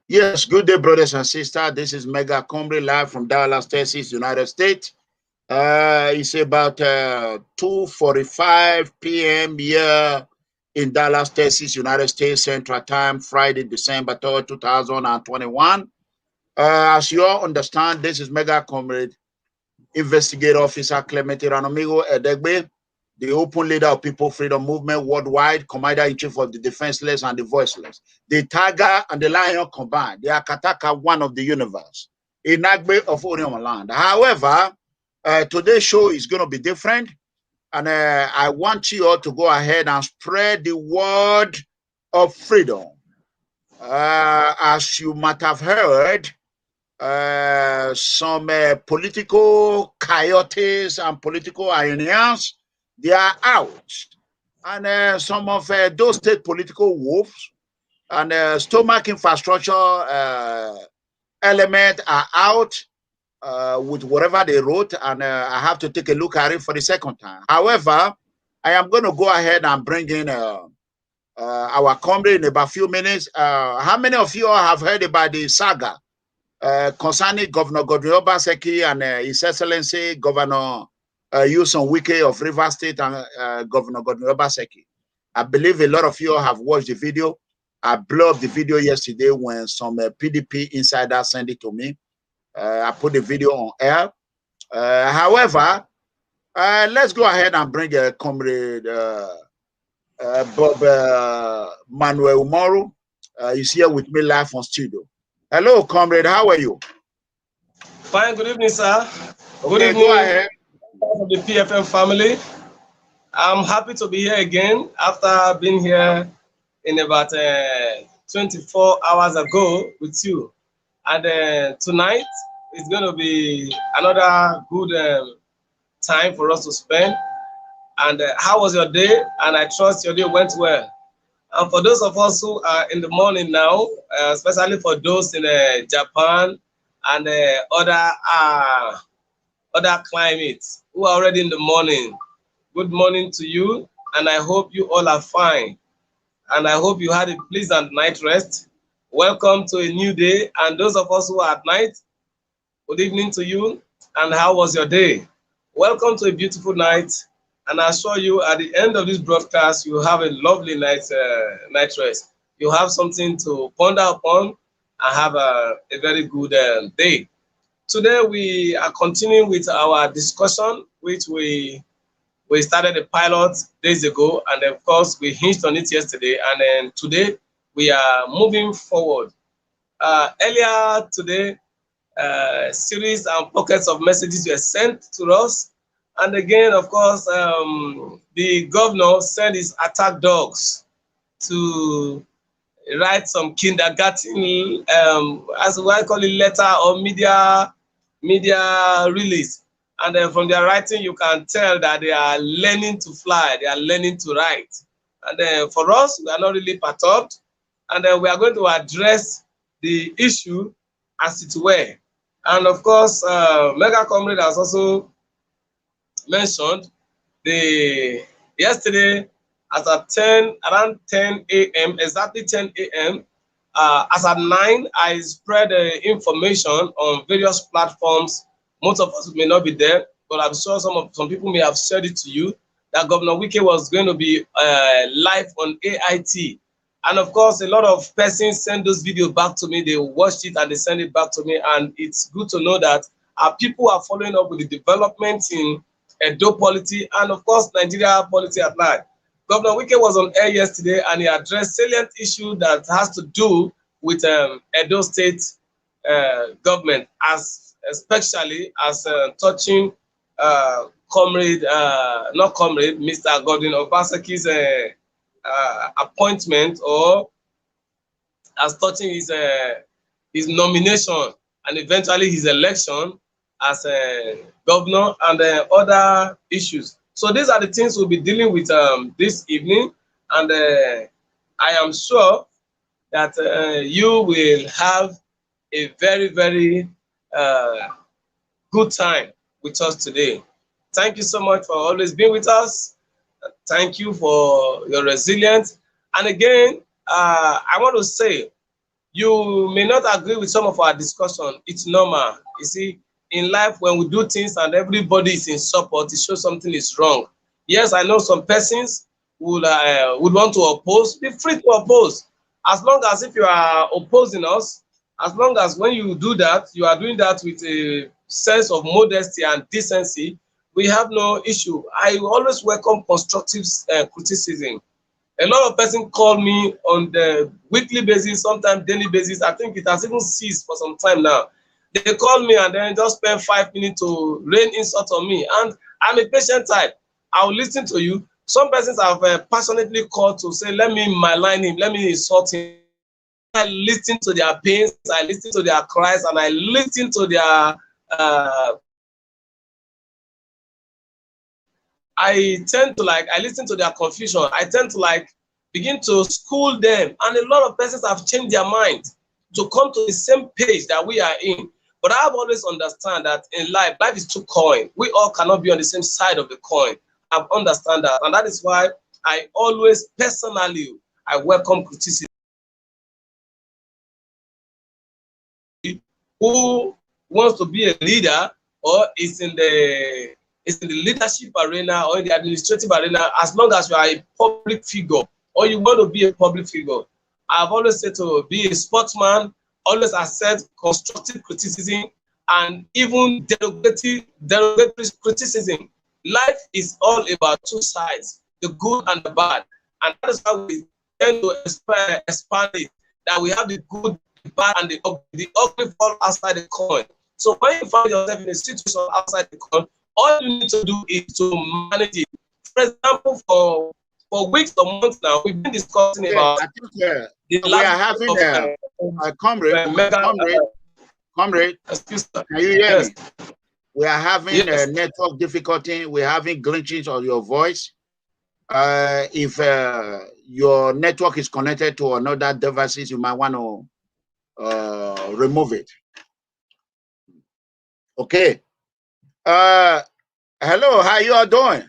Yes, good day, brothers and sisters. This is MEGACOMRADE live from Dallas, Texas, United States. It's about 2:45 p.m. here in Dallas, Texas, United States Central Time, Friday, December 3rd, 2021. As you all understand, this is MEGACOMRADE Investigator Officer Clement ERANOMIGHO EDEGBE, the open leader of People Freedom Movement worldwide, commander-in-chief of the defenseless and the voiceless. The tiger and the lion combined, the Akataka, one of the universe, Inagbe of Orion land. However, today's show is going to be different, and I want you all to go ahead and spread the word of freedom. As you might have heard, some political coyotes and political hyenas, they are out. And some of those state political wolves and stomach infrastructure element are out with whatever they wrote, and I have to take a look at it for the second time. However, I am going to go ahead and bring in our comrade in about a few minutes. How many of you all have heard about the saga concerning Governor Godwin Obaseki and His Excellency Governor Nyesom Wike of Rivers State and Governor Godwin Obaseki? I believe a lot of you have watched the video. I blew up the video yesterday when some PDP insiders sent it to me. I put the video on air. However, let's go ahead and bring Comrade Bob Manuel Umaru. He's here with me live on studio. Hello, comrade. How are you? Fine. Good evening, sir. Good evening. Go ahead. Of the PFM family. I'm happy to be here again after being here in about 24 hours ago with you. And tonight is going to be another good time for us to spend. And how was your day? And I trust your day went well. And for those of us who are in the morning now, especially for those in Japan and other climates who are already in the morning, good morning to you. And I hope you all are fine. And I hope you had a pleasant night rest. Welcome to a new day. And those of us who are at night, good evening to you. And how was your day? Welcome to a beautiful night. And I assure you, at the end of this broadcast, you have a lovely night rest. You have something to ponder upon and have a very good day. Today, we are continuing with our discussion, which we started a pilot days ago, and of course, we hinged on it yesterday. And then today, we are moving forward. Earlier today, series and pockets of messages were sent to us. And again, of course, the governor sent his attack dogs to write some kindergarten, as I call it, letter or media release. And then from their writing, you can tell that they are learning to fly, they are learning to write. And then for us, we are not really perturbed. And then we are going to address the issue as it were. And of course, MEGACOMRADE has also mentioned yesterday as at around 10 a.m., exactly 10 a.m., as at 9, I spread information on various platforms. Most of us may not be there, but I'm sure some people may have shared it to you that Governor Wike was going to be live on AIT. And of course, a lot of persons send those videos back to me. They watched it and they send it back to me. And it's good to know that our people are following up with the developments in Edo polity and of course Nigeria polity at large. Governor Wike was on air yesterday and he addressed salient issue that has to do with Edo State government, especially as touching Mr. Godwin Obaseki's appointment, or as touching his nomination and eventually his election as a governor and other issues. So these are the things we'll be dealing with this evening, and I am sure that you will have a very, very good time with us today. Thank you so much for always being with us. Thank you for your resilience. And again, I want to say You may not agree with some of our discussion. It's normal. You see, in life, when we do things and everybody is in support, it shows something is wrong. Yes, I know some persons would want to oppose. Be free to oppose. As long as if you are opposing us, as long as when you do that, you are doing that with a sense of modesty and decency, we have no issue. I always welcome constructive criticism. A lot of persons call me on the weekly basis, sometimes daily basis. I think it has even ceased for some time now. They call me and then just spend 5 minutes to rain insult on me. And I'm a patient type. I will listen to you. Some persons have passionately called to say, let me malign him, let me insult him. I listen to their pains, I listen to their cries, and I listen to their I listen to their confusion. I tend to begin to school them. And a lot of persons have changed their mind to come to the same page that we are in. But I've always understand that in life is two coins. We all cannot be on the same side of the coin. I understand that. And that is why I always personally, I welcome criticism. Who wants to be a leader or is in the leadership arena or in the administrative arena, as long as you are a public figure or you want to be a public figure. I've always said to be a sportsman, always accept constructive criticism and even derogatory criticism. Life is all about two sides, the good and the bad. And that is how we tend to expand it, that we have the good, the bad, and the ugly. The ugly fall outside the coin. So when you find yourself in a situation outside the coin, all you need to do is to manage it. For example, for weeks or months now, we've been discussing about. I think we are having comrade. Excuse me. Can you hear me? We are having a network difficulty. We're having glitches on your voice. If your network is connected to another devices, you might want to remove it. Okay. Hello, how you all doing?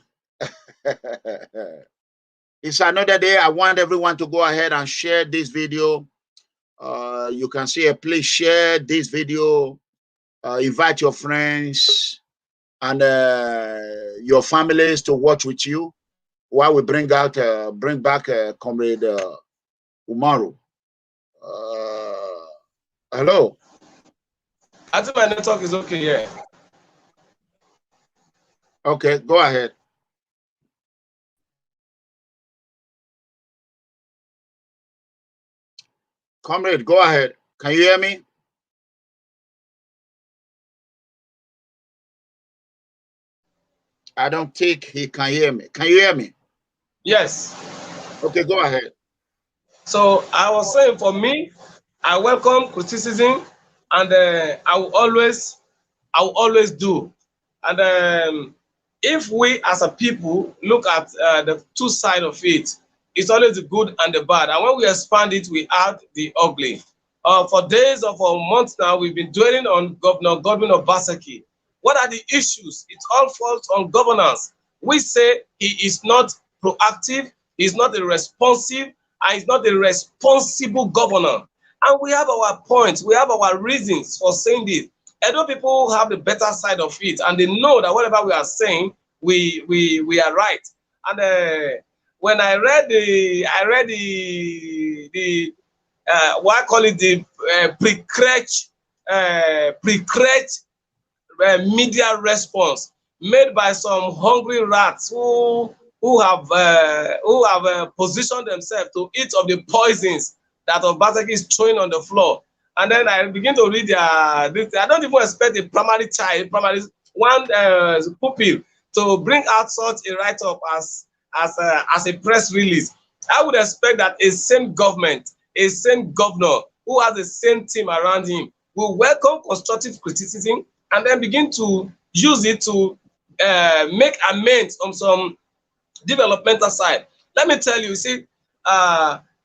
It's another day. I want everyone to go ahead and share this video. You can see it. Please share this video. Invite your friends and your families to watch with you while we bring back Comrade Umaru. Hello. I think my network is okay here. Okay, go ahead. Comrade, go ahead. Can you hear me? I don't think he can hear me. Can you hear me? Yes. Okay, go ahead. So I was saying, for me, I welcome criticism, and I will always do. And if we as a people look at the two sides of it, it's always the good and the bad. And when we expand it, we add the ugly. For days or for months now, we've been dwelling on Governor Godwin Obaseki. What are the issues? It all falls on governance. We say he is not proactive, he's not a responsive, and he's not a responsible governor. And we have our points, we have our reasons for saying this. Edo people have the better side of it, and they know that whatever we are saying, we are right. And when I read the what I call it, the pre-crutch media response made by some hungry rats who have positioned themselves to eat of the poisons that Obaseki is throwing on the floor. And then I begin to read I don't even expect a primary pupil to bring out such a write-up as a press release. I would expect that a same government, a same governor who has the same team around him will welcome constructive criticism and then begin to use it to make amends on some developmental side. Let me tell you, see,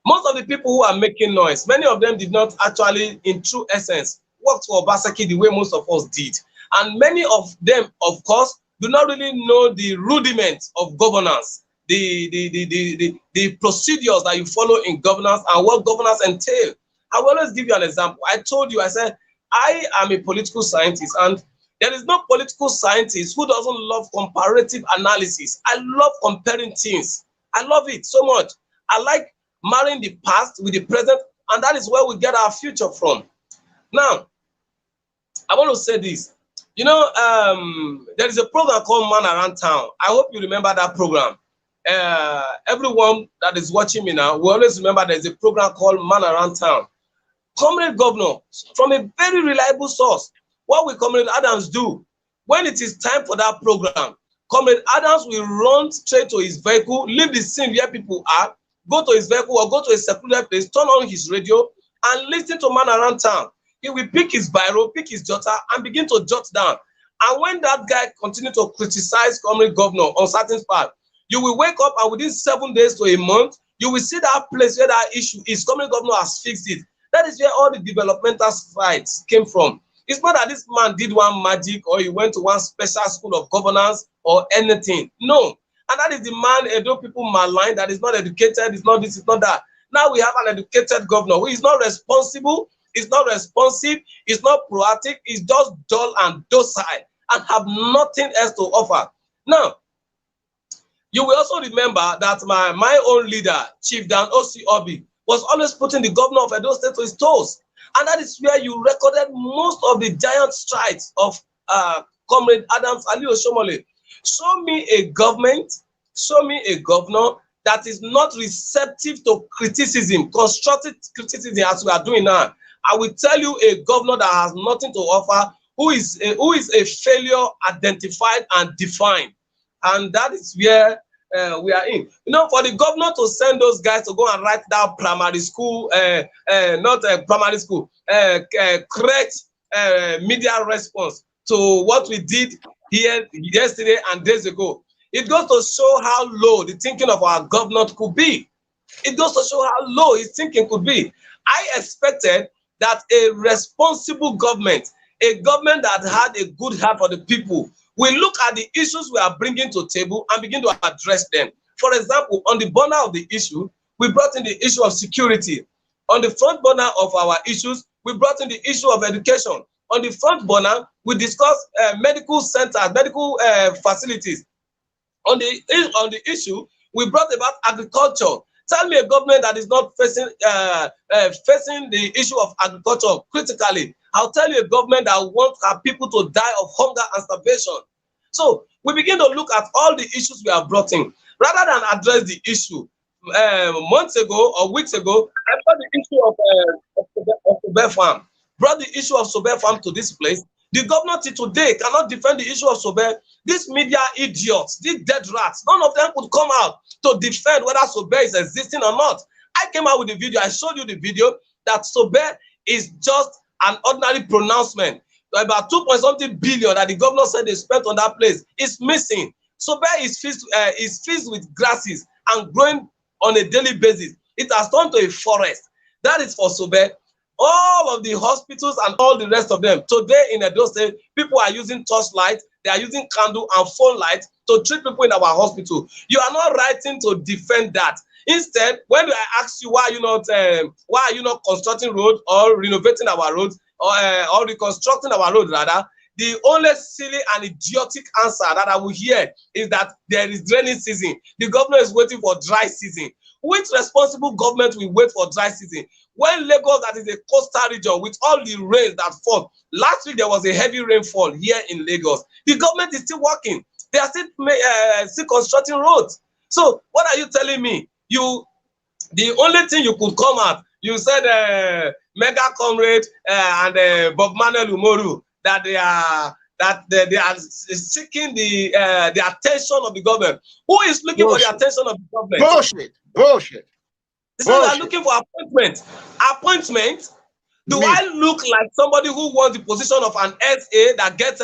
most of the people who are making noise, many of them did not actually, in true essence, work for Obaseki the way most of us did. And many of them, of course, do not really know the rudiments of governance, the procedures that you follow in governance and what governance entails. I will always give you an example. I told you, I said, I am a political scientist, and there is no political scientist who doesn't love comparative analysis. I love comparing things. I love it so much. I like marrying the past with the present, and that is where we get our future from. Now, I want to say this. You know, there is a program called Man Around Town. I hope you remember that program. Everyone that is watching me now will always remember there is a program called Man Around Town. Comrade Governor, from a very reliable source, what will Comrade Adams do? When it is time for that program, Comrade Adams will run straight to his vehicle, leave the scene where people are, go to his vehicle or go to a secluded place, turn on his radio, and listen to Man Around Town. He will pick his biro, pick his jotter, and begin to jot down. And when that guy continues to criticize Comrade Governor on certain part, you will wake up and within 7 days to a month, you will see that place where that issue is. Comrade Governor has fixed it. That is where all the developmental fights came from. It's not that this man did one magic or he went to one special school of governance or anything. No. And that is the man Edo people malign, that is not educated, it's not this, it's not that. Now we have an educated governor who is not responsible, is not responsive, is not proactive, is just dull and docile and have nothing else to offer. Now, you will also remember that my own leader, Chief Dan O.C. Obi, was always putting the governor of Edo State to his toes. And that is where you recorded most of the giant strides of Comrade Adams Ali Oshomole. Show me a government, show me a governor that is not receptive to criticism, constructive criticism as we are doing now. I will tell you a governor that has nothing to offer, who is a failure identified and defined. And that is where we are in. You know, for the governor to send those guys to go and write down primary school, primary school, correct media response to what we did here yesterday and days ago. It goes to show how low the thinking of our governor could be. It goes to show how low his thinking could be. I expected that a responsible government, a government that had a good heart for the people, will look at the issues we are bringing to the table and begin to address them. For example, on the burner of the issue, we brought in the issue of security. On the front burner of our issues, we brought in the issue of education. On the front burner, we discussed medical centers, medical facilities. On the issue, we brought about agriculture. Tell me a government that is not facing the issue of agriculture critically. I'll tell you a government that wants our people to die of hunger and starvation. So we begin to look at all the issues we have brought in. Rather than address the issue, months ago or weeks ago, I brought the issue of Sobe Farm. Brought the issue of Sobe Farm to this place. The governor till today cannot defend the issue of Sobe. These media idiots, these dead rats, none of them could come out to defend whether Sobe is existing or not. I came out with the video. I showed you the video that Sobe is just an ordinary pronouncement. About 2.something billion that the governor said they spent on that place is missing. Sobe is filled with grasses and growing on a daily basis. It has turned to a forest. That is for Sobe. All of the hospitals and all the rest of them. Today in Edo State, people are using torchlight, they are using candle and phone light to treat people in our hospital. You are not writing to defend that. Instead, when I ask you why are you not constructing roads or renovating our roads or reconstructing our road rather, the only silly and idiotic answer that I will hear is that there is rainy season. The governor is waiting for dry season. Which responsible government will wait for dry season? When Lagos, that is a coastal region with all the rains that fall. Last week there was a heavy rainfall here in Lagos. The government is still working. They are still constructing roads. So what are you telling me? The only thing you could come out, you said MEGACOMRADE and Bob Manuel Umoru, that they are seeking the attention of the government. Who is looking for the attention of the government? Bullshit. They are looking for appointment. Do I look like somebody who wants the position of an SA that gets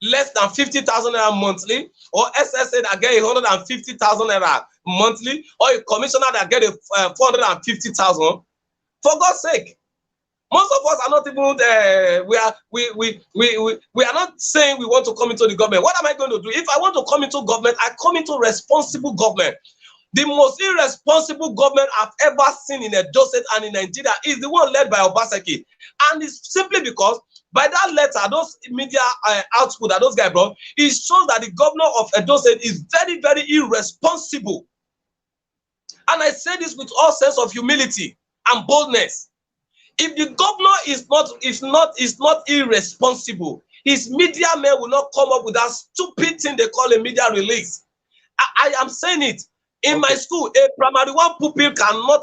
less than 50,000 naira monthly, or SSA that gets 150,000 naira monthly, or a commissioner that gets 450,000? For God's sake, most of us are not even we are not saying we want to come into the government. What am I going to do? If I want to come into government, I come into responsible government. The most irresponsible government I've ever seen in Edo State and in Nigeria is the one led by Obaseki. And it's simply because by that letter, those media output that those guys brought, it shows that the governor of Edo State is very, very irresponsible. And I say this with all sense of humility and boldness. If the governor is not irresponsible, his media men will not come up with that stupid thing they call a media release. I am saying it. In my school, a primary one pupil cannot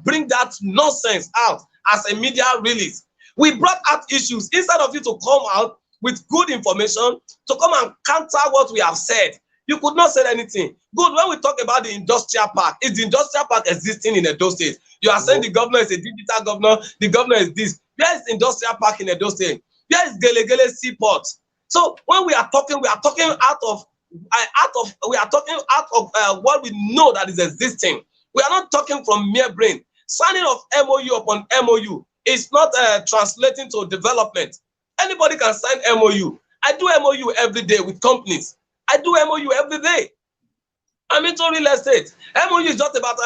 bring that nonsense out as a media release. We brought out issues instead of you to come out with good information to come and counter what we have said. You could not say anything. Good, when we talk about the industrial park, is the industrial park existing in Edo State? You are saying the governor is a digital governor, the governor is this. Where is the industrial park in Edo State? Where is Gelegele Seaport? So when we are talking out of what we know that is existing. We are not talking from mere brain. Signing of MOU upon MOU is not translating to development. Anybody can sign MOU. I do MOU every day with companies. I do MOU every day. I'm into real estate. MOU is not about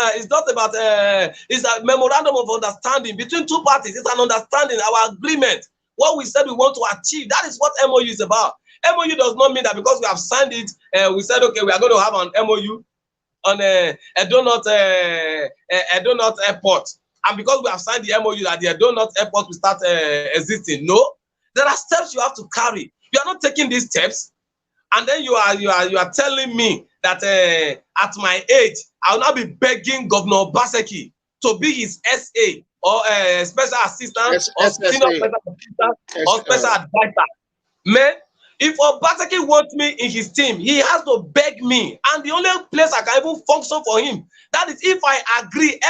it's a memorandum of understanding between two parties. It's an understanding, our agreement, what we said we want to achieve. That is what MOU is about. MOU does not mean that because we have signed it, we said, okay, we are going to have an MOU on Edo North Airport. And because we have signed the MOU that the Edo North Airport will start existing. No, there are steps you have to carry. You are not taking these steps. And then you are telling me that at my age, I will not be begging Governor Obaseki to be his SA or special assistant or senior special assistant or special advisor. Man, if Obaseki wants me in his team, he has to beg me. And the only place I can even function for him, that is if I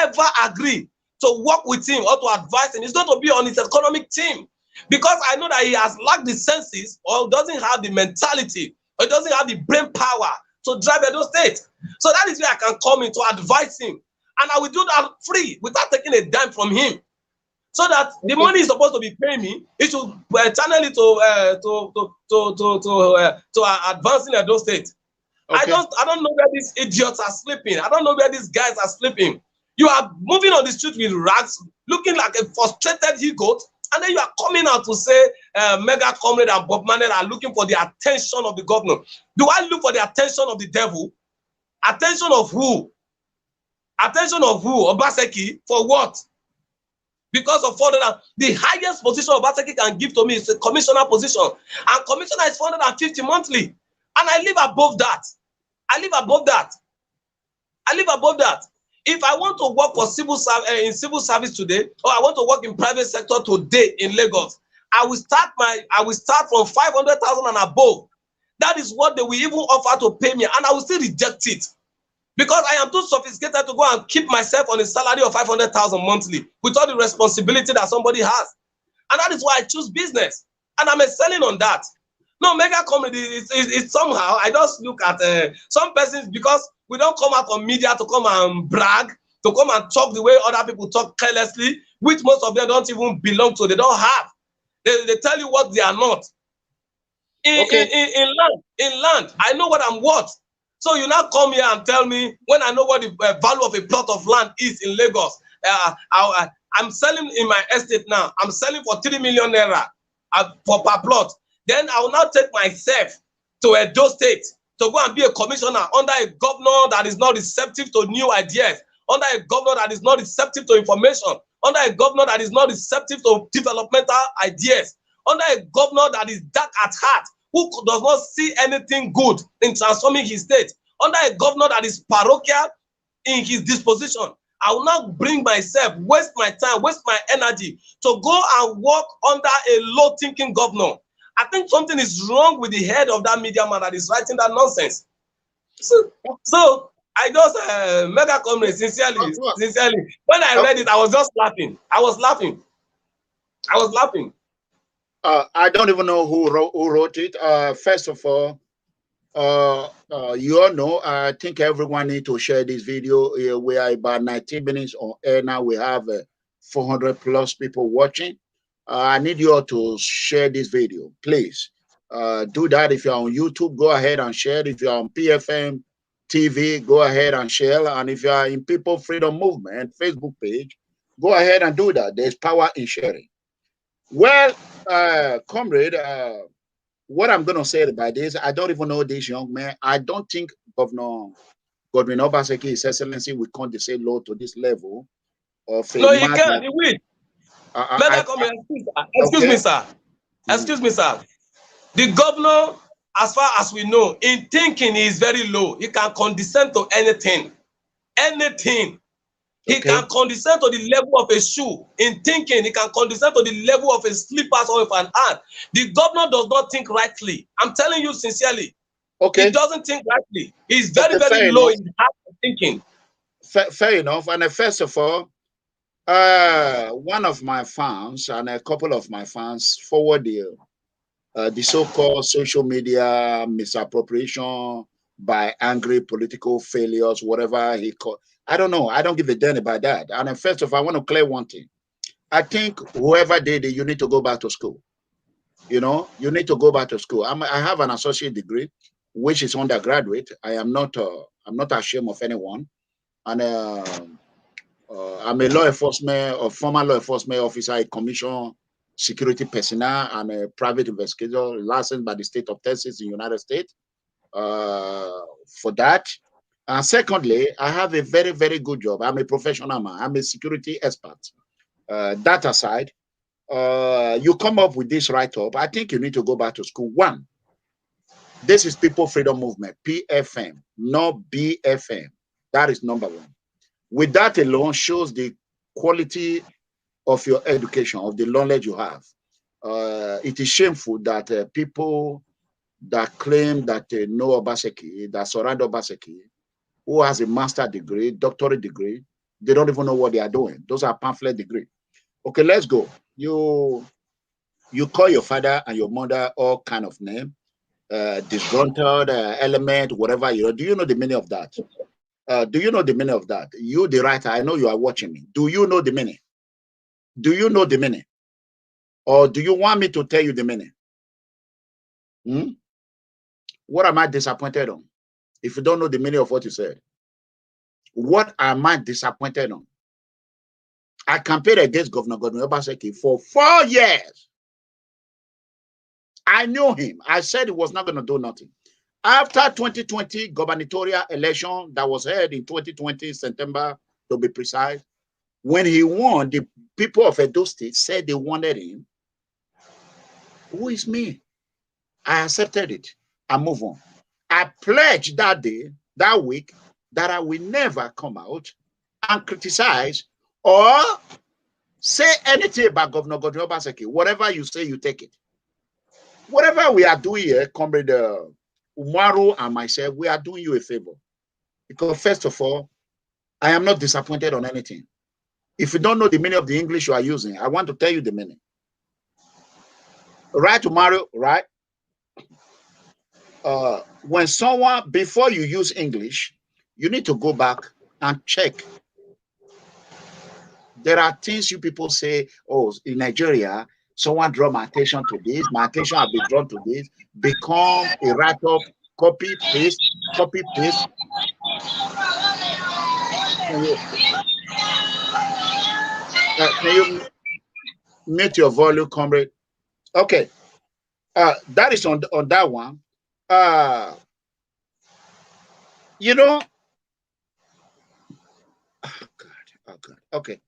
ever agree to work with him or to advise him, it's going to be on his economic team. Because I know that he has lacked the senses or doesn't have the mentality or doesn't have the brain power to drive Edo State. So that is where I can come in to advise him. And I will do that free without taking a dime from him. So that the money is supposed to be paying me, it should channel it to advancing Edo State. Okay. I don't know where these idiots are sleeping. I don't know where these guys are sleeping. You are moving on the street with rags, looking like a frustrated he-goat, and then you are coming out to say MEGACOMRADE and Bob Manel are looking for the attention of the governor. Do I look for the attention of the devil? Attention of who? Attention of who? Obaseki? For what? Because of 400, the highest position Obaseki can give to me is a commissioner position. And commissioner is 450 monthly. And I live above that. I live above that. I live above that. If I want to work for in civil service today, or I want to work in private sector today in Lagos, I will start from 500,000 and above. That is what they will even offer to pay me, and I will still reject it. Because I am too sophisticated to go and keep myself on a salary of 500,000 monthly with all the responsibility that somebody has. And that is why I choose business. And I'm excelling on that. No, MEGACOMRADE is somehow, I just look at some persons, because we don't come out on media to come and brag, to come and talk the way other people talk carelessly, which most of them don't even belong to, they don't have. They tell you what they are not. In land, I know what I'm worth. So you now come here and tell me, when I know what the value of a plot of land is in Lagos, I'm selling in my estate now, I'm selling for 3 million naira per plot. Then I will now take myself to Edo State to go and be a commissioner under a governor that is not receptive to new ideas, under a governor that is not receptive to information, under a governor that is not receptive to developmental ideas, under a governor that is dark at heart, who does not see anything good in transforming his state, under a governor that is parochial in his disposition. I will not bring myself, waste my time, waste my energy to go and work under a low-thinking governor. I think something is wrong with the head of that media man that is writing that nonsense. So I just, MEGACOMRADE, sincerely, when I read it, I was just laughing. I was laughing. I don't even know who wrote it. First of all, you all know, I think everyone needs to share this video. We are about 19 minutes on air now. We have 400 plus people watching. I need you all to share this video, please. Do that. If you're on YouTube, go ahead and share it. If you're on PFM, TV, go ahead and share. And if you are in People Freedom Movement Facebook page, go ahead and do that. There's power in sharing. Well, comrade, what I'm going to say about this, I don't even know this young man. I don't think Governor Godwin Obaseki, His Excellency, will condescend low to this level of a No, he man. can't. He will. Excuse me, sir. Excuse me, sir. The governor, as far as we know, in thinking, he is very low. He can condescend to anything. Anything. He can condescend to the level of a shoe. In thinking, he can condescend to the level of a slippers or of an ant. The governor does not think rightly. I'm telling you sincerely. He doesn't think rightly. He's very, very low in the act of thinking. Fair enough. And first of all, one of my fans and a couple of my fans forward the so-called social media misappropriation by angry political failures, whatever he called. I don't know. I don't give a damn about that. And first of all, I want to clear one thing. I think whoever did it, you need to go back to school. You know, you need to go back to school. I have an associate degree, which is undergraduate. I'm not ashamed of anyone. And I'm a law enforcement or former law enforcement officer, a commission security personnel, and a private investigator licensed by the state of Texas in the United States for that. And secondly, I have a very, very good job. I'm a professional man. I'm a security expert. That aside, you come up with this write-up, I think you need to go back to school. One, this is People Freedom Movement, PFM, not BFM. That is number one. With that alone shows the quality of your education, of the knowledge you have. It is shameful that people that claim that they know Obaseki, that surround Obaseki, who has a master's degree, doctorate degree, they don't even know what they are doing. Those are pamphlet degree. Okay, let's go. You call your father and your mother all kind of name, disgruntled element, whatever you know. Do you know the meaning of that? Do you know the meaning of that? You, the writer, I know you are watching me. Do you know the meaning? Do you know the meaning? Or do you want me to tell you the meaning? What am I disappointed on? If you don't know the meaning of what you said, what am I disappointed on? I campaigned against Governor Godwin Obaseki for 4 years. I knew him. I said he was not going to do nothing. After 2020 gubernatorial election that was held in 2020, September to be precise, when he won, the people of Edo State said they wanted him. Who is me? I accepted it and move on. I pledged that day, that week, that I will never come out and criticize or say anything about Governor Godwin Obaseki. Whatever you say, you take it. Whatever we are doing here, Comrade Umaru and myself, we are doing you a favor. Because first of all, I am not disappointed on anything. If you don't know the meaning of the English you are using, I want to tell you the meaning. Right, Umaru, right? When someone, before you use English, you need to go back and check. There are things you people say, oh, in Nigeria, someone draw my attention to this, my attention has been drawn to this, become a write-up, copy, paste. Can you mute your volume, comrade? Okay. That is on that one. You know, oh God. Okay.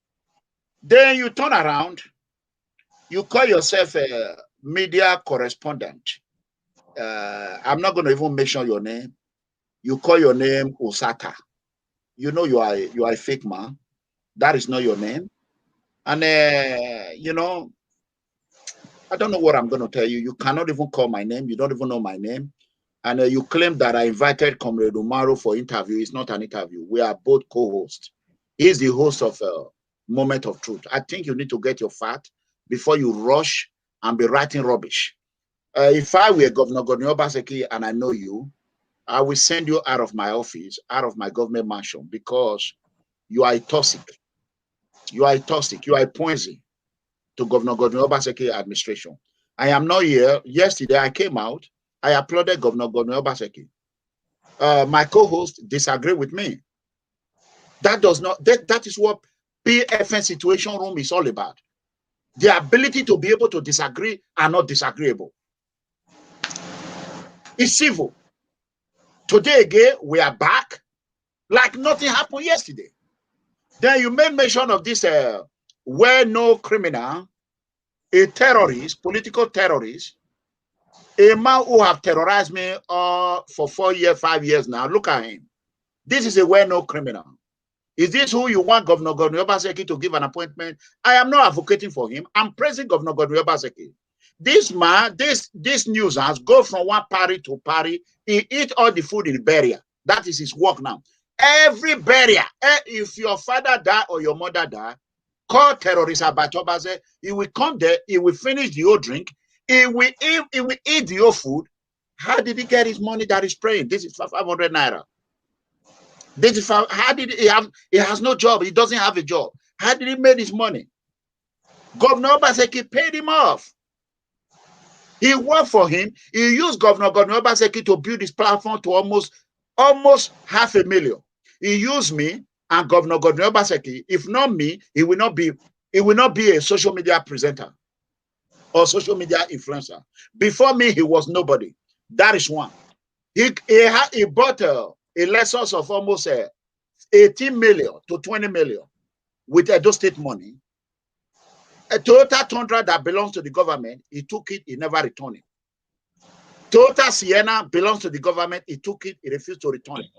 Then you turn around, you call yourself a media correspondent. I'm not going to even mention your name. You call your name Osaka. You know you are a fake man. That is not your name. And you know, I don't know what I'm going to tell you. You cannot even call my name. You don't even know my name. And you claim that I invited Comrade Umaru for interview. It's not an interview. We are both co-hosts. He's the host of Moment of Truth. I think you need to get your fact before you rush and be writing rubbish. If I were Governor Godwin Obaseki and I know you, I will send you out of my office, out of my government mansion, because you are a toxic. You are a toxic. You are a poison to Governor Godwin Obaseki administration. I am not here. Yesterday I came out. I applauded Governor Godwin Obaseki. my co-host disagree with me. That does not, that is what PFN Situation Room is all about. The ability to be able to disagree and not disagreeable. It's civil. Today again, we are back like nothing happened yesterday. Then you made mention of this well-known criminal, a terrorist, political terrorist, a man who have terrorized me for 4 years, 5 years now. Look at him. This is a well-known criminal. Is this who you want Governor Godwin Obaseki to give an appointment? I am not advocating for him. I'm praising Governor Godwin Obaseki. This man, this news has go from one party to party. He eat all the food in the barrier. That is his work now. Every barrier, if your father die or your mother die, call terrorist Abatobase. He will come there. He will finish the old drink. He will eat the old food. How did he get his money that he's praying? This is 500 naira. This is how did he have? He has no job. He doesn't have a job. How did he make his money? Governor Obaseki paid him off. He worked for him. He used Governor Obaseki to build his platform to almost 500,000. He used me and Governor Obaseki. If not me, he will not be a social media presenter or social media influencer. Before me, he was nobody. That is one. He bought a Lexus of almost 18 million to 20 million with Edo State money. A Toyota Tundra that belongs to the government, he took it, he never returned it. Toyota Sienna belongs to the government, he took it, he refused to return it.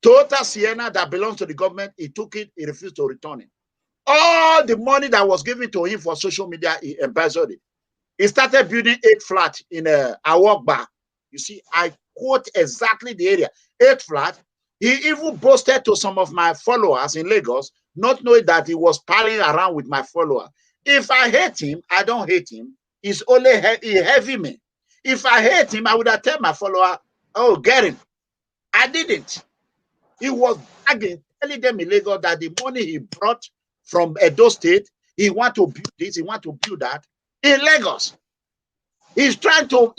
Toyota Sienna that belongs to the government, he took it, he refused to return it. All the money that was given to him for social media, he embezzled it. He started building 8 flats in Awokba. You see, I quote exactly the area. 8 flats. He even boasted to some of my followers in Lagos, not knowing that he was palling around with my follower. If I hate him, I don't hate him. It's only he heavy me. If I hate him, I would have told my follower, oh, get him. I didn't. He was begging, telling them in Lagos that the money he brought from Edo State, he want to build this, he want to build that in Lagos. He's trying to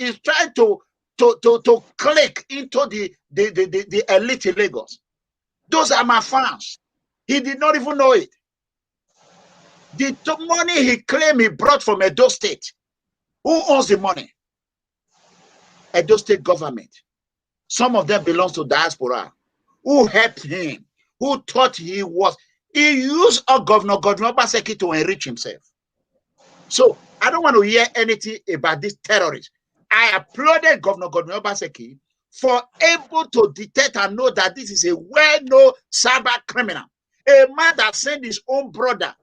click into the elite in Lagos. Those are my fans. He did not even know it. The money he claimed he brought from Edo State. Who owns the money? Edo State government. Some of them belongs to diaspora. Who helped him? Who thought he was? He used Governor Obaseki to enrich himself. So I don't want to hear anything about this terrorist. I applauded Governor Godwin Obaseki for able to detect and know that this is a well-known cyber criminal, a man that sent his own brother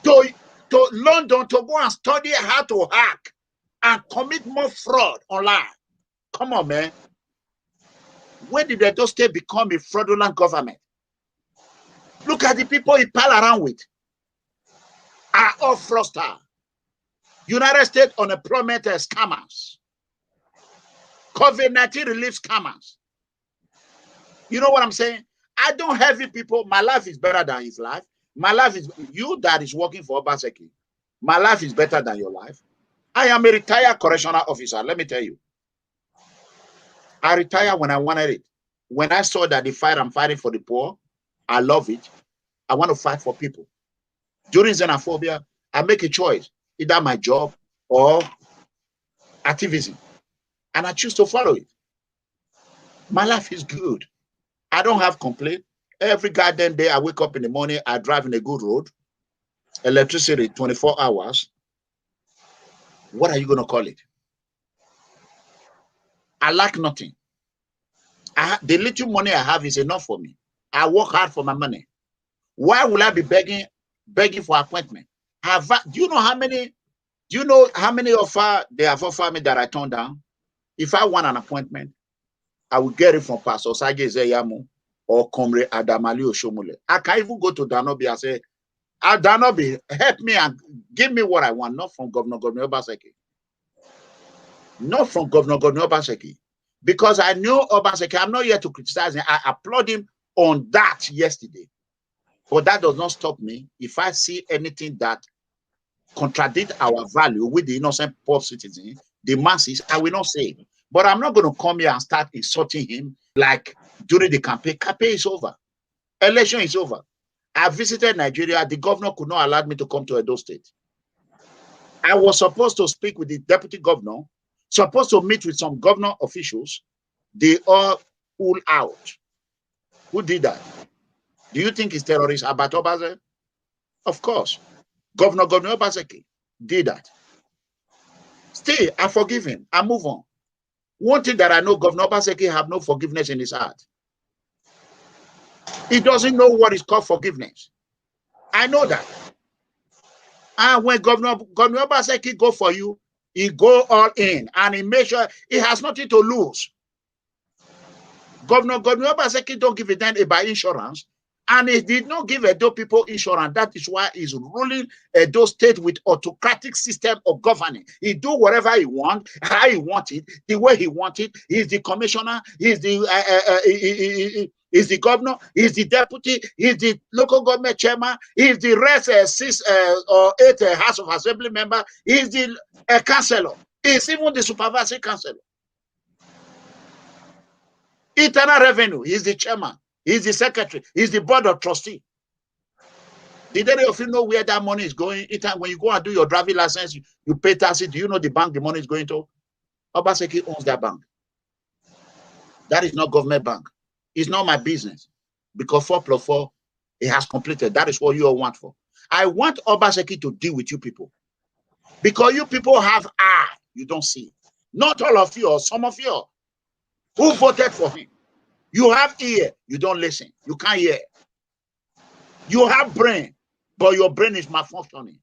to London to go and study how to hack and commit more fraud online. Come on, man. When did Edo State become a fraudulent government? Look at the people he pal around with. Are all fraudsters. United States unemployment scammers. COVID-19 relief scammers. You know what I'm saying? I don't heavy people. My life is better than his life. My life is you that is working for Obaseki. My life is better than your life. I am a retired correctional officer. Let me tell you. I retired when I wanted it. When I saw that the fight I'm fighting for the poor, I love it. I want to fight for people. During xenophobia, I make a choice, either my job or activism. And I choose to follow it. My life is good. I don't have complaint. Every goddamn day I wake up in the morning, I drive in a good road, electricity 24 hours. What are you going to call it? I lack nothing. The little money I have is enough for me. I work hard for my money. Why will I be begging for appointment? Do you know how many offer they have offered me that I turned down? If I want an appointment, I will get it from Pastor Saga Zeyamu or Comrade Adamali Oshomole. I can even go to Danobi and say, Danobi, help me and give me what I want, not from Governor Obaseki. Not from Governor Obaseki. Because I know Obaseki, I'm not here to criticize him. I applaud him on that yesterday. But that does not stop me. If I see anything that contradicts our value with the innocent poor citizen, the masses, I will not say. But I'm not going to come here and start insulting him like during the campaign. Campaign is over. Election is over. I visited Nigeria. The governor could not allow me to come to Edo State. I was supposed to speak with the deputy governor, supposed to meet with some governor officials. They all pulled out. Who did that? Do you think it's terrorist Abat Obase? Of course. Governor Obaseki did that. Still, I forgive him. I move on. One thing that I know, Governor Obaseki have no forgiveness in his heart. He doesn't know what is called forgiveness. I know that. And when Governor Obaseki go for you, he go all in and he make sure he has nothing to lose. Governor Obaseki don't give a damn about insurance, and he did not give Edo people insurance. That is why he's ruling Edo State with autocratic system of governing. He do whatever he want, how he want it, the way he want it. He's the commissioner. He's the governor. He's the deputy. He's the local government chairman. He's the rest 6 or 8 House of Assembly member. He's the councillor. He's even the supervisory councillor. Internal Revenue, he's the chairman, he's the secretary, he's the board of trustee. Did any of you know where that money is going? When you go and do your driving license, you pay taxes. Do you know the bank the money is going to? Obaseki owns that bank. That is not government bank. It's not my business. Because 4 + 4, it has completed. That is what you all want for. I want Obaseki to deal with you people. Because you people have eye, you don't see. Not all of you, or some of you. Who voted for him? You have ear, you don't listen. You can't hear. You have brain, but your brain is malfunctioning.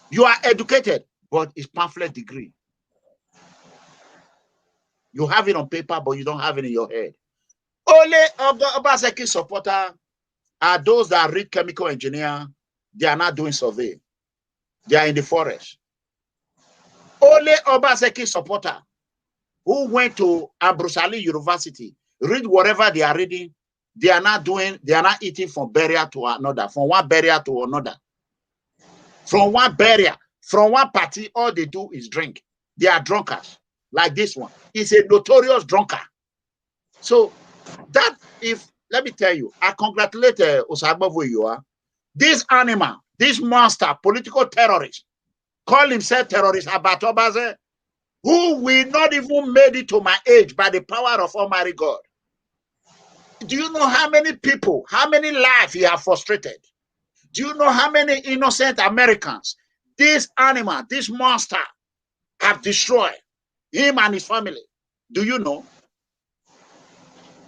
You are educated, but it's pamphlet degree. You have it on paper, but you don't have it in your head. Only Obaseki supporter are those that read chemical engineer. They are not doing survey. They are in the forest. Only Obaseki supporter who went to Ambrose Ali University, read whatever they are reading, they are not eating from barrier to another, from one barrier to another. From one barrier, from one party, all they do is drink. They are drunkards, like this one. He's a notorious drunkard. So that, let me tell you, I congratulate Osagbo where you are. This animal, this monster, political terrorist, call himself terrorist Abat Obase, who will not even made it to my age by the power of Almighty God. Do you know how many people, how many lives he has frustrated? Do you know how many innocent Americans this animal, this monster have destroyed? Him and his family. Do you know?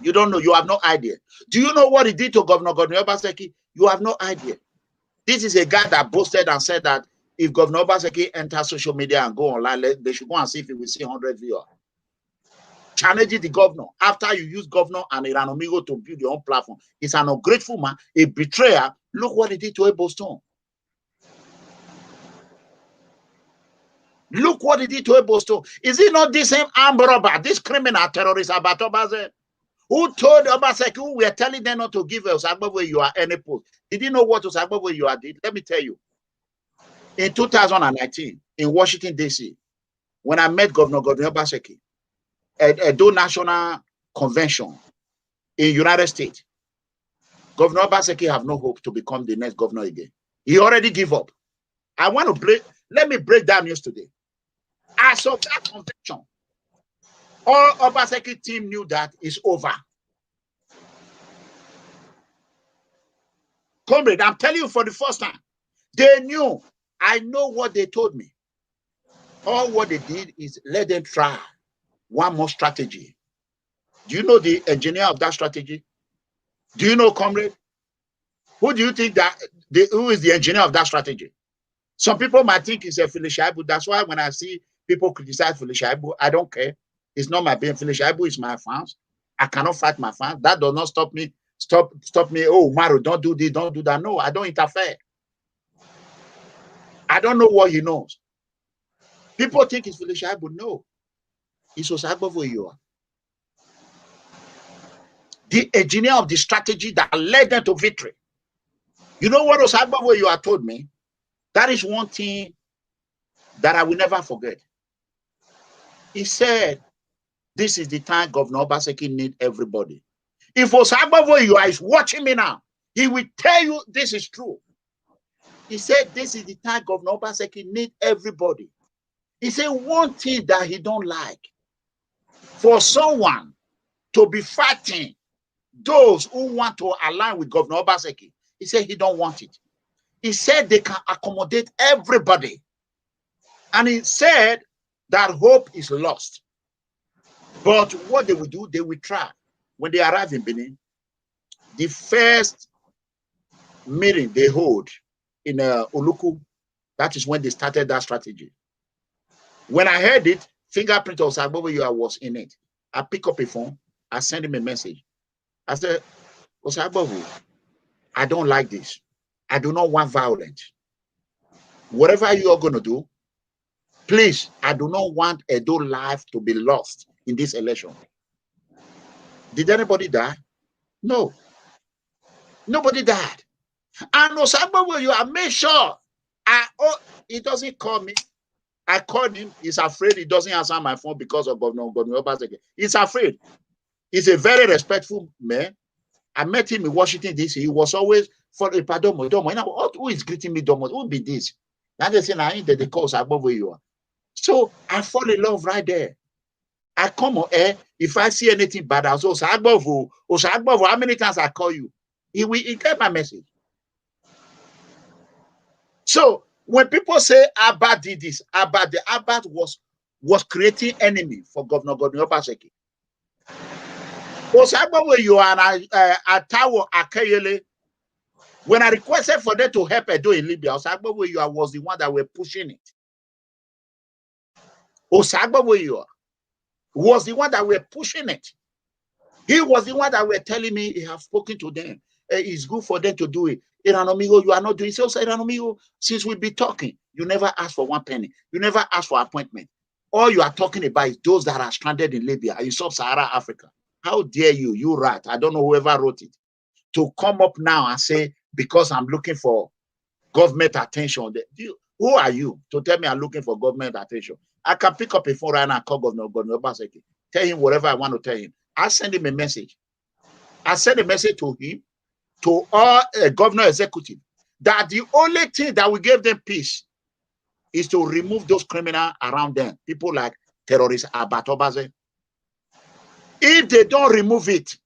You don't know. You have no idea. Do you know what he did to Governor Obaseki? You have no idea. This is a guy that boasted and said that if Governor Obaseki enters social media and go online, they should go and see if he will see 100 viewers. Challenging the governor after you use governor and ERANOMIGHO to build your own platform. He's an ungrateful man, a betrayer. Look what he did to Ebo Stone. Look what he did to Ebo Stone. Is it not the same armed robber, this criminal terrorist Abat Obase, who told Obaseki, who were telling them not to give Osagbo where you are any post? Did you know what Osagbo where you are did? Let me tell you. In 2019, in Washington, D.C., when I met Governor Obaseki at Edo National Convention in United States, Governor Obaseki have no hope to become the next governor again. He already gave up. Let me break down news today. As of that convention, all Obaseki team knew that it's over. Comrade, I'm telling you for the first time, they knew. I know what they told me. All what they did is let them try one more strategy. Do you know the engineer of that strategy? Do you know, comrade? Who do you think who is the engineer of that strategy? Some people might think it's a Filishaibu. That's why when I see people criticize Filishaibu, I don't care. It's not my being. Filishaibu is my fans. I cannot fight my fans. That does not stop me. Stop me. Oh, Maru, don't do this, don't do that. No, I don't interfere. I don't know what he knows. People think it's Filishaibu. No. It's Osagbo where you are. The engineer of the strategy that led them to victory. You know what Osagbo where you are told me? That is one thing that I will never forget. He said, This is the time Governor Obaseki need everybody. If Osagbavoyua is watching me now, he will tell you this is true. He said this is the time Governor Obaseki need everybody. He said one thing that he don't like, for someone to be fighting those who want to align with Governor Obaseki. He said he don't want it. He said they can accommodate everybody. And he said that hope is lost. But what they will do, they will try. When they arrive in Benin, the first meeting they hold in Oluku, that is when they started that strategy. When I heard it, fingerprint of Osagbavoyua was in it. I pick up a phone, I send him a message. I said, Osagbavoyua, I don't like this. I do not want violence. Whatever you are going to do, please, I do not want Edo life to be lost in this election. Did anybody die? No. Nobody died. And Osagbavoyua, I made sure he doesn't call me. I called him. He's afraid he doesn't answer my phone because of Governor Obaseki. He's afraid. He's a very respectful man. I met him in Washington, D.C. He was always for a Domo. Who is greeting me, Domo? Who be this? Now they say, I ain't the cause Osagbavoyua. So I fall in love right there. I come on air. If I see anything bad, I'll say, Osagbavoyua, how many times I call you? He get my message. So when people say Abba did this, Abba was creating enemy for Governor Obaseki. Osagbavoyua and Atawo Akeyele, when I requested for them to help Edo in Libya, Osagbavoyua was the one that were pushing it. Osagbavoyua was the one that were pushing it. He was the one that were telling me he have spoken to them. It's good for them to do it. ERANOMIGHO, you are not doing it. So ERANOMIGHO, since we've been talking, you never asked for one penny. You never asked for appointment. All you are talking about is those that are stranded in Libya, in sub-Saharan Africa. How dare you, you rat, I don't know whoever wrote it, to come up now and say, because I'm looking for government attention. Who are you to tell me I'm looking for government attention? I can pick up a phone right now and call Governor Obaseki, tell him whatever I want to tell him. I send him a message. I send a message to him, to all governor executive, that the only thing that will give them peace is to remove those criminals around them, people like terrorists Abat Obase. If they don't remove it,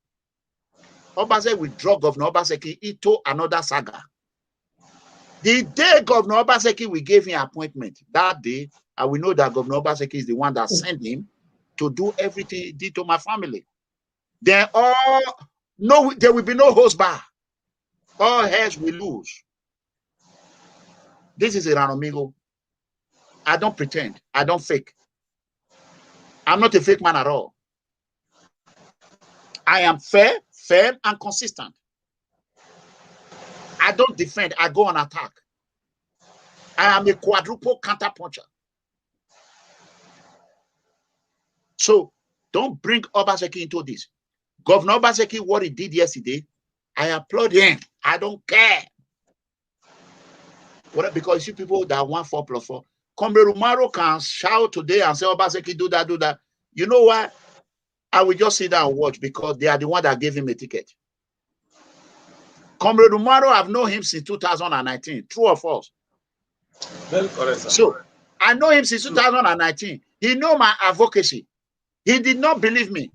Obase will draw Governor Obaseki into another saga. The day Governor Obaseki will give him appointment, that day, I will know that Governor Obaseki is the one that sent him to do everything he did to my family. Then there will be no host bar. All heads will lose. This is ERANOMIGHO. I don't pretend. I don't fake. I'm not a fake man at all. I am fair, firm, and consistent. I don't defend. I go on attack. I am a quadruple counter puncher. So don't bring Obaseki into this. Governor Obaseki, what he did yesterday, I applaud him. I don't care. Because you see people that want 4+4. Comrade Umaro can shout today and say, Obaseki, do that, do that. You know what? I will just sit down and watch because they are the one that gave him a ticket. Comrade Umaro, I've known him since 2019. True or false? Very correct, sir. So I know him since 2019. He know my advocacy. He did not believe me.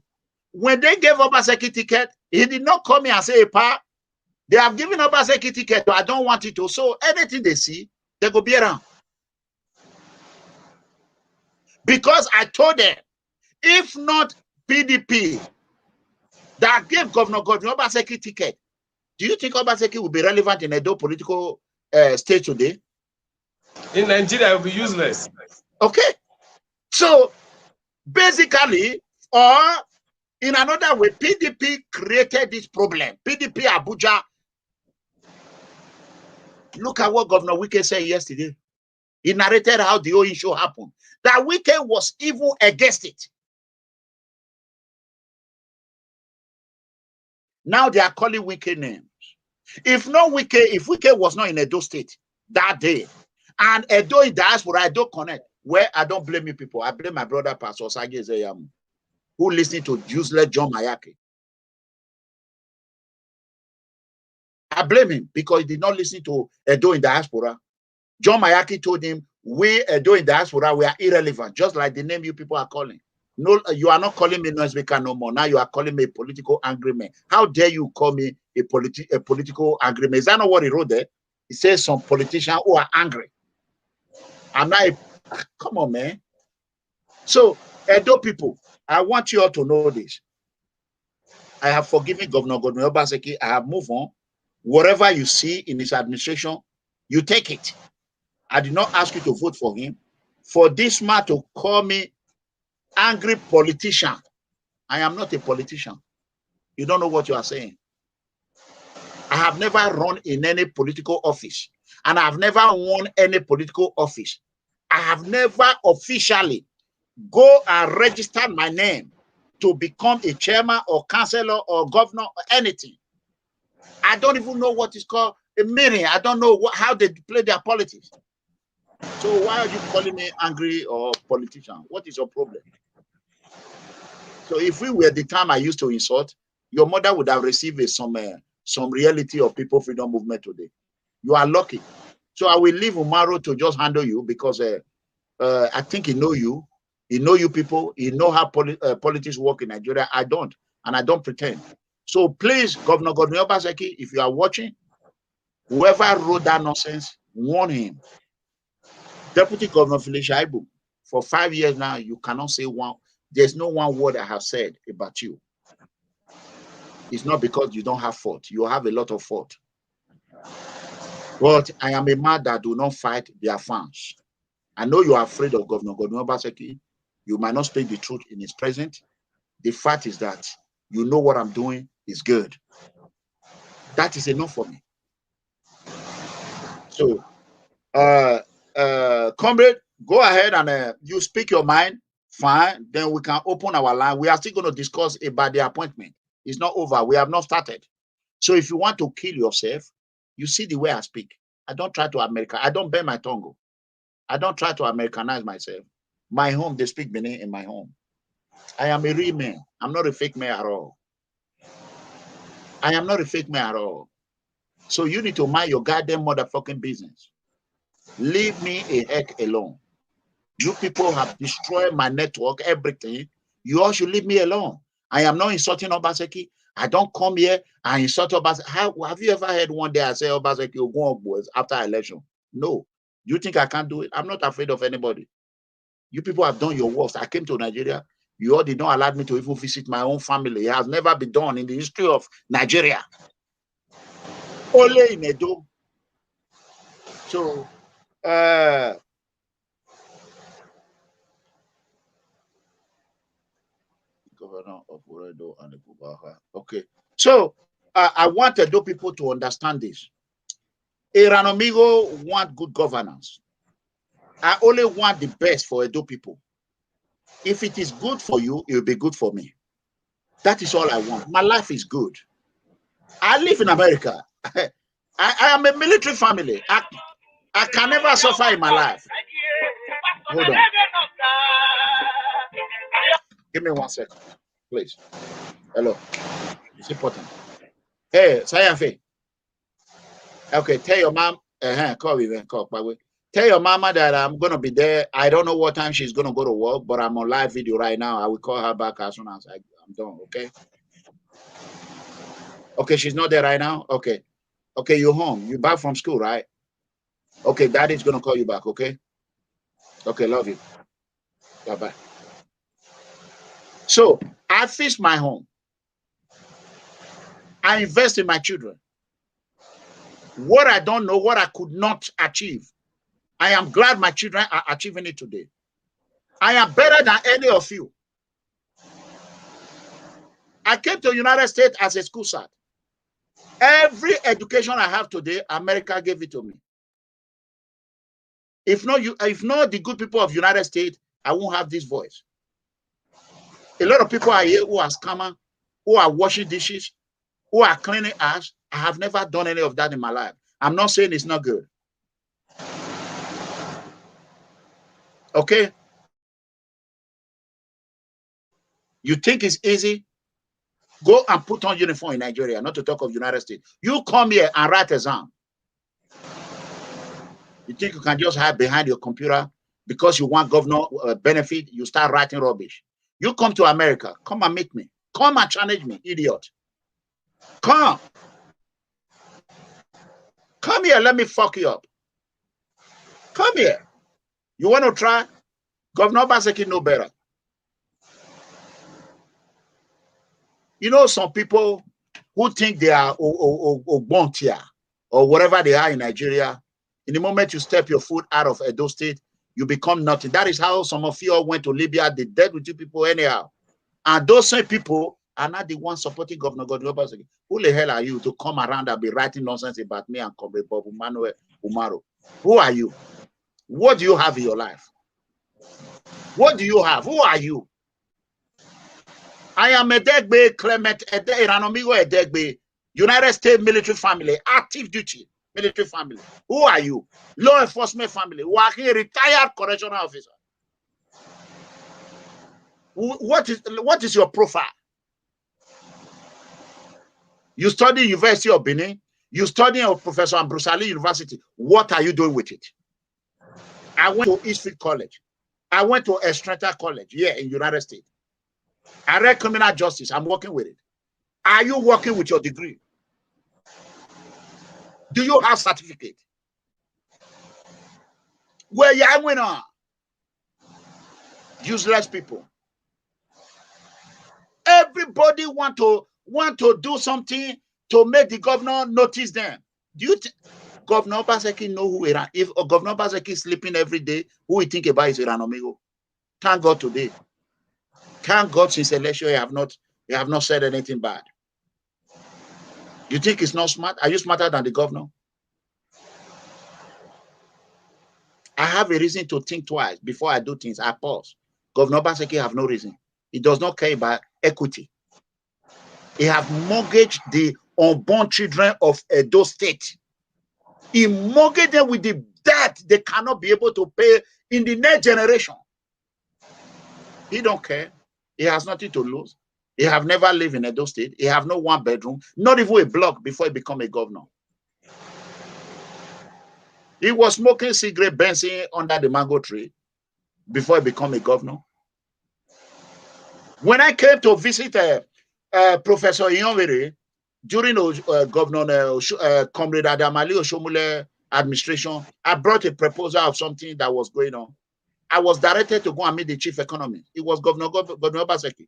When they gave Obaseki ticket, he did not call me and say, hey, Pa, they have given Obaseki ticket, but I don't want it to. So anything they see, they go be around. Because I told them, if not PDP that gave Governor Obaseki ticket, do you think Obaseki will be relevant in Edo political stage today? In Nigeria, it will be useless. Okay. So basically, or in another way, PDP created this problem. PDP Abuja. Look at what Governor Wike said yesterday. He narrated how the whole issue happened. That Wike was even against it. Now they are calling Wike names. If Wike was not in Edo State that day, and Edo in diaspora, I don't connect. Where I don't blame you people. I blame my brother, Pastor Saga Zeyamu. who listen to useless John Mayaki. I blame him because he did not listen to Edo in diaspora. John Mayaki told him, we Edo in diaspora, we are irrelevant, just like the name you people are calling. No, you are not calling me noise maker no more. Now you are calling me a political angry man. How dare you call me a political angry man? Is that not what he wrote there? He says some politicians who are angry. I'm not come on, man. So, Edo people, I want you all to know this. I have forgiven Governor Godwin Obaseki. I have moved on. Whatever you see in his administration, you take it. I did not ask you to vote for him. For this man to call me angry politician, I am not a politician. You don't know what you are saying. I have never run in any political office, and I have never won any political office. I have never officially go and register my name to become a chairman or councillor or governor or anything. I don't even know what is called a meeting. I don't know how they play their politics. So why are you calling me angry or politician? What is your problem? So if we were the time I used to insult, your mother would have received some reality of People Freedom Movement today. You are lucky. So I will leave Umaro to just handle you because I think he know you. He know you people. He know how politics work in Nigeria. I don't, and I don't pretend. So please, Governor Godwin Obaseki, if you are watching, whoever wrote that nonsense, warn him. Deputy Governor Felicia Ibu, for 5 years now, you cannot say one. There's no one word I have said about you. It's not because you don't have fault. You have a lot of fault. But I am a man that do not fight their fans. I know you are afraid of Governor Godwin Obaseki. You might not speak the truth in his presence. The fact is that you know what I'm doing is good. That is enough for me. So, comrade, go ahead and you speak your mind. Fine. Then we can open our line. We are still going to discuss about the appointment. It's not over. We have not started. So if you want to kill yourself, you see the way I speak. I don't try to American. I don't bend my tongue. I don't try to Americanize myself. My home, they speak Benin in my home. I am a real man. I'm not a fake man at all. I am not a fake man at all. So you need to mind your goddamn motherfucking business. Leave me a heck alone. You people have destroyed my network, everything. You all should leave me alone. I am not insulting Obaseki. I don't come here and insult Obaseki. Have you ever heard one day I say Obaseki will go on boys after election? No. You think I can't do it? I'm not afraid of anybody. You people have done your worst. I came to Nigeria. You all did not allow me to even visit my own family. It has never been done in the history of Nigeria. Only in Edo. So, Governor of Oredo and the Bubaha. Okay. So, I want Edo people to understand this. ERANOMIGHO want good governance. I only want the best for Edo people. If it is good for you, it will be good for me. That is all I want. My life is good. I live in America. I am a military family. I can never suffer in my life. Hold on. Give me 1 second, please. Hello. It's important. Hey, Sayafe. Okay, tell your mom. Call me, call. Tell your mama that I'm gonna be there. I don't know what time she's gonna go to work, but I'm on live video right now. I will call her back as soon as I'm done. Okay. Okay, she's not there right now. Okay. Okay, you're home. You're back from school, right? Okay, daddy's gonna call you back. Okay. Okay, love you. Bye bye. So I fix my home. I invest in my children. What I don't know, what I could not achieve, I am glad my children are achieving it today. I am better than any of you. I came to the United States as a school sat. Every education I have today, America gave it to me. If not the good people of the United States, I won't have this voice. A lot of people are here who are scammers, who are washing dishes, who are cleaning ass. I have never done any of that in my life. I'm not saying it's not good. Okay? You think it's easy? Go and put on uniform in Nigeria, not to talk of United States. You come here and write exam. You think you can just hide behind your computer because you want governor benefit? You start writing rubbish. You come to America. Come and meet me. Come and challenge me, idiot. Come. Come here. Let me fuck you up. Come here. You want to try? Governor Obaseki know better. You know, some people who think they are Ogbontia or whatever they are in Nigeria, in the moment you step your foot out of Edo State, you become nothing. That is how some of you all went to Libya. They dealt with you people anyhow. And those same people are not the ones supporting Governor Godwin Obaseki. Who the hell are you to come around and be writing nonsense about me and Comrade Bob Manuel Umaru? Who are you? What do you have in your life? What do you have? Who are you? I am EDEGBE, Clement, ERANOMIGHO EDEGBE, United States military family, active duty military family. Who are you? Law enforcement family, working retired correctional officer. What is your profile? You study University of Benin. You study at Professor Ambrose Ali University. What are you doing with it? I went to Eastfield College. I went to Estrenta College here in United States. I read criminal justice. I'm working with it. Are you working with your degree? Do you have certificate? Where you are? Useless people. Everybody want to do something to make the governor notice them. Do you think Governor Obaseki know who Iran? If Governor Obaseki is sleeping every day, who we think about is ERANOMIGHO. Thank God today. Thank God since election you have not said anything bad. You think it's not smart? Are you smarter than the governor? I have a reason to think twice before I do things. I pause. Governor Obaseki have no reason. He does not care about equity. He have mortgaged the unborn children of Edo State. He mortgaged them with the debt they cannot be able to pay in the next generation. He don't care. He has nothing to lose. He have never lived in Edo State. He have no one bedroom, not even a block before he become a governor. He was smoking cigarette Benson under the mango tree before he become a governor. When I came to visit Professor Iyonwere during Governor Comrade Adamali Oshomule administration, I brought a proposal of something that was going on. I was directed to go and meet the chief economist. It was Governor Obaseki.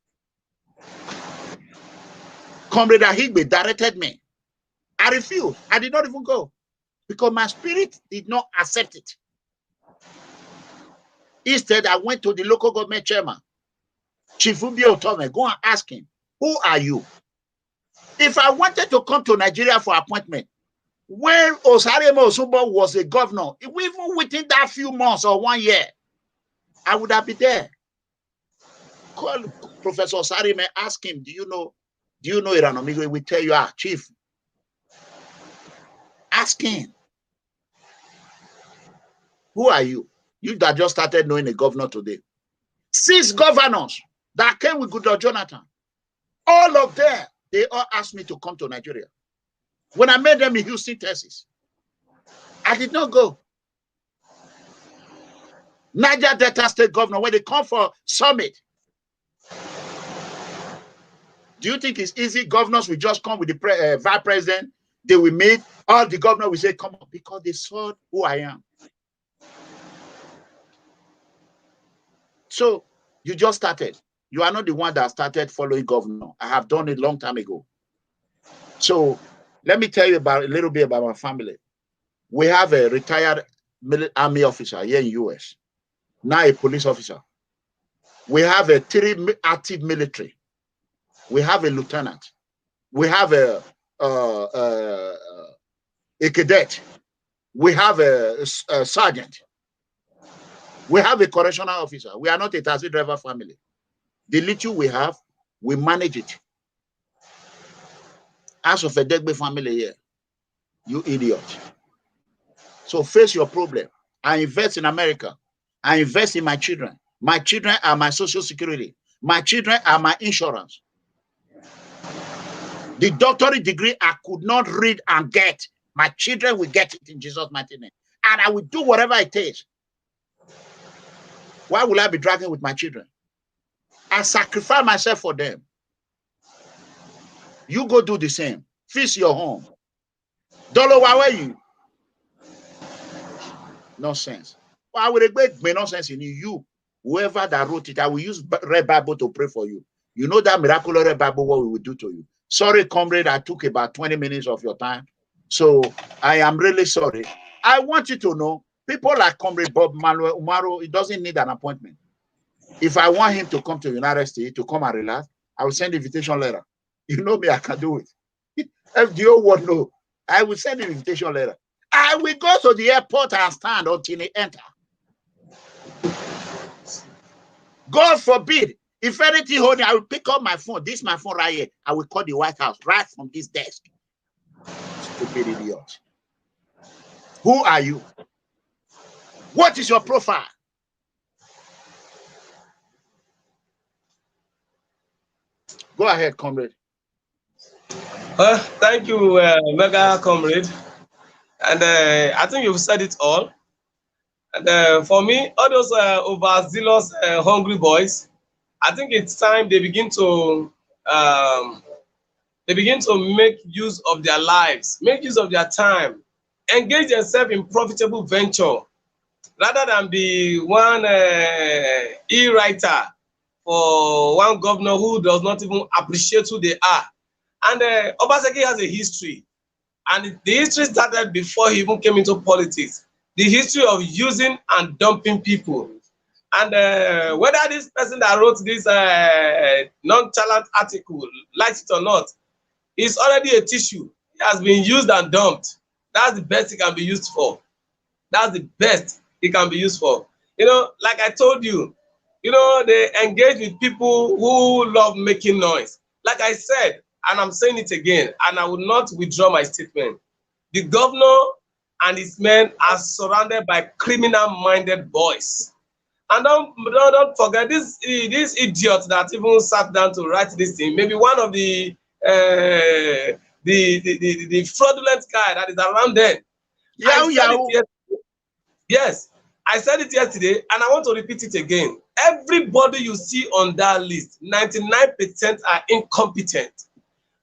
Comrade Ahigbe directed me. I refused. I did not even go because my spirit did not accept it. Instead, I went to the local government chairman, Chief Ubio Otome, go and ask him, who are you? If I wanted to come to Nigeria for appointment, when Osareme Osumbo was a governor, even within that few months or 1 year, I would have been there. Call Professor Osareme, ask him, do you know ERANOMIGHO? He will tell you, chief. Ask him. Who are you? You that just started knowing a governor today. 6 governors that came with Goodluck Jonathan. All of them, they all asked me to come to Nigeria. When I met them in Houston, Texas, I did not go. Niger Delta State governor, when they come for summit, do you think it's easy? Governors will just come with the vice president. They will meet. All the governors will say, come on, because they saw who I am. So you just started. You are not the one that started following governor. I have done it a long time ago. So let me tell you a little bit about my family. We have a retired army officer here in US, now a police officer. We have a 3 active military. We have a lieutenant. We have a cadet. We have a sergeant. We have a correctional officer. We are not a taxi driver family. The little we have, we manage it. As of a EDEGBE family here, you idiot. So face your problem. I invest in America. I invest in my children. My children are my social security. My children are my insurance. The doctorate degree I could not read and get, my children will get it in Jesus' mighty name. And I will do whatever it takes. Why will I be dragging with my children? I sacrifice myself for them. You go do the same. Fix your home. Dolo, why were you? Nonsense. Well, I will make nonsense in you. Whoever that wrote it, I will use Red Bible to pray for you. You know that miraculous Red Bible, what we will do to you. Sorry, comrade, I took about 20 minutes of your time. So I am really sorry. I want you to know, people like Comrade Bob Manuel Umaro, he doesn't need an appointment. If I want him to come to the United States to come and relax, I will send invitation letter. You know me, I can do it. FDO won't know. I will send an invitation letter. I will go to the airport and stand until he enter. God forbid, if anything holding, I will pick up my phone. This is my phone right here. I will call the White House right from this desk. Stupid idiot. Who are you? What is your profile? Go ahead, comrade. Thank you, Mega Comrade. And I think you've said it all. And for me, all those overzealous, hungry boys, I think it's time they begin to make use of their lives, make use of their time, engage themselves in profitable venture, rather than be one e-writer or one governor who does not even appreciate who they are. And Obaseki has a history, and the history started before he even came into politics. The history of using and dumping people. And whether this person that wrote this nonchalant article likes it or not, it's already a tissue. It has been used and dumped. That's the best it can be used for. That's the best it can be used for. You know, like I told you, you know, they engage with people who love making noise. Like I said, and I'm saying it again, and I will not withdraw my statement. The governor and his men are surrounded by criminal-minded boys. And don't forget, this idiot that even sat down to write this thing, maybe one of the fraudulent guy that is around then. Yes, I said it yesterday, and I want to repeat it again. Everybody you see on that list, 99% are incompetent.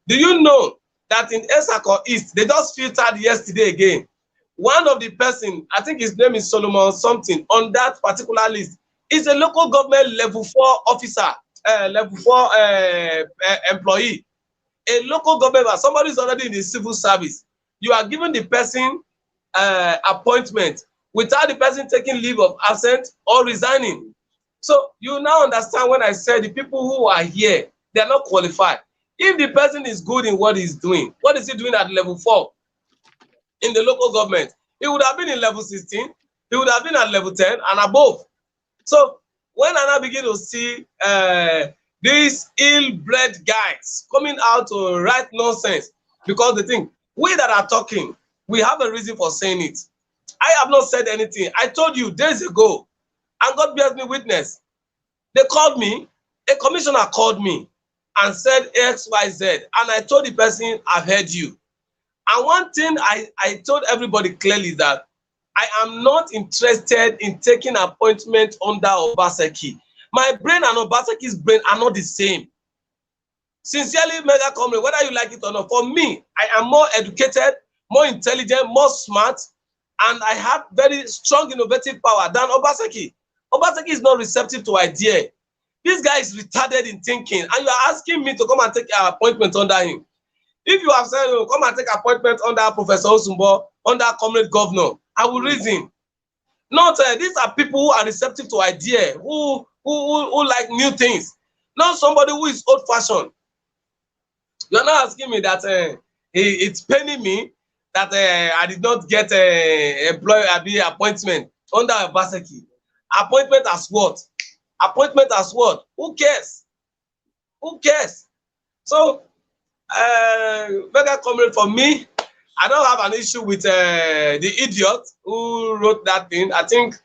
Do you know that in Esako East, they just filtered yesterday again? One of the person, I think his name is Solomon something, on that particular list is a local government level 4 officer, level 4 employee. A local government, somebody is already in the civil service. You are giving the person appointment without the person taking leave of absence or resigning. So you now understand when I said the people who are here, they are not qualified. If the person is good in what he's doing, what is he doing at level 4? In the local government, he would have been in level 16, he would have been at level 10 and above. So when I now begin to see these ill-bred guys coming out to write nonsense, because they think, we that are talking, we have a reason for saying it. I have not said anything. I told you days ago, and God bears me witness. They called me, a commissioner called me and said X, Y, Z, and I told the person, I've heard you. And one thing I told everybody clearly that I am not interested in taking appointment under Obaseki. My brain and Obaseki's brain are not the same. Sincerely, MEGACOMRADE, whether you like it or not, for me, I am more educated, more intelligent, more smart, and I have very strong innovative power than Obaseki. Obaseki is not receptive to idea. This guy is retarded in thinking, and you are asking me to come and take an appointment under him. If you have said, oh, come and take appointment under Professor Osumbo, under Comrade Governor, I will reason. Not these are people who are receptive to idea, who like new things. Not somebody who is old-fashioned. You're not asking me that it's paining me that I did not get appointment under Obaseki. Appointment as what? Appointment as what? Who cares? Who cares? So, MEGACOMRADE, for me, I don't have an issue with the idiot who wrote that thing. I think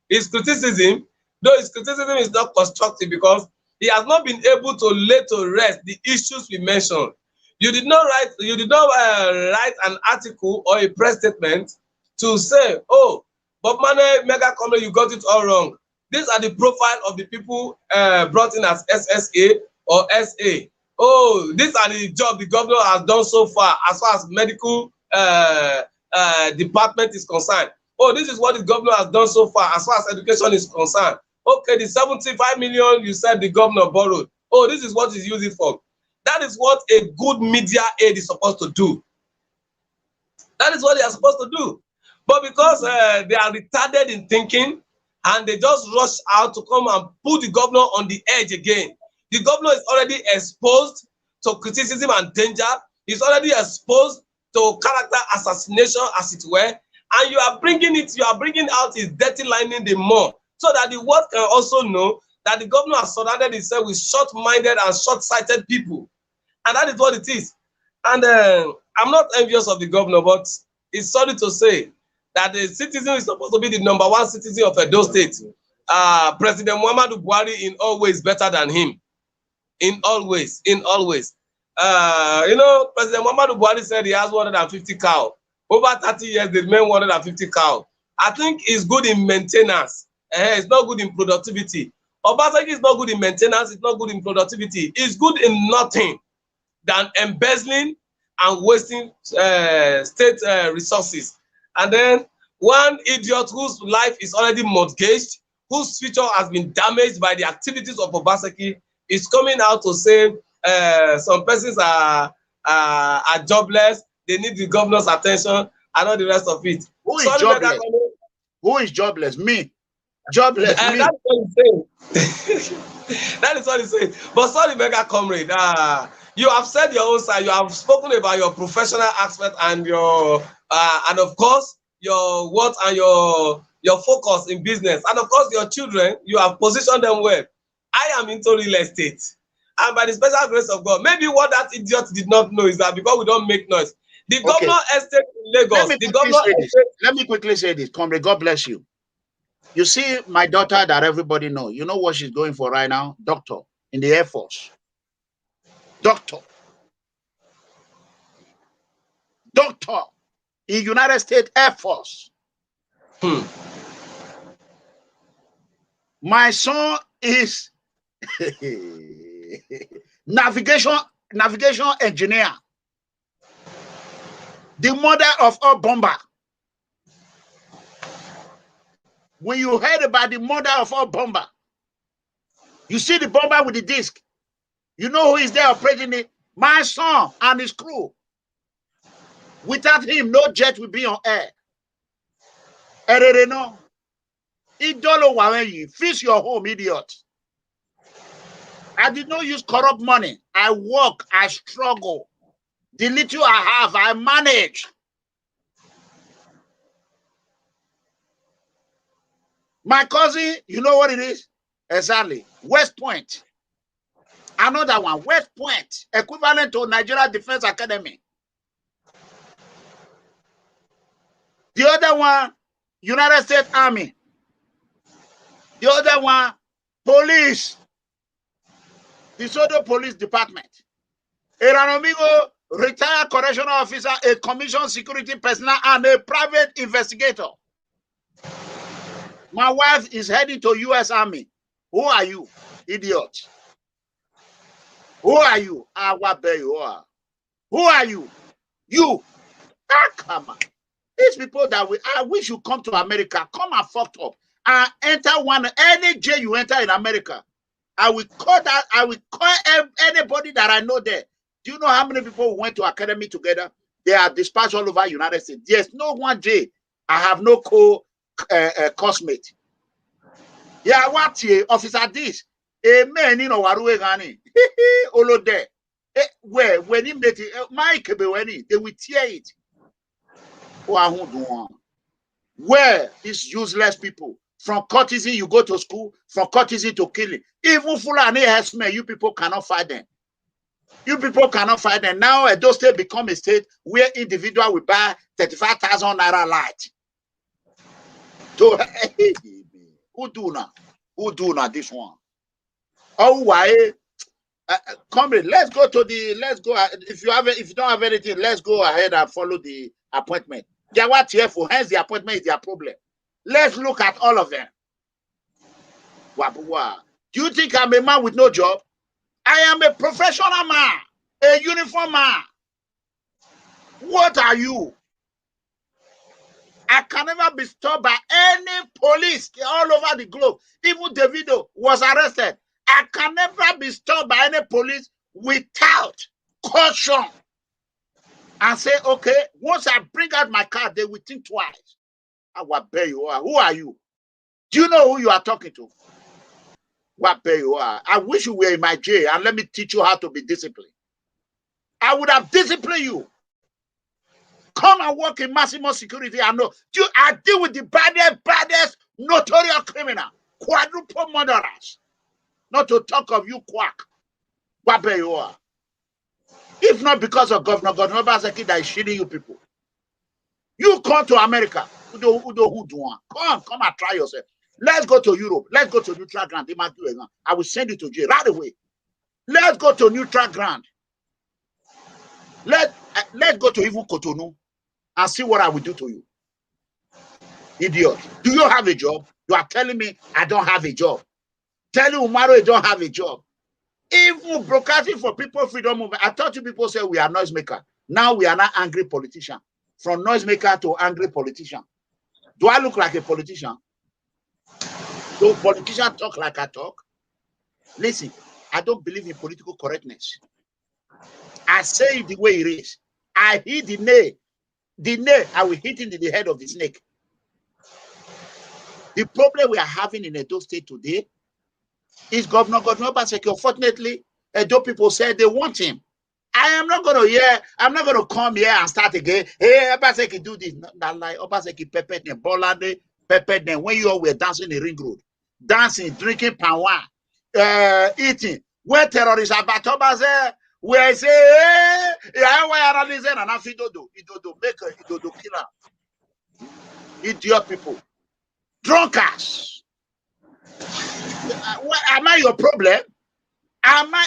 his criticism, though his criticism is not constructive, because he has not been able to lay to rest the issues we mentioned. You did not write an article or a press statement to say, oh, Bob Mane, MEGACOMRADE, you got it all wrong. These are the profile of the people brought in as SSA or SA. Oh, these are the job the governor has done so far as medical department is concerned. Oh, this is what the governor has done so far as education is concerned. Okay, the 75 million you said the governor borrowed. Oh, this is what he's using for. That is what a good media aid is supposed to do. That is what they are supposed to do. But because they are retarded in thinking and they just rush out to come and put the governor on the edge again. The governor is already exposed to criticism and danger. He's already exposed to character assassination, as it were. And you are bringing out his dirty lining the more, so that the world can also know that the governor has surrounded himself with short-minded and short-sighted people. And that is what it is. And I'm not envious of the governor, but it's sorry to say that the citizen is supposed to be the #1 citizen of Edo State. President Muhammadu Buhari in all ways better than him. In all ways. You know, President Muhammadu Buhari said he has 150 cows. Over 30 years, they remain 150 cows. I think it's good in maintenance. It's not good in productivity. Obaseki is not good in maintenance. It's not good in productivity. It's good in nothing than embezzling and wasting state resources. And then one idiot whose life is already mortgaged, whose future has been damaged by the activities of Obaseki, is coming out to say some persons are jobless, they need the governor's attention, and all the rest of it. Who is jobless? Who is jobless? Me. Jobless. Me. That's what he's saying. That is what he's saying. But sorry, MEGACOMRADE, you have said your own side. You have spoken about your professional aspect and your and of course your work and your focus in business, and of course your children. You have positioned them well. I am into real estate, and by the special grace of God, maybe what that idiot did not know is that because we don't make noise, the governor estate in Lagos, let me quickly say this, Comrade, God bless you. You see, my daughter that everybody knows, you know what she's going for right now? Doctor in the Air Force. Doctor in United States Air Force. My son is navigation engineer. The mother of all bomber. When you heard about the mother of all bomber, you see the bomber with the disc. You know who is there operating it? My son and his crew. Without him, no jet will be on air. Erereno. Idolo wawenyi. Fix your home, idiot. I did not use corrupt money. I work, I struggle. The little I have, I manage. My cousin, you know what it is? Exactly. West Point. Another one, West Point, equivalent to Nigeria Defense Academy. The other one, United States Army. The other one, police. The Sodo Police Department. ERANOMIGHO, retired correctional officer, a commissioned security personnel, and a private investigator. My wife is heading to U.S. Army. Who are you, idiot? Who are you? Who are you? You. Ah, come on. These people that I wish you come to America, come and fuck up and enter any jail you enter in America. I will call anybody that I know there. Do you know how many people went to academy together? They are dispatched all over the United States. There's no one jail. I have no co-cosmate. Yeah, what officer this? Amen, you know, Waruegani. Olo there. Where when he met it, Mike, they will tear it. Where these useless people, from courtesy you go to school, from courtesy to killing. Even Fulani herdsmen, you people cannot fight them. You people cannot fight them. Now Edo State become a state where individual will buy 35,000 naira light. So, who do now? Who do now this one? Oh, why? Comrade, let's go. If you don't have anything, let's go ahead and follow the appointment. They are what here for, hence the appointment is their problem. Let's look at all of them. Do you think I'm a man with no job? I am a professional man, a uniform man. What are you? I can never be stopped by any police all over the globe. Even Davido was arrested. I can never be stopped by any police without caution and say, okay, once I bring out my card, they will think twice. I will pay you are. Who are you? Do you know who you are talking to? What pay you are? I wish you were in my jail and let me teach you how to be disciplined. I would have disciplined you. Come and work in maximum security. I know. I deal with the baddest notorious criminal, quadruple murderers. Not to talk of you quack. What pay you are? If not because of Governor Obaseki that is shitting you people. You come to America. Come and try yourself. Let's go to Europe. Let's go to neutral ground. I will send you to jail right away. Let's go to neutral ground. Let's go to even Cotonou and see what I will do to you. Idiot. Do you have a job? You are telling me I don't have a job. Telling Umaro you don't have a job. Even broadcasting for People Freedom Movement. I thought you people say we are noisemaker. Now we are not angry politician. From noisemaker to angry politician. Do I look like a politician? Do politicians talk like I talk? Listen, I don't believe in political correctness. I say it the way it is. I hit the nail. The nail, I will hit it in the head of the snake. The problem we are having in Edo State today is Godwin Obaseki. Unfortunately, Edo people said they want him. I am not going to hear, I'm not going to come here and start again. Hey, Obaseki do this. Not like Obaseki peppered them, Bolande peppered them when you all were dancing in the ring road. Dancing, drinking power, eating. When terrorists are about Obaseki, we say, hey, why are they saying, and I feel Idodo, make a Idodo killer. Idiot people. Drunkards. Am I your problem?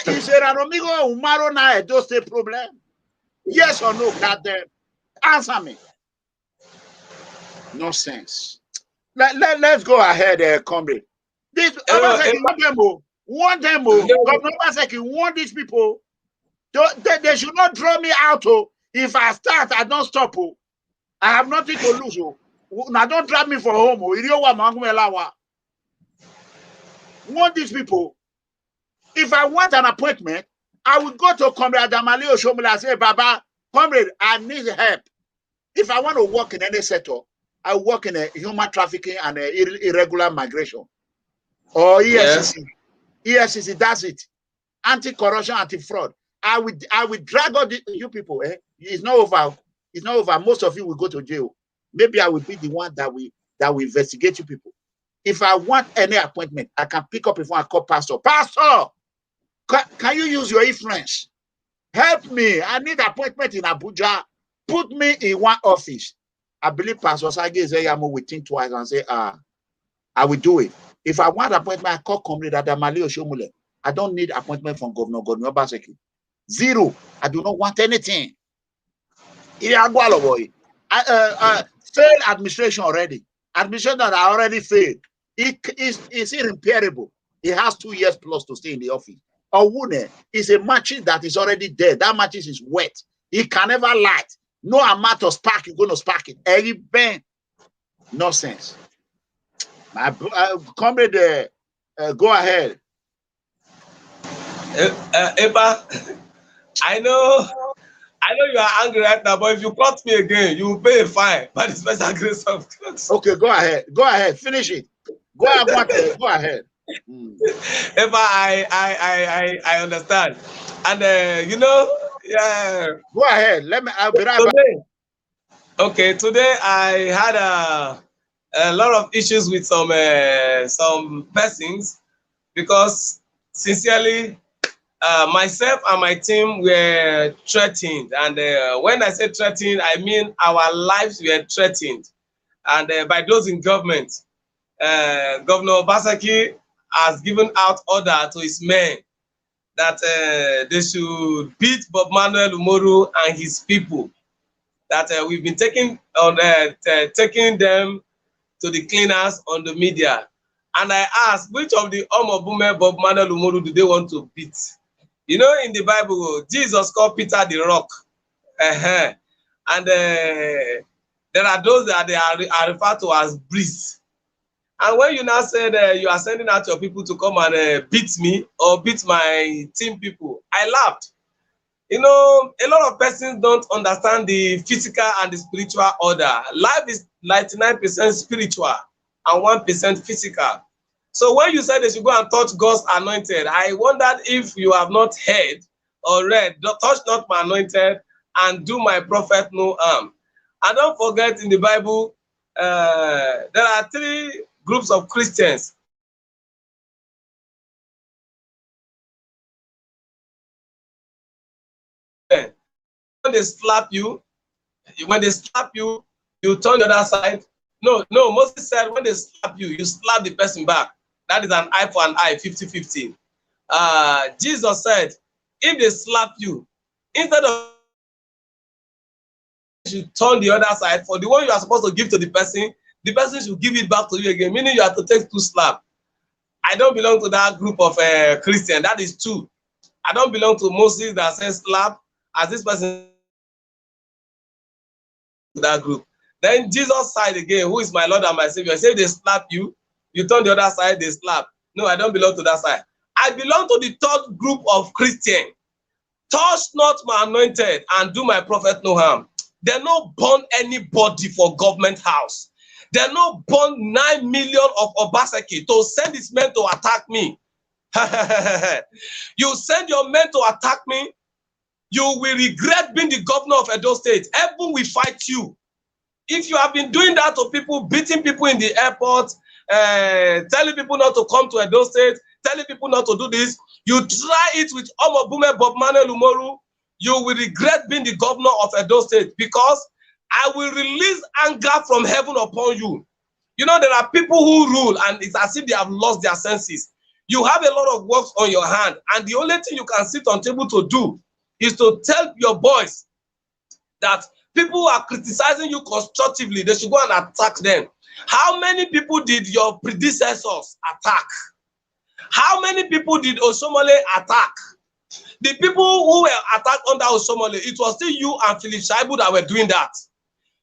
Is ERANOMIGHO Umaro now a Edo State problem? Yes or no, goddamn? Answer me. No sense. Let's go ahead, comrade. This Obaseki want them. Governor Obaseki want these people. They should not draw me out. If I start, I don't stop. I have nothing to lose. Now don't drag me for home. Want these people. If I want an appointment, I would go to Comrade Adamali Oshomole and say, Baba, comrade, I need help. If I want to work in any sector, I work in a human trafficking and irregular migration. Or ESCC. Yes. ESCC, that's it. Anti-corruption, anti-fraud. I would drag all you people. It's not over. It's not over. Most of you will go to jail. Maybe I will be the one that will investigate you people. If I want any appointment, I can pick up before I call Pastor. Pastor, can you use your influence? Help me. I need an appointment in Abuja. Put me in one office. I believe Pastor Saga will think twice and say, I will do it. If I want an appointment, I call Comrade Adamali Oshomole. I don't need appointment from Godwin Obaseki. Zero. I do not want anything. I failed administration already. Administration that I already failed. It is irreparable. It has 2 years plus to stay in the office. Owune is a mattress that is already there. That mattress is wet. It can never light. No amount of spark, you're going to spark it. Every bang. Nonsense. Comrade, go ahead. Eba, I know you are angry right now, but if you caught me again, you will pay a fine by the special grace of God. Okay, go ahead. Go ahead. Finish it. Go ahead. Eba, I understand. And yeah. Go ahead. I'll be right back. Okay, today I had a lot of issues with some persons because sincerely, myself and my team were threatened, and when I say threatened, I mean our lives were threatened, and by those in government. Governor Obaseki has given out order to his men that they should beat Bob Manuel Umoru and his people. That we've been taking them to the cleaners on the media. And I asked, which of the Omobume Bob Manuel Umoru do they want to beat? You know, in the Bible, Jesus called Peter the rock. And there are those that they are referred to as breeze. And when you now said you are sending out your people to come and beat me or beat my team people, I laughed. You know, a lot of persons don't understand the physical and the spiritual order. Life is 99% spiritual and 1% physical. So when you said they should go and touch God's anointed, I wondered if you have not heard or read, touch not my anointed and do my prophet no harm. And don't forget in the Bible, there are 3 groups of Christians. When they slap you, you turn the other side. No, Moses said when they slap you, you slap the person back. That is an eye for an eye, 50-50. Jesus said, if they slap you, instead of you turn the other side, for the one you are supposed to give to the person should give it back to you again, meaning you have to take 2 slaps. I don't belong to that group of Christians. That is 2. I don't belong to Moses that says slap, as this person to that group. Then Jesus side again, who is my Lord and my Savior, say they slap you, you turn the other side, they slap. No, I don't belong to that side. I belong to the 3rd group of Christians. Touch not my anointed and do my prophet no harm. They no burn anybody for government house. They no burn 9 million of Obaseki to send his men to attack me. You send your men to attack me, you will regret being the governor of Edo State. Heaven will fight you. If you have been doing that to people, beating people in the airport, telling people not to come to Edo State, telling people not to do this, you try it with Omobume Bob Manuel Umoru, you will regret being the governor of Edo State, because I will release anger from heaven upon you. You know, there are people who rule and it's as if they have lost their senses. You have a lot of works on your hand, and the only thing you can sit on table to do is to tell your boys that people who are criticizing you constructively, they should go and attack them. How many people did your predecessors attack? How many people did Osomole attack? The people who were attacked under Osomole, it was still you and Philip Shaibu that were doing that.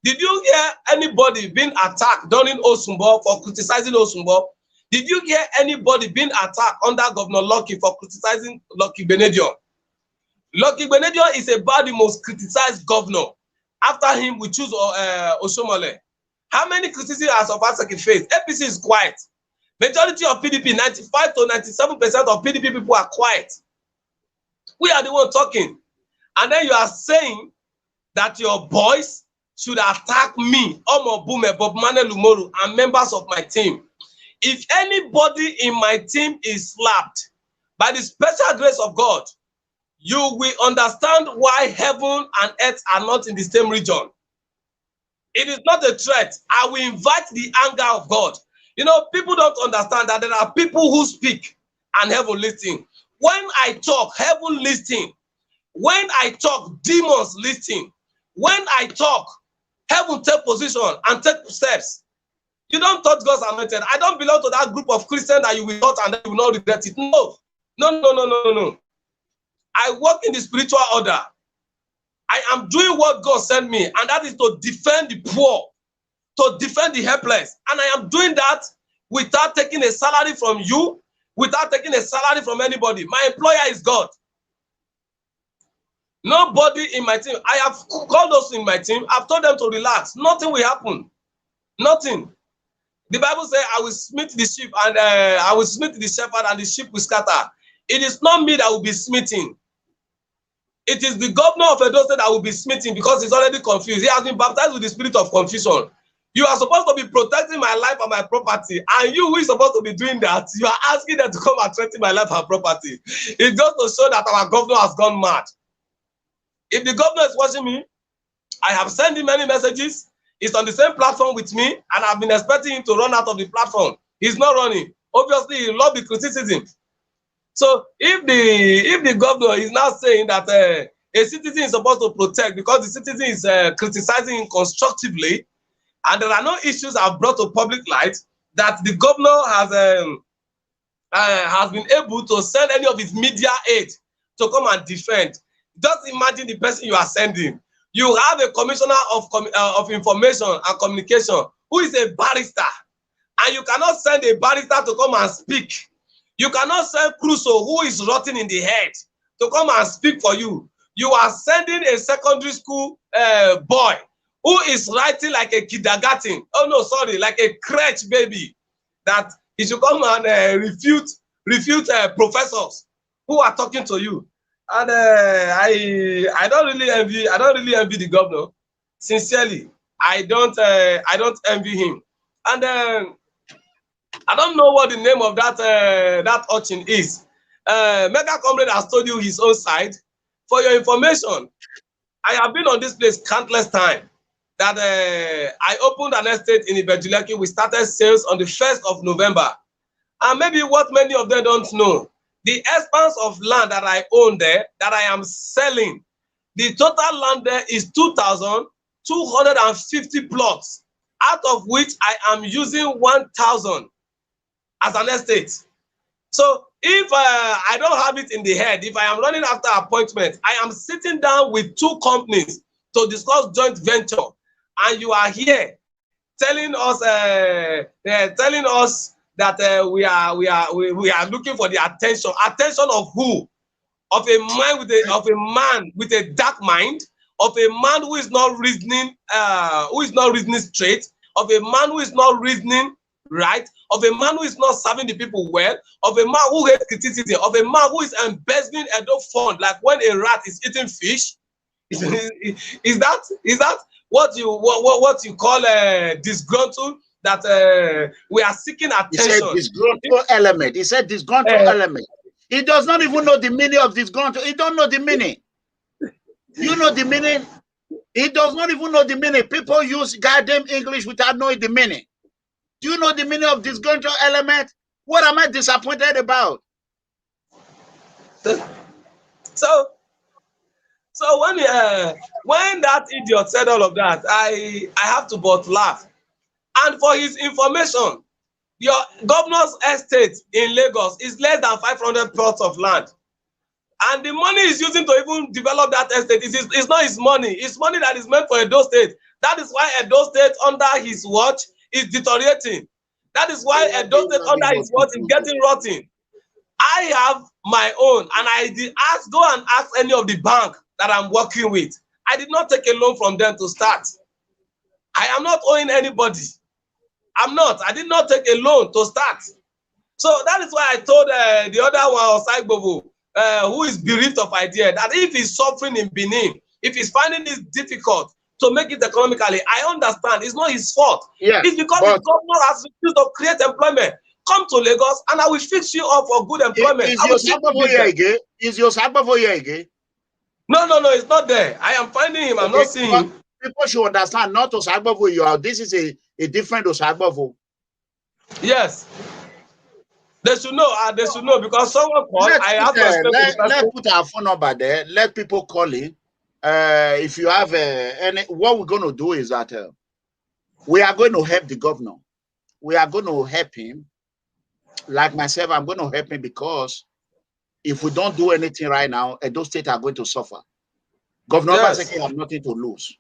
Did you hear anybody being attacked during Osumbo for criticizing Osumbo? Did you hear anybody being attacked under Governor Lucky for criticizing Lucky Benedion? Lucky Benedion is about the most criticized governor. After him, we choose Osomole. How many criticisms has Obaseki faced? APC is quiet. Majority of PDP, 95 to 97% of PDP people are quiet. We are the one talking. And then you are saying that your boys should attack me, Omobume, Bob Manuel Umoru, and members of my team. If anybody in my team is slapped, by the special grace of God, you will understand why heaven and earth are not in the same region. It is not a threat. I will invite the anger of God. You know, people don't understand that there are people who speak and heaven listen. When I talk, heaven listen. When I talk, demons listen. When I talk, heaven take position and take steps. You don't touch God's anointed. I don't belong to that group of Christians that you will touch and then you will not regret it. No. I work in the spiritual order. I am doing what God sent me, and that is to defend the poor, to defend the helpless. And I am doing that without taking a salary from you, without taking a salary from anybody. My employer is God. Nobody in my team. I have called those in my team. I've told them to relax. Nothing will happen. Nothing. The Bible says, I will smite the sheep and I will smite the shepherd and the sheep will scatter. It is not me that will be smiting. It is the governor of Edo State that will be smiting because he's already confused. He has been baptized with the spirit of confusion. You are supposed to be protecting my life and my property. And you who is supposed to be doing that, you are asking them to come and threaten my life and property. It's just to show that our governor has gone mad. If the governor is watching me, I have sent him many messages. He's on the same platform with me, and I've been expecting him to run out of the platform. He's not running. Obviously, you love the criticism. So if the governor is now saying that a citizen is supposed to protect because the citizen is criticizing constructively, and there are no issues are brought to public light, that the governor has been able to send any of his media aid to come and defend. Just imagine the person you are sending. You have a commissioner of information and communication who is a barrister, and you cannot send a barrister to come and speak. You cannot send Crusoe, who is rotten in the head, to come and speak for you. You are sending a secondary school boy who is writing like a kindergarten. Oh no, sorry, like a crèche baby, that he should come and refute professors who are talking to you. And I don't really envy the governor. Sincerely, I don't envy him. And I don't know what the name of that urchin is. MEGACOMRADE has told you his own side. For your information, I have been on this place countless times. That I opened an estate in Ibejuleki. We started sales on the 1st of November. And maybe what many of them don't know, the expanse of land that I own there, that I am selling, the total land there is 2,250 plots, out of which I am using 1,000 as an estate. So if I don't have it in the head, if I am running after appointment, I am sitting down with 2 companies to discuss joint venture, and you are here telling us that we are looking for the attention of who? Of a man with a dark mind, of a man who is not reasoning straight, of a man who is not reasoning right, of a man who is not serving the people well, of a man who hates criticism, of a man who is embezzling Edo fund like when a rat is eating fish. Is that what you call disgruntled? That we are seeking attention. He said disgruntled element. He said disgruntled element. He does not even know the meaning of disgruntled. He don't know the meaning. You know the meaning? He does not even know the meaning. People use goddamn English without knowing the meaning. Do you know the meaning of disgruntled element? What am I disappointed about? So when that idiot said all of that, I have to but laugh. And for his information, your governor's estate in Lagos is less than 500 plots of land. And the money he's using to even develop that estate is not his money. It's money that is meant for Edo State. That is why Edo State under his watch is deteriorating. That is why Edo State under his watch is getting rotten. I have my own, and I did go and ask any of the bank that I'm working with. I did not take a loan from them to start. I am not owing anybody. I did not take a loan to start. So that is why I told the other one, Osagbovo, who is bereaved of idea, that if he's suffering in Benin, if he's finding it difficult to make it economically, I understand. It's not his fault. Yeah, it's because the governor has refused to create employment. Come to Lagos and I will fix you up for good employment. Is your Sagbavo here again? No, it's not there. I am finding him. I'm not seeing him. People should understand, not Osagbavo you are. This is a different Osagbavo. Yes. They should know because someone called. I have to let's put our phone number there. Let people call in. If you have any, what we're going to do is that we are going to help the governor. We are going to help him. Like myself, I'm going to help him because if we don't do anything right now, Edo State are going to suffer. Governor Obaseki has nothing to lose.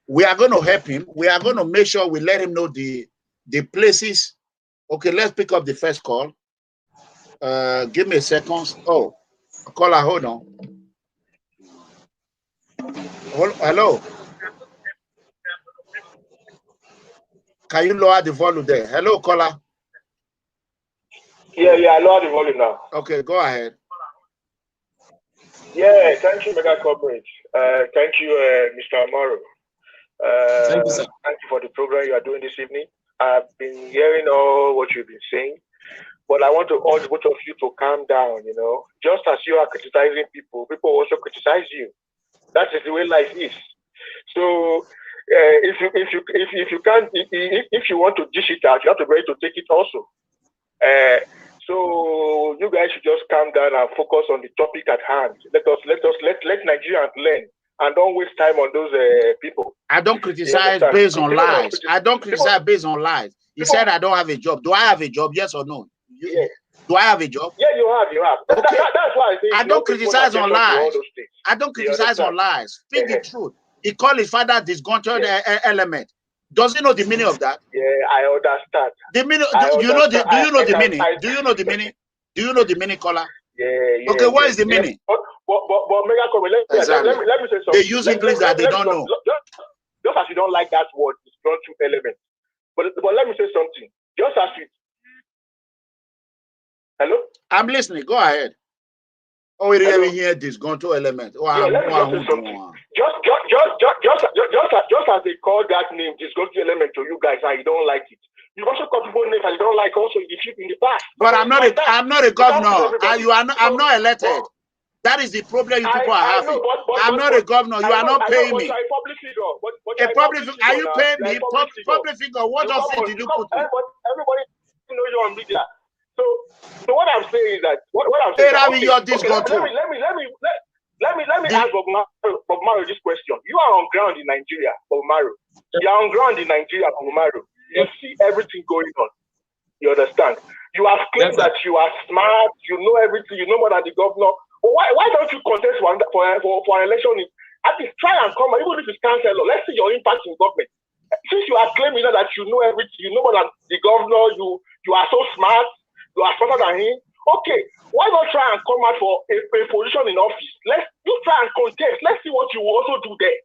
We are going to help him. We are going to make sure we let him know the places. Okay, let's pick up the first call. Give me a second. Oh, caller, hold on. Hello. Can you lower the volume there? Hello, caller. Yeah, I lower the volume now. Okay, go ahead. Yeah, thank you, MEGACOMRADE. Thank you, Mr. Amaro. Thank you, sir. Thank you for the program you are doing this evening. I've been hearing all what you've been saying, but I want to urge both of you to calm down. You know, just as you are criticizing people, people also criticize you. That is the way life is. So, if you want to dish it out, you have to be ready to take it also. So you guys should just calm down and focus on the topic at hand. Let Nigerians learn and don't waste time on those people. I don't criticize based on lies. I don't criticize based on lies. He said I don't have a job. Do I have a job? Yes or no? Yeah. Do I have a job? Yeah, you have. Okay. That's why I say I don't criticize on lies. I don't criticize on lies. Speak the truth. He called his father disgruntled element. Does he know the meaning of that? Yeah, I understand. The meaning. Do you know the meaning? Do you know the meaning? Do you know the meaning, caller? Yeah. Okay, what is the meaning? But MEGACOMRADE, let me say something. They use English that they don't know. Just as you don't like that word, disgruntled element. But let me say something. Just as you. Hello? I'm listening. Go ahead. Oh, we didn't even hear disgruntled element. Let me just say something. Just as they call that name, disgruntled element to you guys, and you don't like it. You also call people names and you don't like also in the past. But I'm not a governor. I'm not elected. That is the problem you people are having. I'm not a governor. You are not paying me. A public figure. Are you paying me? Public figure. What office did you put me? Everybody knows you on media. So what I'm saying is that what I'm saying. Let me ask Bob Mario this question. You are on ground in Nigeria, Bob Mario. You are on ground in Nigeria, Bob Mario. You see everything going on. You understand? You have claimed that you are smart, you know everything, you know more than the governor. But why don't you contest for an election? At least try and come, even if it's councillor, let's see your impact in government. Since you are claiming that you know everything, you know more than the governor, you are so smart, you are smarter than him. Okay, why not try and come out for a position in office? You try and contest. Let's see what you will also do there.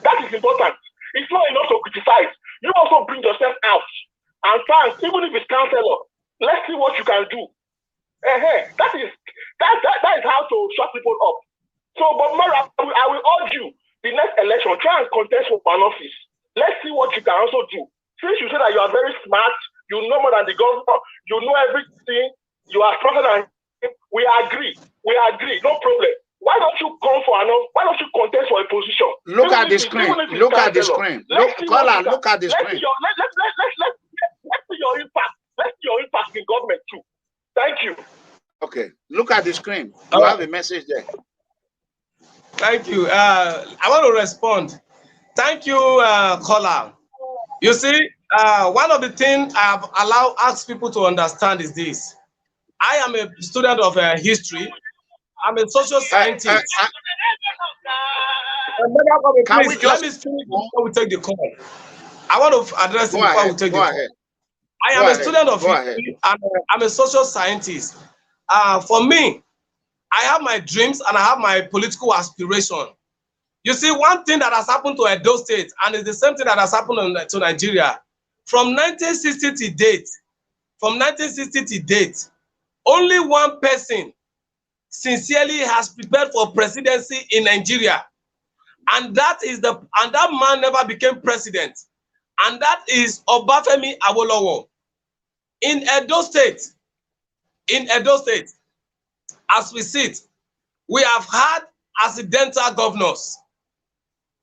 That is important. It's not enough to criticize. You also bring yourself out and try, even if it's councillor, let's see what you can do. That is how to shut people up. So, but Mara, I will urge you, the next election, try and contest for an office. Let's see what you can also do. Since you say that you are very smart, you know more than the governor, you know everything, you are smarter than him, we agree, no problem. Why don't you come for why don't you contest for a position? Look at the screen. Look at the screen. Look at the screen. Let's see your impact. Let's see your impact in government too. Thank you. Okay. Look at the screen. You have a message there. Thank you. I want to respond. Thank you, caller. You see, one of the things I have asked people to understand is this. I am a student of history. I'm a social scientist. Let me speak before we take the call. I want to address it before we take the call. I am a student of history and I'm a social scientist. For me, I have my dreams and I have my political aspiration. You see, one thing that has happened to Edo State, and it's the same thing that has happened to Nigeria, from 1960 to date, only one person sincerely has prepared for presidency in Nigeria, and that man never became president, and that is Obafemi Awolowo. In Edo State, as we sit, we have had accidental governors.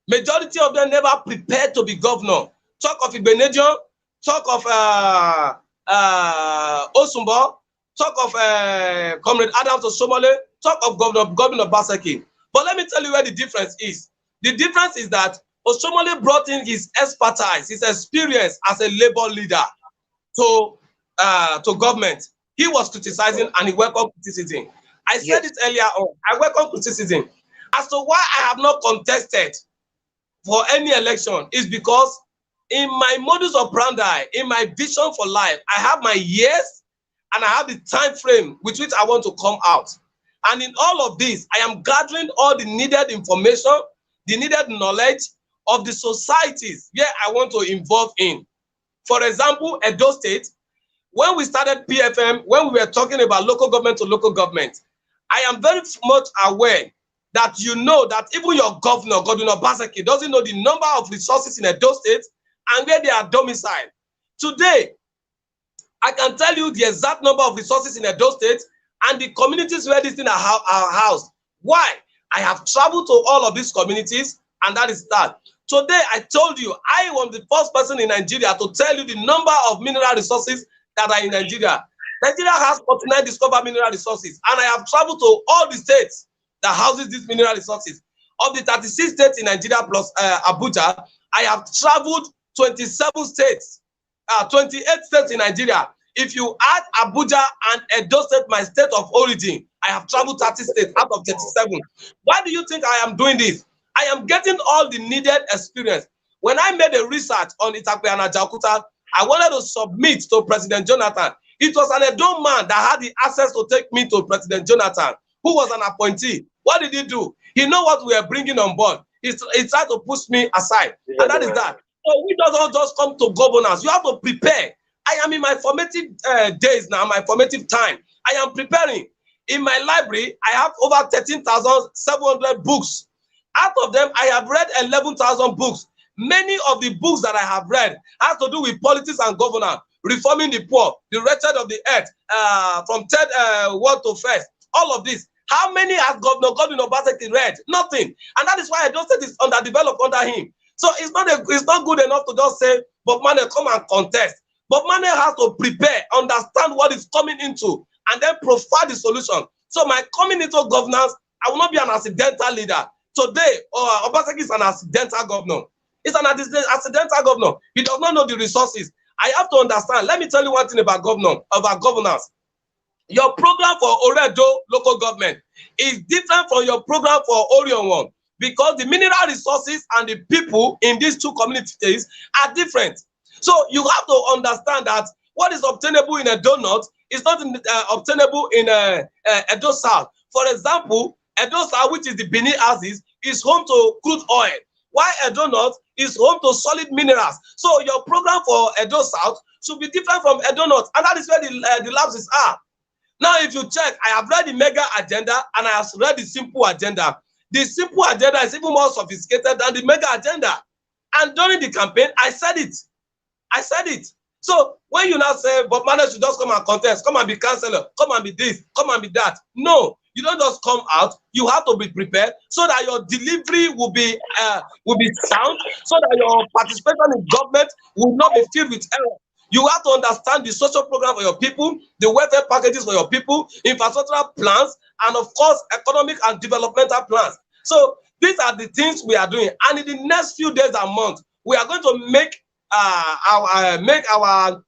Majority of them never prepared to be governor. Talk of Igbenedion, talk of Osumbo, talk of Comrade Adams Osomole, talk of Godwin Obaseki. But let me tell you where the difference is. The difference is that Osomole brought in his expertise, his experience as a labor leader to government. He was criticizing and he welcomed criticism. I said it earlier on. I welcome criticism. As to why I have not contested for any election is because in my modus operandi, in my vision for life, I have my years and I have the time frame with which I want to come out. And in all of this, I am gathering all the needed information, the needed knowledge of the societies where I want to involve in. For example, Edo State, when we started PFM, when we were talking about local government to local government, I am very much aware that you know that even your governor, Godwin Obaseki, doesn't know the number of resources in Edo State and where they are domiciled. Today, I can tell you the exact number of resources in Edo State and the communities where these things are housed. Why? I have traveled to all of these communities, and that is that. Today, I told you, I was the first person in Nigeria to tell you the number of mineral resources that are in Nigeria. Nigeria has 49 discovered mineral resources, and I have traveled to all the states that houses these mineral resources. Of the 36 states in Nigeria plus Abuja, I have traveled 27 states, 28 states in Nigeria. If you add Abuja and Edo State, my state of origin, I have traveled 30 states out of 37. Why do you think I am doing this? I am getting all the needed experience. When I made a research on Itakpe and Ajaokuta, I wanted to submit to President Jonathan. It was an Edo man that had the access to take me to President Jonathan, who was an appointee. What did he do? He know what we are bringing on board. He tried to push me aside, and that is that. So we don't just come to governance. You have to prepare. I am in my formative days now, my formative time. I am preparing. In my library, I have over 13,700 books. Out of them, I have read 11,000 books. Many of the books that I have read have to do with politics and governance, reforming the poor, the wretched of the earth, from third world to first. All of this. How many has Governor Godwin Obaseki read? Nothing. And that is why I don't say it's underdeveloped under him. So it's not good enough to just say, Bob Mane, come and contest. Bob Mane has to prepare, understand what is coming into, and then provide the solution. So my coming into governance, I will not be an accidental leader. Today, Obaseki is an accidental governor. He's an accidental governor. He does not know the resources. I have to understand. Let me tell you one thing about governance. Your program for Oredo local government is different from your program for Orion 1, because the mineral resources and the people in these two communities are different. So you have to understand that what is obtainable in Edo North is not obtainable in Edo South. For example, Edo South, which is the Benin Axis, is home to crude oil, while Edo North is home to solid minerals. So your program for Edo South should be different from Edo North, and that is where the lapses are. Now, if you check, I have read the mega agenda and I have read the simple agenda. The simple agenda is even more sophisticated than the mega agenda. And during the campaign, I said it. So when you now say, but Mane should just come and contest, come and be councillor, come and be this, come and be that. No, you don't just come out. You have to be prepared so that your delivery will be sound, so that your participation in government will not be filled with error. You have to understand the social program for your people, the welfare packages for your people, infrastructural plans, and of course, economic and developmental plans. So these are the things we are doing. And in the next few days and months, we are going to make our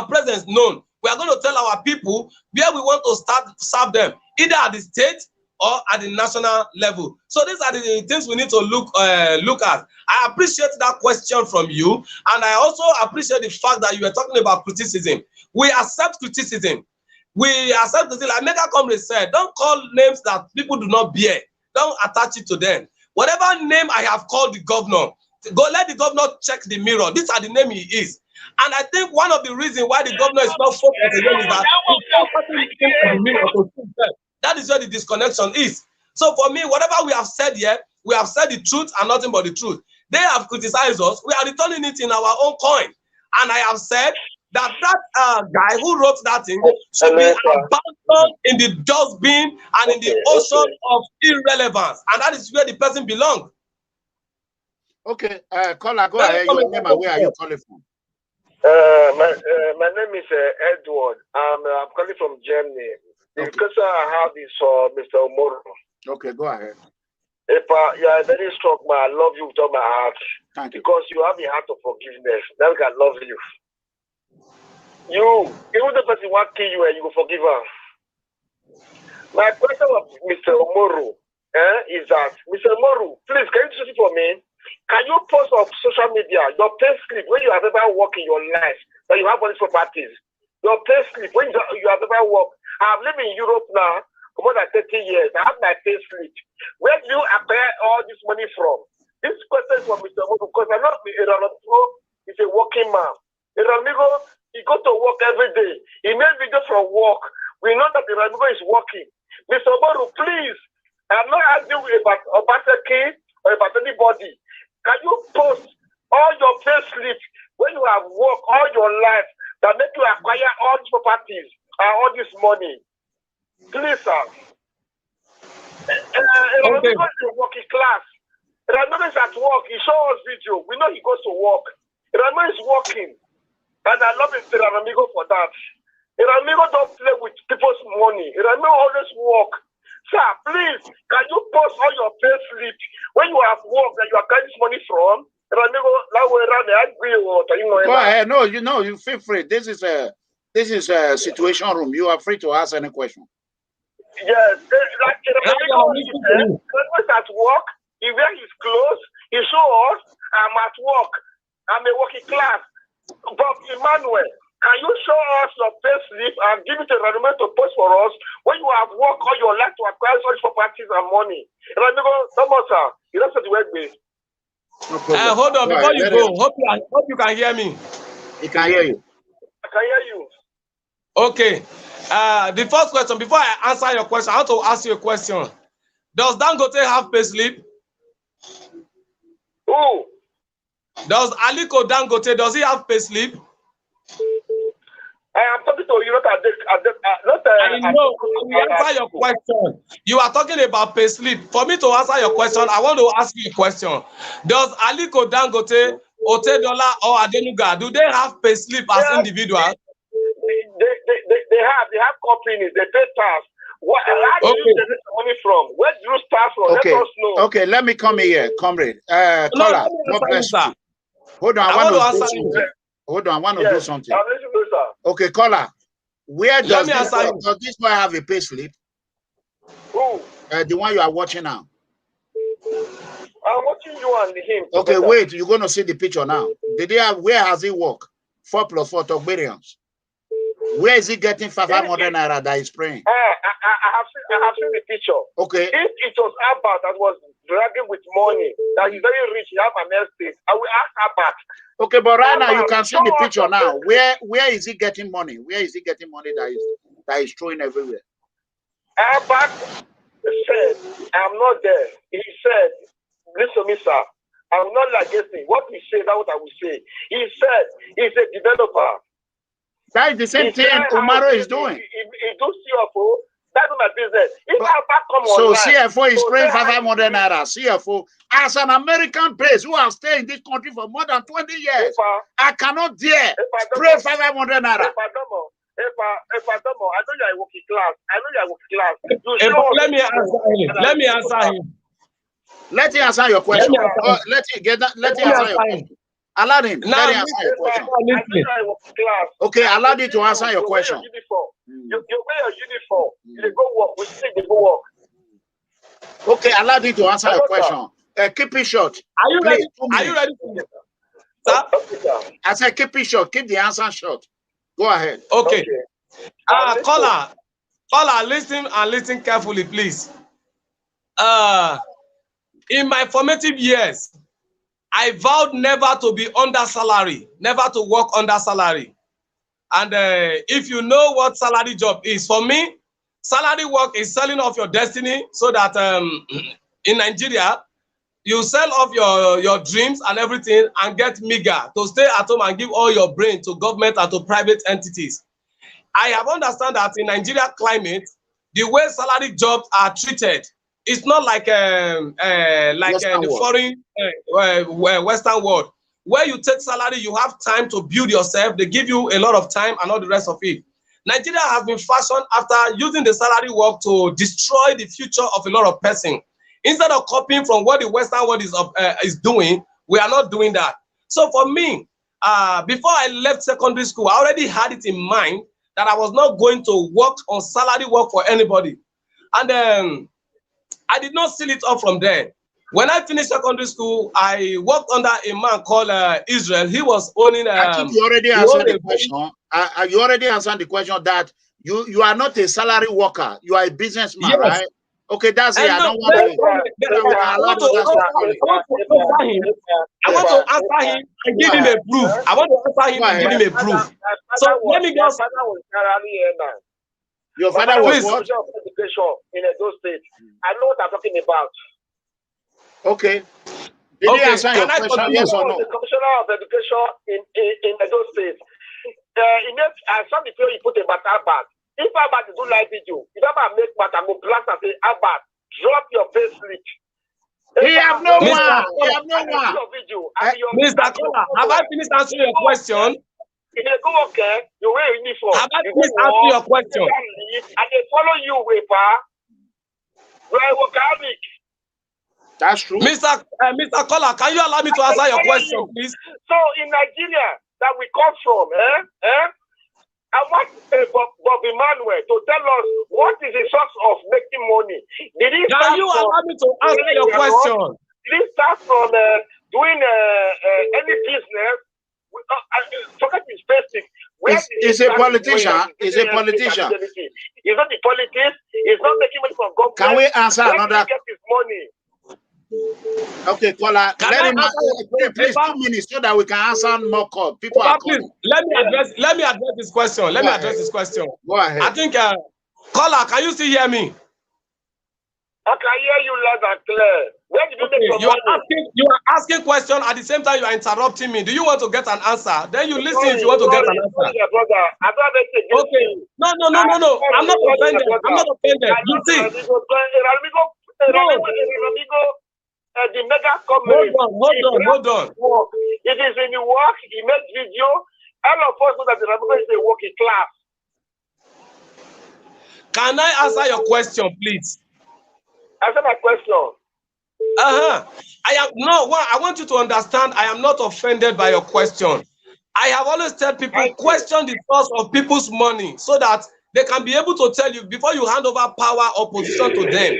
presence known. We are going to tell our people where we want to start serve them, either at the state or at the national level. So these are the things we need to look at. I appreciate that question from you, and I also appreciate the fact that you were talking about criticism. We accept criticism. We accept criticism. Like MEGACOMRADE said, don't call names that people do not bear. Don't attach it to them. Whatever name I have called the governor, let the governor check the mirror. These are the name he is. And I think one of the reasons why the governor is not focused again is that that is where the disconnection is. So for me, whatever we have said here, we have said the truth and nothing but the truth. They have criticized us. We are returning it in our own coin. And I have said that guy who wrote that thing should be abandoned in the dustbin and in the ocean of irrelevance. And that is where the person belongs. Okay, caller, go ahead. Your name and where are you calling from? My name is Edward. I'm calling from Germany. The question I have is for Mr. Omoro. Okay, go ahead. You are very strong, man. I love you with all my heart. Thank you. Because you have a heart of forgiveness. That I love you. Even the person who kill you, you will forgive her. My question of Mr. Omoro is that, Mr. Omoro, please, can you do it for me? Can you post on social media your pay slip when you have ever worked in your life, that you have all these properties? Your pay slip when you have ever worked. I've lived in Europe now for more than 30 years. I have my pay slip. Where do you acquire all this money from? This question is for Mr. Omoro, because I know ERANOMIGHO is a working man. ERANOMIGHO, he goes to work every day. He made videos from work. We know that ERANOMIGHO is working. Mr. Omoro, please, I'm not asking you about Obaseki or about anybody. Can you post all your pay slips when you have worked all your life that make you acquire all these properties and all this money? Please, sir. ERANOMIGHO is a working class. ERANOMIGHO is at work. He shows us video. We know he goes to work. ERANOMIGHO is working. And I love ERANOMIGHO for that. ERANOMIGHO don't play with people's money. ERANOMIGHO always work. Sir, please, can you post all your pay slip when you have work that you are getting this money from? Go ahead. No, you feel free. This is a situation room. You are free to ask any question. Yes, like ERANOMIGHO is at work. He wear his clothes. He show us, I'm at work. I'm a working class. But Emmanuel, can you show us your pay slip and give it to ERANOMIGHO to post for us when you have worked all your life to acquire such properties and money? ERANOMIGHO, no more, sir. You don't say the word base. No problem. Hold on, before you go, hope you can hear me. He can hear you. I can hear you. Okay. The first question, before I answer your question, I want to ask you a question. Does Dangote have pay slip? Who? Does Aliko Dangote, does he have pay slip? I am talking to you, not I know. We answer your question. You are talking about pay slip. For me to answer your question, I want to ask you a question. Does Aliko Dangote, Otedola, or Adenuga, do they have pay slip as individuals? They have companies, they pay tax. Where do you get the money from? Where do you start from? Okay. Let us know. Okay, let me come here, comrade. Caller, God bless you. Hold on, I want to do something. Hold on, I want to do something. I'm listening to you, sir. Okay, caller, where does this boy have a pay slip? Who? The one you are watching now. I'm watching you and him. Okay, together. wait, you're going to see the picture now. Where has he worked? 4 + 4 Togbarians. Where is he getting 500 naira that he's praying? I have seen the picture. Okay. If it was Abba that was dragging with money, that he's very rich, he have an estate, I will ask Abba. Okay, but right now you can see the picture now. Where is he getting money? Where is he getting money that is throwing everywhere? Abba said, I'm not there. He said, listen to me, sir. I'm not like this thing. What he said, that's what I will say. He said he's a developer. That is the same thing Umaro is doing. He do CFO. That's my business. If Abba come so online, CFO is praying 500 naira. CFO, as an American base who has stayed in this country for more than 20 years, I cannot dare pray 500 naira. If I don't know, I know you're a working class. I know you're a working class. Let me answer him. Let him answer your question. Let him answer your question. Allow him. Let him answer your question. Okay, allow him to answer your question. You wear your uniform. You go work. We see they go work. Okay, allow him to answer your question. Keep it short. Are you ready? Are you ready? Sir? I said keep it short. Keep the answer short. Go ahead. Okay. Caller, listen carefully, please. In my formative years, I vowed never to be under salary, never to work under salary. And if you know what salary job is, for me, salary work is selling off your destiny so that in Nigeria, you sell off your dreams and everything and get meager to stay at home and give all your brain to government and to private entities. I have understand that in Nigeria climate, the way salary jobs are treated, it's not like the foreign Western world, where you take salary, you have time to build yourself. They give you a lot of time and all the rest of it. Nigeria has been fashioned after using the salary work to destroy the future of a lot of persons. Instead of copying from what the Western world is doing, we are not doing that. So for me, before I left secondary school, I already had it in mind that I was not going to work on salary work for anybody. And I did not seal it up from there. When I finished secondary school, I worked under a man called Israel. He was owning. I think you already answered the question. You already answered the question that you are not a salary worker. You are a businessman, yes. Right? Okay, that's it. I don't want I want to answer him and give him a proof. I want to answer him and give him a proof. So let me just. Your father was what? In Edo State. I know what I'm talking about. Okay. Did he answer your question? Yes or no? The Commissioner of Education in Edo State. I saw the video you put about Abad. If Abad do live video, if Abad make what I'm going to blast and say, Abad, drop your face slip. He have no one. He have no one. Mr. Kola, have I finished answering your question? If they go okay, you wear uniform. Have I please answer your question? And they follow you, Wepa. You are a workaholic. That's true. Mr. Kola, can you allow me to answer your question, please? So in Nigeria, that we come from, I want Bob Emmanuel to tell us what is the source of making money. Can you allow me to answer your question? Did it start from doing any business? Forget his basic. He's a politician. He's a politician. He's not the politics. He's not making money from government. Can we answer another? Get his money. Okay, caller. Please 2 minutes so that we can answer more calls. People are calling. Let me address this question. Let me address this question. Go ahead. I think, caller, can you still hear me? I can hear you loud and clear. Where did you take your money? You are asking question at the same time you are interrupting me. Do you want to get an answer? Then you listen if you want to get an answer. Okay. No. I'm not offended. You see. The MEGACOMRADE. Hold on. It is in the work. He makes video. All of us know that the Republic is a working class. Can I answer your question, please? Answer my question. I want you to understand I am not offended by your question. I have always told people question the source of people's money so that they can be able to tell you before you hand over power or position to them.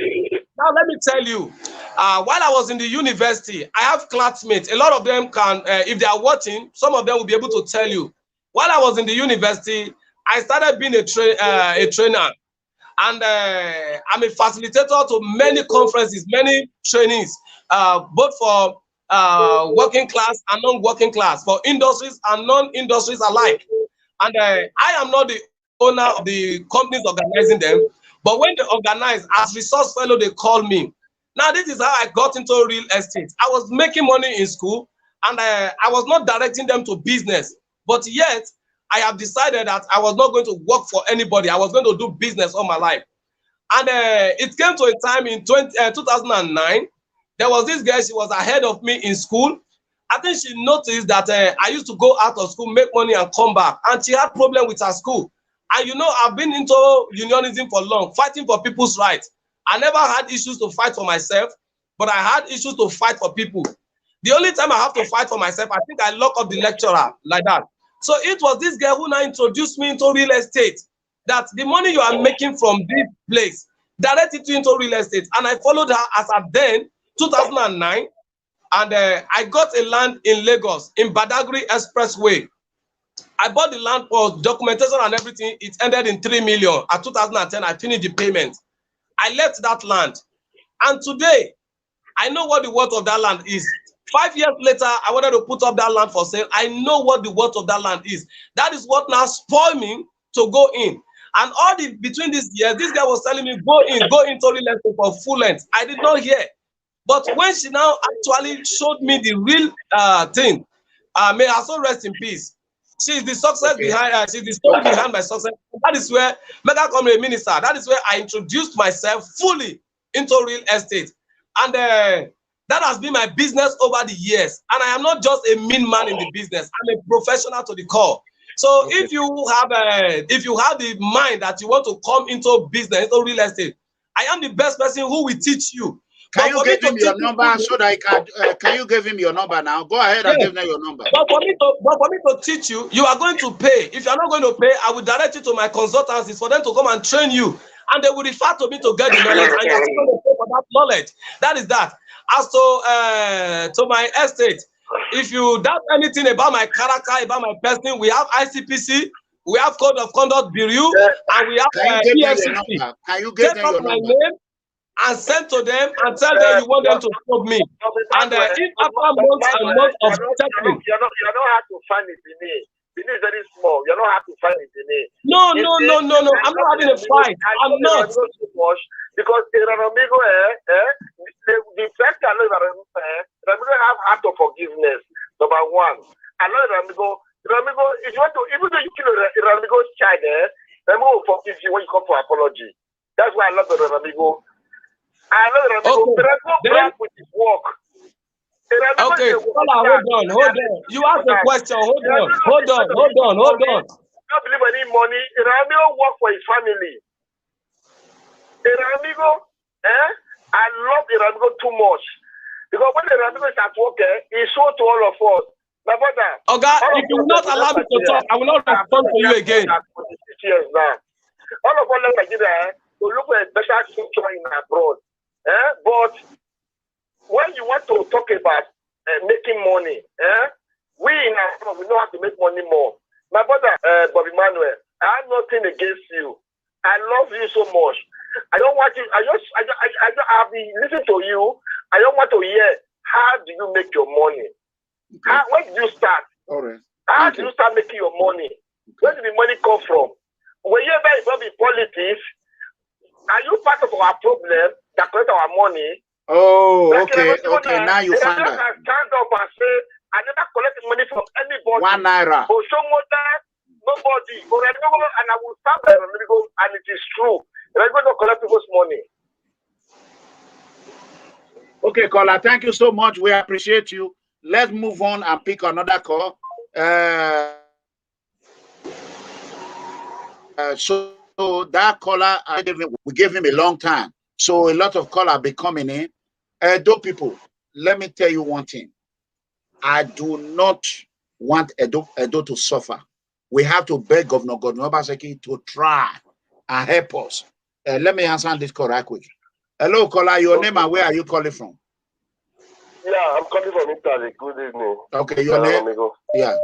Now, let me tell you, while I was in the university, I have classmates. A lot of them can, if they are watching, some of them will be able to tell you. While I was in the university, I started being a trainer. And I'm a facilitator to many conferences, many trainings, both for working class and non-working class, for industries and non-industries alike. And I am not the owner of the companies organizing them, but when they organize, as resource fellow, they call me. Now, this is how I got into real estate. I was making money in school, and I was not directing them to business. But yet, I have decided that I was not going to work for anybody. I was going to do business all my life. And it came to a time in 2009, there was this girl, she was ahead of me in school. I think she noticed that I used to go out of school, make money and come back. And she had problem with her school. And you know, I've been into unionism for long, fighting for people's rights. I never had issues to fight for myself, but I had issues to fight for people. The only time I have to fight for myself, I think I lock up the lecturer like that. So it was this girl who now introduced me into real estate, that the money you are making from this place, directed you into real estate. And I followed her as at then, 2009, and I got a land in Lagos, in Badagry Expressway. I bought the land for documentation and everything. It ended in 3 million. At 2010, I finished the payment. I left that land. And today, I know what the worth of that land is. 5 years later, I wanted to put up that land for sale. I know what the worth of that land is. That is what now spoiled me to go in. And all the between these years, this guy was telling me, go into real estate for full length. I did not hear. But when she now actually showed me the real thing, may her soul rest in peace. She is the success behind her. She's the story behind my success. That is where MEGACOMRADE minister. That is where I introduced myself fully into real estate, and that has been my business over the years. And I am not just a mean man in the business. I'm a professional to the core. So if you have the mind that you want to come into business, into real estate, I am the best person who will teach you. Can you give him your number so that can you give him your number now? Go ahead and give them your number. But for me to teach you, you are going to pay. If you are not going to pay, I will direct you to my consultancies for them to come and train you. And they will refer to me to get the knowledge, and you're going to pay for that knowledge. That is that. As to my estate, if you doubt anything about my character, about my person, we have ICPC, we have Code of Conduct Bureau, and we have EFCC. Can you give them your number? And send to them and tell them you want them to stop me. And if after months and months of checking, you're not hard to find it in it. It is very small. You're not hard to find it in it. No. I'm not having a fight. I'm not. Because ERANOMIGHO, the fact that ERANOMIGHO have heart of forgiveness. Number one. I know ERANOMIGHO, if you want to, even though you kill ERANOMIGHO's child, ERANOMIGHO will forgive you when you come for apology. That's why I love ERANOMIGHO. I know ERANOMIGHO with his work. Okay, hold on. You asked a question. Hold on. Don't believe any money. ERANOMIGHO work for his family. ERANOMIGHO, I love ERANOMIGHO too much. Because when ERANOMIGHO is at work, he showed to all of us. My brother. Okay, if you will not allow me to talk, I will not respond to you again. Years now. All of us in Nigeria to look for a better future in abroad. But when you want to talk about making money, we in abroad, we know how to make money more. My brother, Bobby Manuel, I have nothing against you. I love you so much. I don't want you. I've been listening to you. I don't want to hear how do you make your money. Okay. When did you start? All right. How did you start making your money? Where did the money come from? When you're very involved in politics, are you part of our problem that collect our money? Oh, okay. Now you find out. I stand up and say, I never collected money from anybody. 1 naira. Or nobody. And I will start there and it is true. And I'm going to collect people's money. Okay, caller, thank you so much. We appreciate you. Let's move on and pick another call. So that caller, we gave him a long time. So a lot of callers be coming in. Edo people, let me tell you one thing. I do not want Edo to suffer. We have to beg Governor Godwin Obaseki to try and help us. Let me answer this call right quick. Hello, caller. Your name and where are you calling from? Yeah, I'm calling from Italy. Good evening. Okay, your name? Yeah.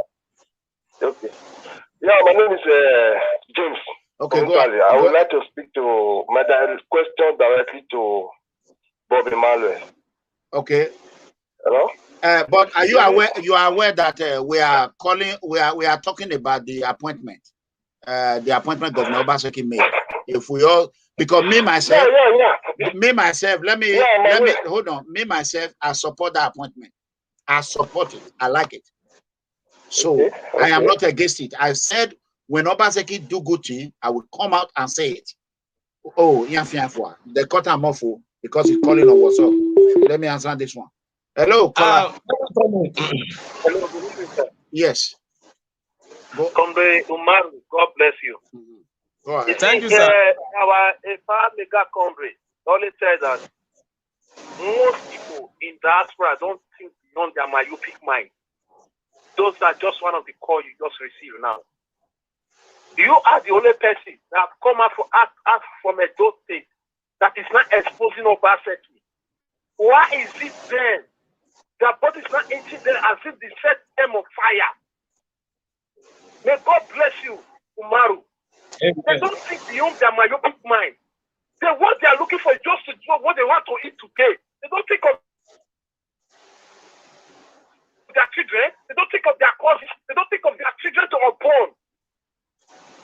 Okay. Yeah, my name is James. Okay, from Italy. I would like to speak to my question directly to Bobby Manuel. Okay. Hello? But are you aware? You are aware that we are calling? We are talking about the appointment Governor Obaseki made. If we all, because me myself, let me hold on. Me myself, I support the appointment. I support it. I like it. So I am not against it. I said when Obaseki do good thing, I will come out and say it. Oh, they cut him off because he's calling on WhatsApp. Let me answer this one. Hello, caller. Hello, good evening, sir. Yes. Comrade Umaru, God bless you. Go ahead. Thank you, sir. Our MEGACOMRADE only said that most people in diaspora don't think beyond their myopic mind. Those are just one of the calls you just received now. You are the only person that have come out from a dose state that is not exposing Obaseki. Why is it then that body is not eating them as if they set them on fire? May God bless you, Umaru. Amen. They don't think beyond their myopic mind. What they are looking for is just to do what they want to eat today. They don't think of their children. They don't think of their causes. They don't think of their children to unborn.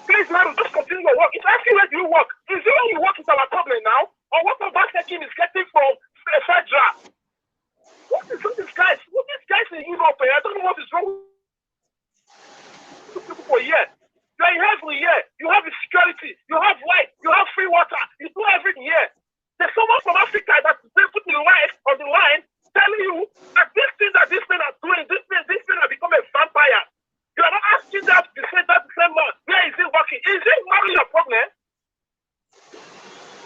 Please, Umaru, just continue your work. It's asking where do you work. Is it where you work is our problem now? Or what Obaseki is getting from federal? What is these guys? What these guys in Europe? I don't know what is wrong with people for years. You are in heaven here. You have security. You have light. You have free water. You do everything here. There's someone from Africa that's put the light on the line telling you that this thing are doing, this thing have become a vampire. You are not asking that to say that the same man. Where is it working? Is it really your problem?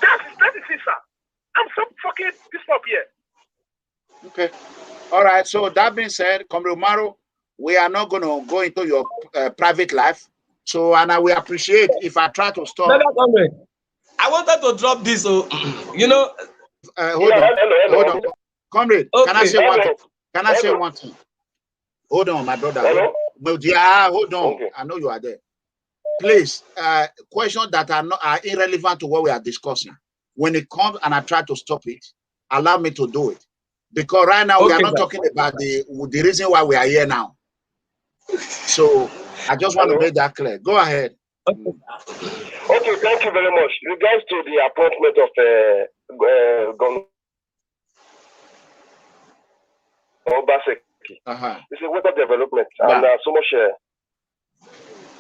That is it, sir. I'm so fucking pissed off here. Okay. All right. So that being said, Comrade Umaru, we are not going to go into your private life. So, and I will appreciate if I try to stop. I wanted to drop this, so you know. Hold on, comrade. Okay. Can I say one thing? Can I say one thing? Hold on, my brother. Hold on. Okay. I know you are there. Please, questions that are irrelevant to what we are discussing. When it comes and I try to stop it, allow me to do it. Because right now we are not talking about the reason why we are here now. So I just want to make that clear. Go ahead. Okay, thank you very much. Regards to the appointment of Governor Obaseki, it's a web development and so much.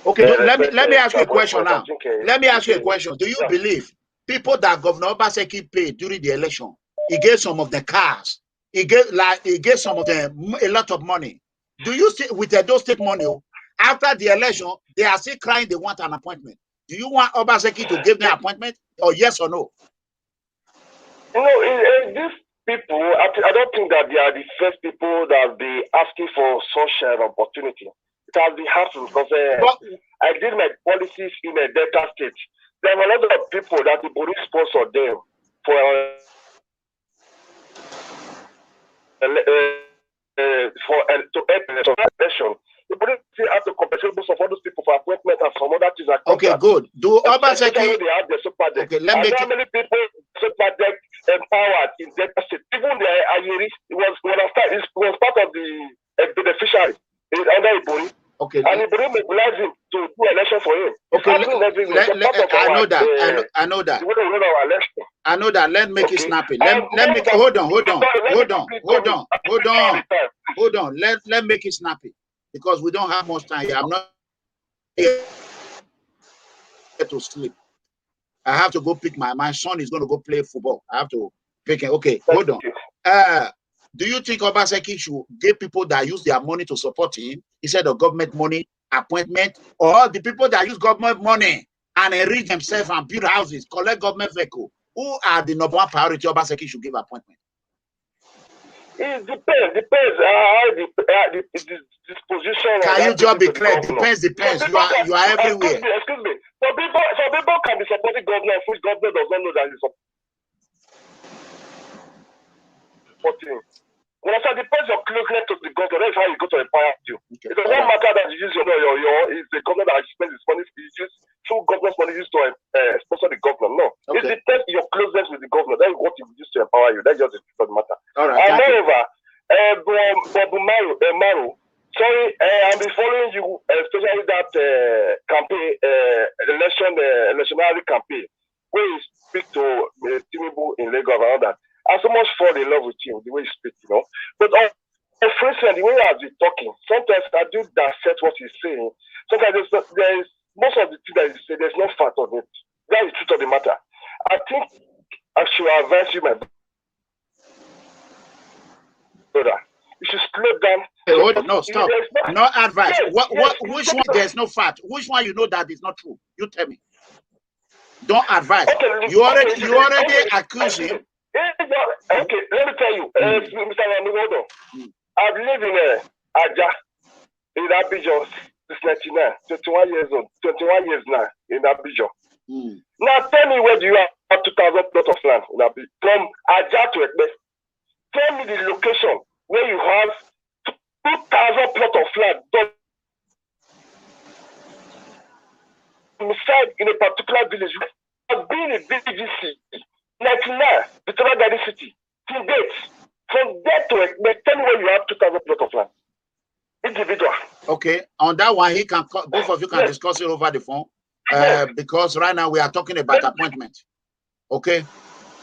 Okay, let me ask you a question now. Let me ask you a question. Do you believe people that Governor Obaseki paid during the election, he gave some of the cars, he gave some of them a lot of money. Do you see with those state money, after the election, they are still crying they want an appointment? Do you want Obaseki to give them appointment, or yes or no? These people, I don't think that they are the first people that be asking for such an opportunity. It has been happening because I did my policies in a Delta state. There are a lot of people that the police sponsored them for election. The police have to compensate most of all those people for appointment and some other things. Okay, good. Do Obaseki? They have the super deck. Okay, let me. How many people super deck empowered in Delta state? Even the Ayeri, it was part of the beneficiary under Ibori. Okay. And Ibori mobilized him to do election for him. Okay, I know that. I know that. I know that. Let me make it snappy. Let me hold on. Let make it snappy because we don't have much time here. I'm not here to sleep. I have to go pick my son is going to go play football. I have to pick him. Okay, hold on. Do you think Obaseki should give people that use their money to support him instead of government money appointment, or the people that use government money and enrich themselves and build houses, collect government vehicle? Who are the number one priority Obaseki should give appointment? It depends. The disposition. Can you just be clear? Depends. You are everywhere. Excuse me. Some people can be supporting government, which government does not know that he's supporting. When I say depends on closeness to the government, that's how you go to empower you. Okay. It does not matter that you use it's the government that spends his money. You use through government money used to sponsor the government. No, okay. It depends on your closeness with the government. That's what you use to empower you. That's just the truth of the matter. All right. And moreover, Maru, sorry, I'll be following you, especially that campaign, electionary campaign, where you speak to Tinubu in Lagos and all that. I so much fall in love with you, the way you speak, But for instance, the way I've been talking, sometimes I do dissect what he's saying. Sometimes there is most of the things that he says, there's no fact on it. That's the truth of the matter. I think I should advise you, my brother. You should slow down. Hey, no, stop. No advice. Which one there's no fact? Which one you know that is not true? You tell me. Don't advise. Okay, you already accuse him. Okay, let me tell you, Mr. Anecdotes. I've lived in Aja, in Abidjan, since 21 years old, 21 years now in Abidjan. Now tell me where do you have 2,000 plots of land in Abidjan? From Aja to Ekbe. Tell me the location where you have 2,000 plots of land. Inside in a particular village, you have been in BGC. 99, Victoria Garden City, till date, from there to tell me where you have 2,000 plots of land. Individual. Okay, on that one, both of you can discuss it over the phone, because right now we are talking about appointment. Okay.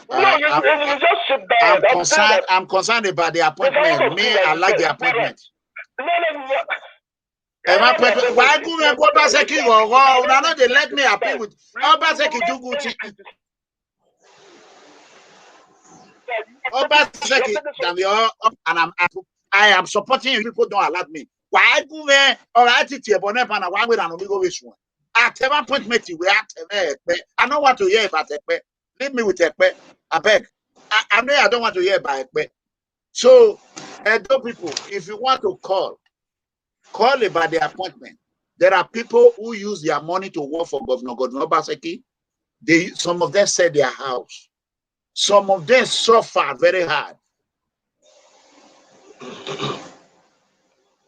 No, you just sit down. I'm concerned about the appointment. Me, I like the appointment. No. Why go and go Obaseki or now they let me appeal with Obaseki do good. Obaseki, and I am supporting you. People don't allow me. Why go there? All right, it's a bonnet and why we don't go this one. At one point, we I don't want to hear about Ekpe. Leave me with Ekpe. I beg. I know I don't want to hear about Ekpe. So, people, if you want to call about the appointment. There are people who use their money to work for Godwin Obaseki. Some of them sell their house. Some of them suffer very hard.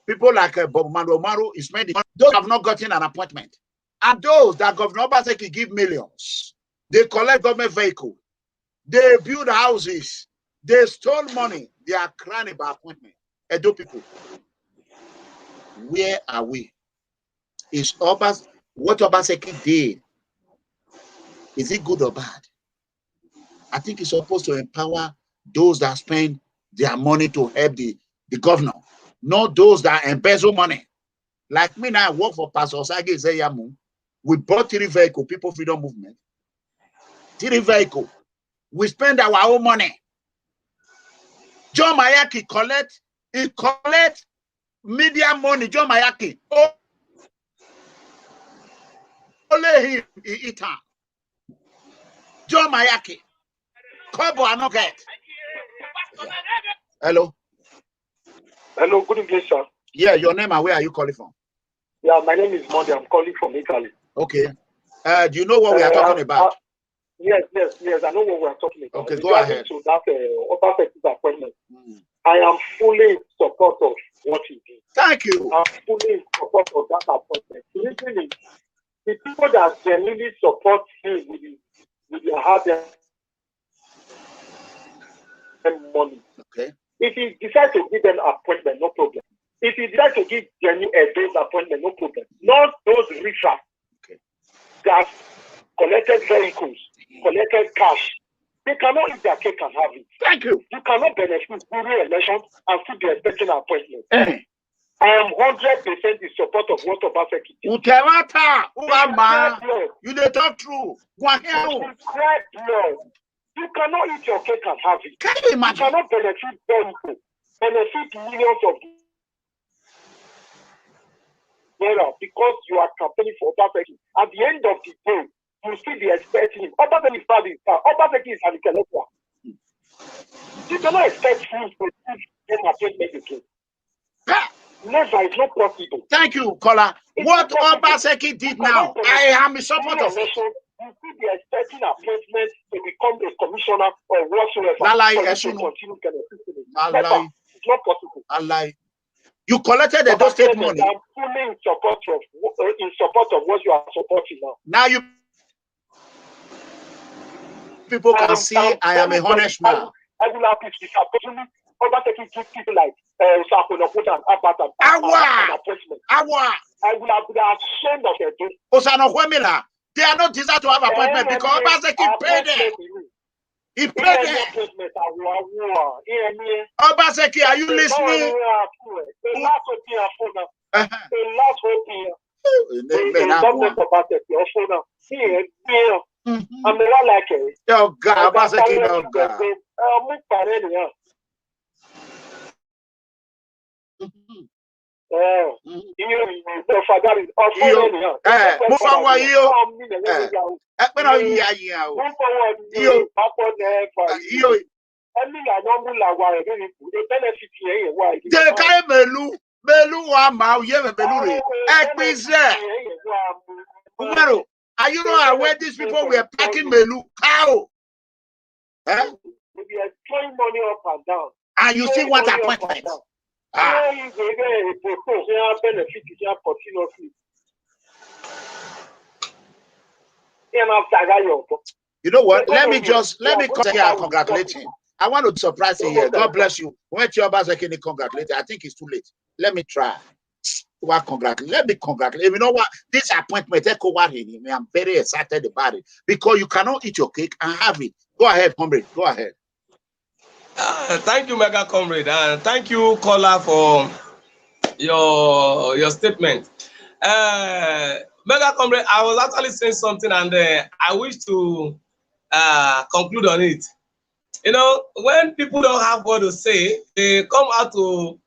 People like Bob Maru is made. Those have not gotten an appointment. And those that Godwin Obaseki give millions, they collect government vehicle, they build houses, they stole money, they are crying about appointment. Edo people, where are we? Is what Obaseki did, is it good or bad? I think it's supposed to empower those that spend their money to help the governor, not those that embezzle money. Like me now, I work for Pastor Saga Zeyamu. We bought 3 vehicles, People Freedom Movement. 3 vehicles. We spend our own money. John Mayaki collect media money. John Mayaki. Only him eat am. John Mayaki. Kobo I no get. Hello. Hello, good evening, sir. Yeah, your name and where are you calling from? Yeah, my name is Monday. I'm calling from Italy. Okay. Do you know what we are talking about? Yes. I know what we are talking about. Okay, go ahead. To that Obaseki's appointment. I am fully in support of what he did. Thank you. I'm fully in support of that appointment. Literally, the people that genuinely support him with their heart and money. Okay. If he decides to give them appointment, no problem. If he decides to give genuine those appointment, no problem. Not those riffraff that collected vehicles, collected cash. They cannot eat their cake and have it. Thank you. You cannot benefit during elections and still be expecting an appointment. I am 100% in support of what Obaseki did. Uterata, Uama, you dey talk true. You cannot eat your cake and have it. Can you imagine? You cannot benefit people, benefit millions of naira because you are campaigning for Obaseki. At the end of the day, you still be expecting him. Obaseki is bad in town. Obaseki is an intellectual. You cannot expect him to give them appointment again. Never, it's not possible. Thank you, Kola. What Obaseki did now, I am in support of it. You still be expecting appointment to become a commissioner or whatsoever. It's not possible. You collected the state money. I'm fully in support of what you are supporting now. Now you people can see I am a honest man. I will have this opportunity. Obaseki give people like Sakonokuta and Abata an appointment. I will have been ashamed of it. Osanokwemila, they are not deserve to have appointment because Obaseki paid them. He paid them. Obaseki, are you listening? I'm the one like it. Oh God, Obaseki, oh God. Are you not aware these people were packing Melu cow? We are throwing money up and down. And you still want appointment? You know what? Let me come here and congratulate him. I want to surprise you here. God bless you. When your Obaseki congratulate, I think it's too late. Let me try. Congratulate. Let me congratulate. You know what? This appointment, I'm very excited about it because you cannot eat your cake and have it. Go ahead, comrade. Go ahead. Thank you, Mega Comrade, and thank you, Kola, for your statement. Mega Comrade, I was actually saying something, and I wish to conclude on it. You know, when people don't have what to say, they come out to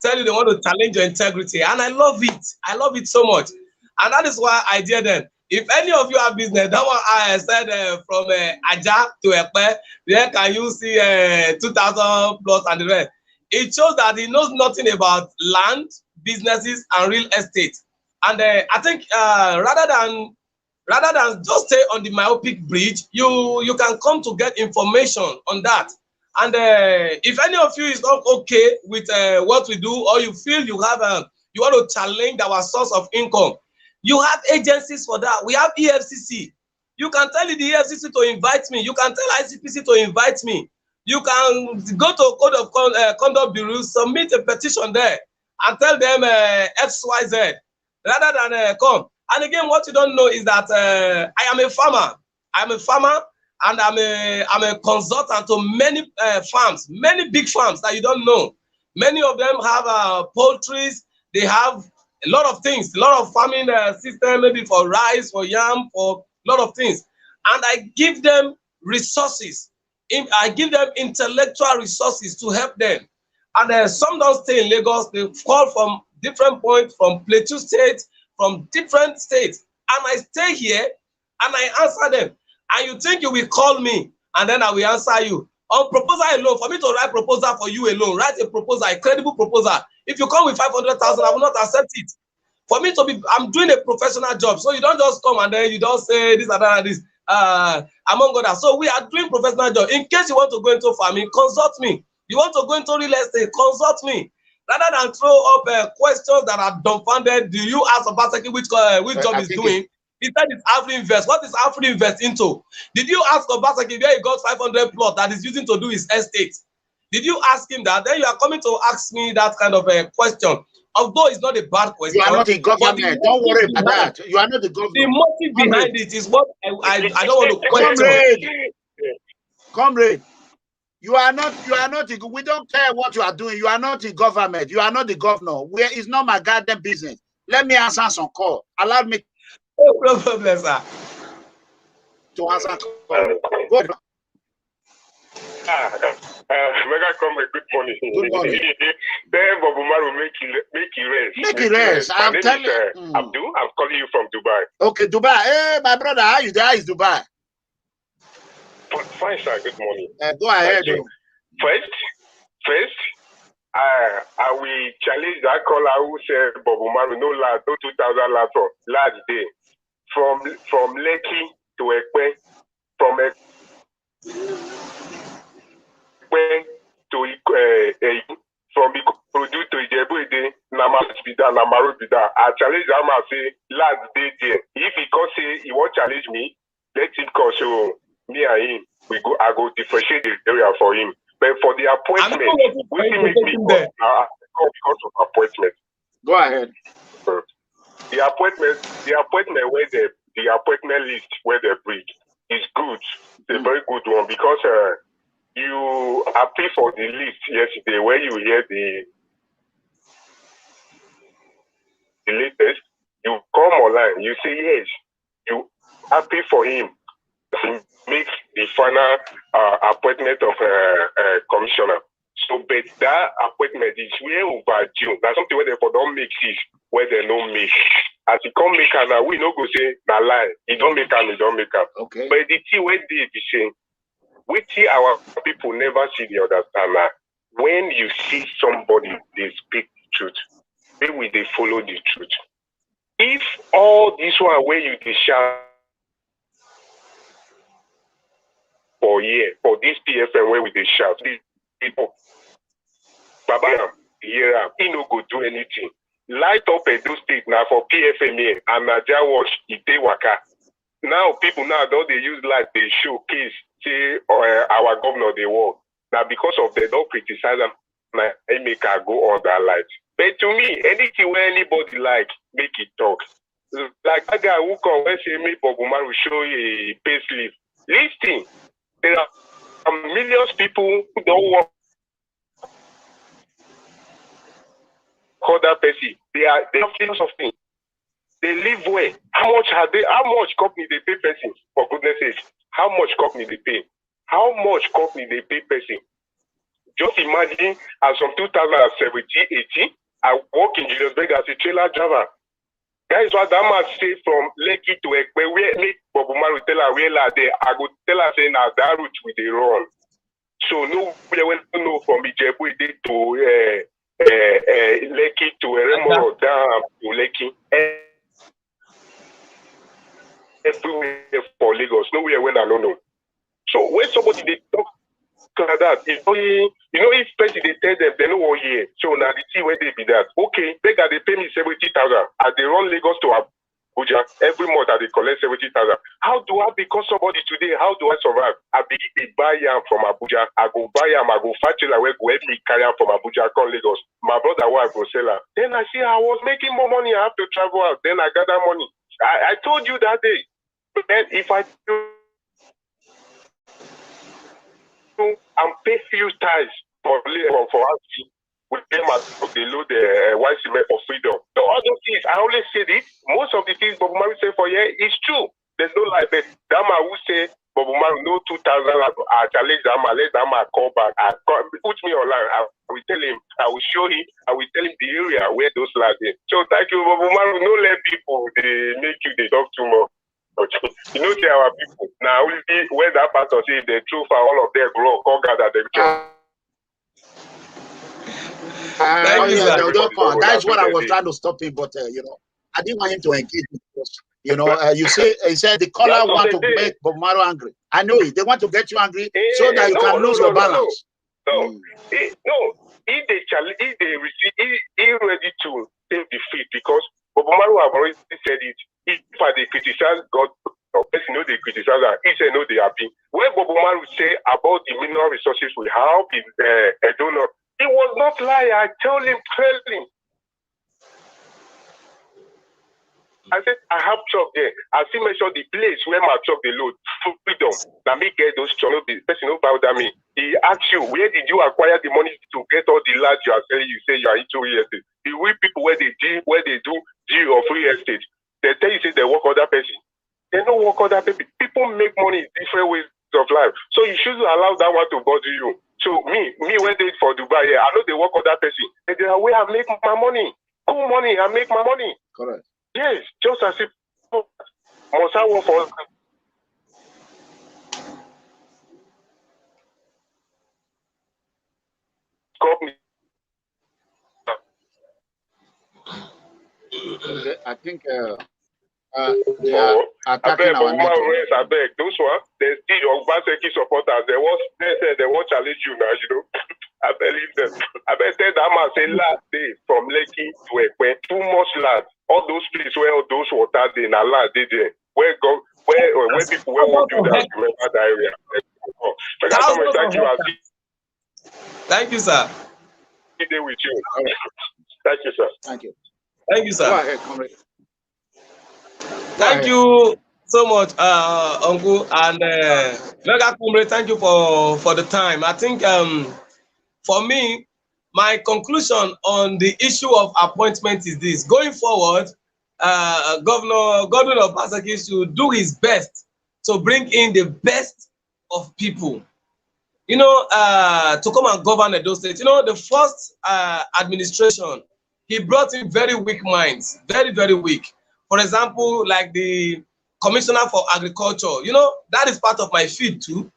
tell you they want to challenge your integrity, and I love it. I love it so much, and that is why I dare them. If any of you have business, that one I said from Aja to Ekpe, there can you see 2,000 plus and the rest. It shows that he knows nothing about land, businesses, and real estate. And I think rather than just stay on the myopic bridge, you can come to get information on that. And if any of you is not okay with what we do, or you feel you have you want to challenge our source of income, you have agencies for that. We have EFCC. You can tell the EFCC to invite me. You can tell ICPC to invite me. You can go to Code of Conduct Bureau, submit a petition there, and tell them XYZ rather than come. And again, what you don't know is that I am a farmer. I'm a farmer, and I'm a consultant to many farms, many big farms that you don't know. Many of them have poultries. They have a lot of things, a lot of farming system, maybe for rice, for yam, for a lot of things. And I give them resources I give them intellectual resources to help them. And some don't stay in Lagos. They call from different points, from Plateau State, from different states. And I stay here and I answer them. And you think you will call me and then I will answer you. On proposal alone, for me to write proposal for you alone, write a proposal, a credible proposal. If you come with 500,000, I will not accept it. For me to be, I'm doing a professional job. So you don't just come and then you don't say this and that and this, among others. So we are doing professional job. In case you want to go into farming, consult me. You want to go into real estate, consult me. Rather than throw up questions that are dumbfounded, do you ask Obaseki which job he's doing? He said it's AfriInvest. What is AfriInvest into? Did you ask Obaseki where he got 500 plot that he's using to do his estate? Did you ask him that? Then you are coming to ask me that kind of a question. Although it's not a bad question. You are not the government. Don't worry about that. You are not the government. The motive behind it is what I don't want to question. Comrade, you are not, we don't care what you are doing. You are not the government. You are not the governor. It's not my goddamn business. Let me answer some call. Allow me no problem, sir. To answer call. Go ahead. MEGACOMRADE, good morning. Good morning. Then Bob Umaru make it rest. Make it rest. I'm telling you. Abdul, I'm calling you from Dubai. Okay, Dubai. Hey, my brother, how you there? Is Dubai? Fine, sir. Good morning. Go ahead. First, I will challenge that caller who said Bob Umaru no lad, no 2,000 lads for last day. From Lekki to Ekpe, from Ekpe to from Ikorodu to Ijebu-Ede, Namaru Bida. I challenge him and say last day there. If he can say he won't challenge me, let him come. So me and him, I go differentiate the area for him. But for the appointment, we can make me because of appointment. Go ahead. The appointment where the appointment list where they bring is good. It's a very good one because you appeal for the list yesterday where you hear the latest. You come online, you say yes, you appeal for him to make the final appointment of commissioner. So, but that appointment is way overdue. That's something where they don't make this, where they don't make. As he come make now, we no go say na lie. He don't make him, he don't make him. Okay. But the thing where they be saying, we see our people never see the understand now. When you see somebody, they speak the truth. Maybe they follow the truth. If all this one where you dey shout for year, for this PFM where we dey shout, these people, Baba, here, he no go do anything. Light up Edo State now for PFM here, and Naja Wash, Ite Waka. Now people now don't they use light, they showcase, say our governor they work. Now because of they don't criticize them, now they make her go on that light. But to me, anything where anybody like, make it talk. Like that guy who come and say me Bob Umaru will show a pay slip. Listen, there are millions of people who don't work. Call that person. They are millions of things. They live well. How much company they pay person? For goodness sake, how much company they pay? How much company they pay person? Just imagine as from 2017, 18, I work in Johannesburg as a trailer driver. That is what that man say from Lekki to Ekpe. Where Bob Umaru tell her where there, I go tell her saying now that route we dey run. So no, we will know from Ijebu-Ede to Lekki to Eremo down to Lekki. Everywhere for Lagos, nowhere when I don't know. So when somebody they talk like that, it's only, you know, if person they tell them they know what year. So now the see where they be that. Okay, they pay me 70,000. As they run Lagos to Abuja every month, they collect 70,000. How do I become somebody today? How do I survive? I begin to buy yam from Abuja. I go buy yam. I go factory where go help me carry yam from Abuja come Lagos. My brother wife go sell her. Then I see I was making more money. I have to travel out. Then I gather money. I told you that day. Then if I do and pay few ties for us with them as they load the white cement for freedom. So all those things, I always say this. Most of the things Bob Umaru say for here is true. There's no lie. But Dama who say Bobo Man, no 2,000. I challenge them. I let them call back. Put me online. I will tell him. I will show him. I will tell him the area where those lads are. So thank you, Bobo Man. No let people they make you they talk too much. You know, they are our people. Now, only where that pastor say the truth for all of them grow, come gather the church. That's what I was trying to stop him, but you know, I didn't want him to engage because you know, you say he said the caller want to make Bob Maro angry. I know it. They want to get you angry so that you can lose your balance. No, if they challenge, if they receive, he ready to take defeat because Bob Maro have already said it. If they criticize God, or person know they criticize her, he said no, they happy. When Bob Maro say about the mineral resources we have in a donor. It was not lie. I told him clearly. I said, I have truck there. I still make sure the place where my truck they load. Freedom. Now me get those truck. The person who bowed at me. He asked you, where did you acquire the money to get all the land you are selling? You say you are into real estate. The way people where they do deal of real estate, they tell you say they work other person. They don't work other people. People make money in different ways of life. So you shouldn't allow that one to bother you. So me when they for Dubai, yeah, I know they work on that person. And they are where I make my money. Good money, I make my money. Correct. Yes, just as if must I work for company. Okay, I think they are attacking our network. I beg those ones. They still Obaseki supporters. They said they won't challenge you now. You know, I believe them. I bet that man say last day from Lekki to Ekpe, too much land. All those places where all those water they na land they there. Where people won't do that. Remember that area. Thank you, sir. With you. Thank you, sir. Thank you. Thank you, sir. Go ahead, comrade. Thank you so much, Uncle and MEGACOMRADE. Thank you for the time. I think for me, my conclusion on the issue of appointment is this: going forward, Governor Godwin Obaseki should do his best to bring in the best of people. You know, to come and govern Edo State. You know, the first administration, he brought in very weak minds, very, very weak. For example, like the Commissioner for Agriculture, you know, that is part of my field too.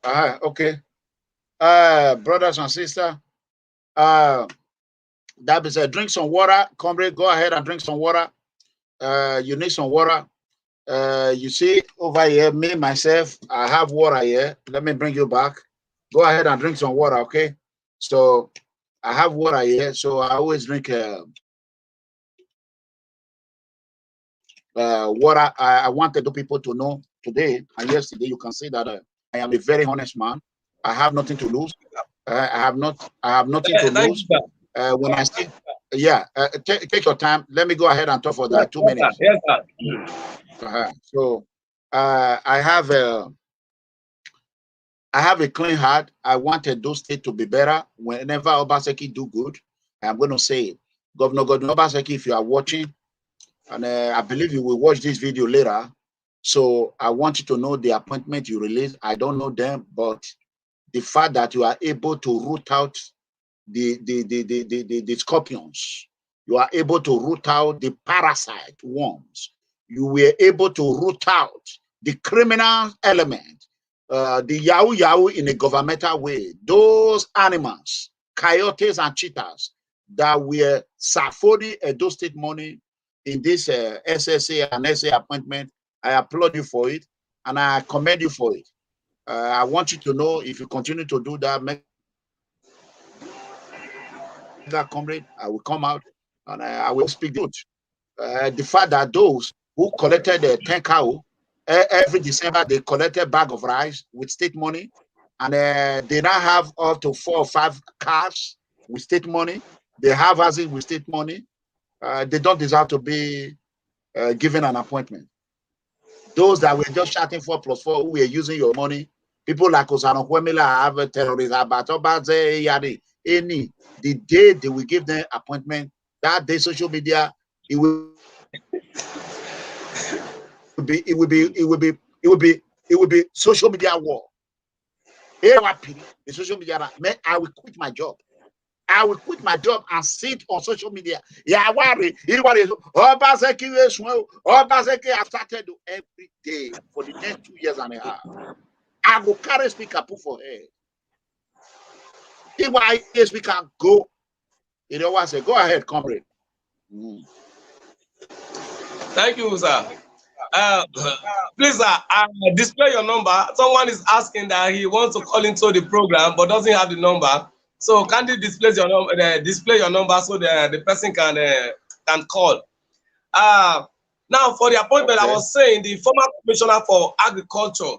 Okay. Brothers and sisters, that is drink some water. Comrade, go ahead and drink some water. You need some water. You see over here, me, myself, I have water here. Let me bring you back. Go ahead and drink some water, okay? So I have water here, so I always drink water. I wanted the people to know today and yesterday. You can see that I am a very honest man. I have nothing to lose. I have nothing to lose. When I say, yeah, take your time. Let me go ahead and talk for that 2 minutes. Yes, sir. So I have a clean heart. I wanted those states to be better. Whenever Obaseki do good, I'm going to say it. Governor Godwin Obaseki, if you are watching, and I believe you will watch this video later, so I want you to know the appointment you released. I don't know them, but the fact that you are able to root out the scorpions, you are able to root out the parasite worms, you were able to root out the criminal element, the yahoo in a governmental way, those animals, coyotes and cheetahs that were saffording Edo State money in this SSA and SA appointment. I applaud you for it and I commend you for it. I want you to know, if you continue to do that, MEGACOMRADE, I will come out and I will speak the truth. The fact that those who collected the 10 cow every December, they collected a bag of rice with state money, and they now have up to 4 or 5 cars with state money. They have houses with state money. They don't deserve to be given an appointment. Those that were just shouting 4+4, who were using your money, people like Osano Kwemela have a terrorist, any, the day they will give them appointment, that day social media, it will it will be social media war. The social media, I will quit my job. I will quit my job and sit on social media. Yeah, worry. Obaseki I've started every day for the next 2 years and a half. I will carry speaker put for her. If I speaker go, you know what I say? Go ahead, comrade. Thank you, sir. Please, sir, display your number. Someone is asking that he wants to call into the program but doesn't have the number. So kindly display your number. So the person can call. Now for the appointment, okay. I was saying the former commissioner for agriculture.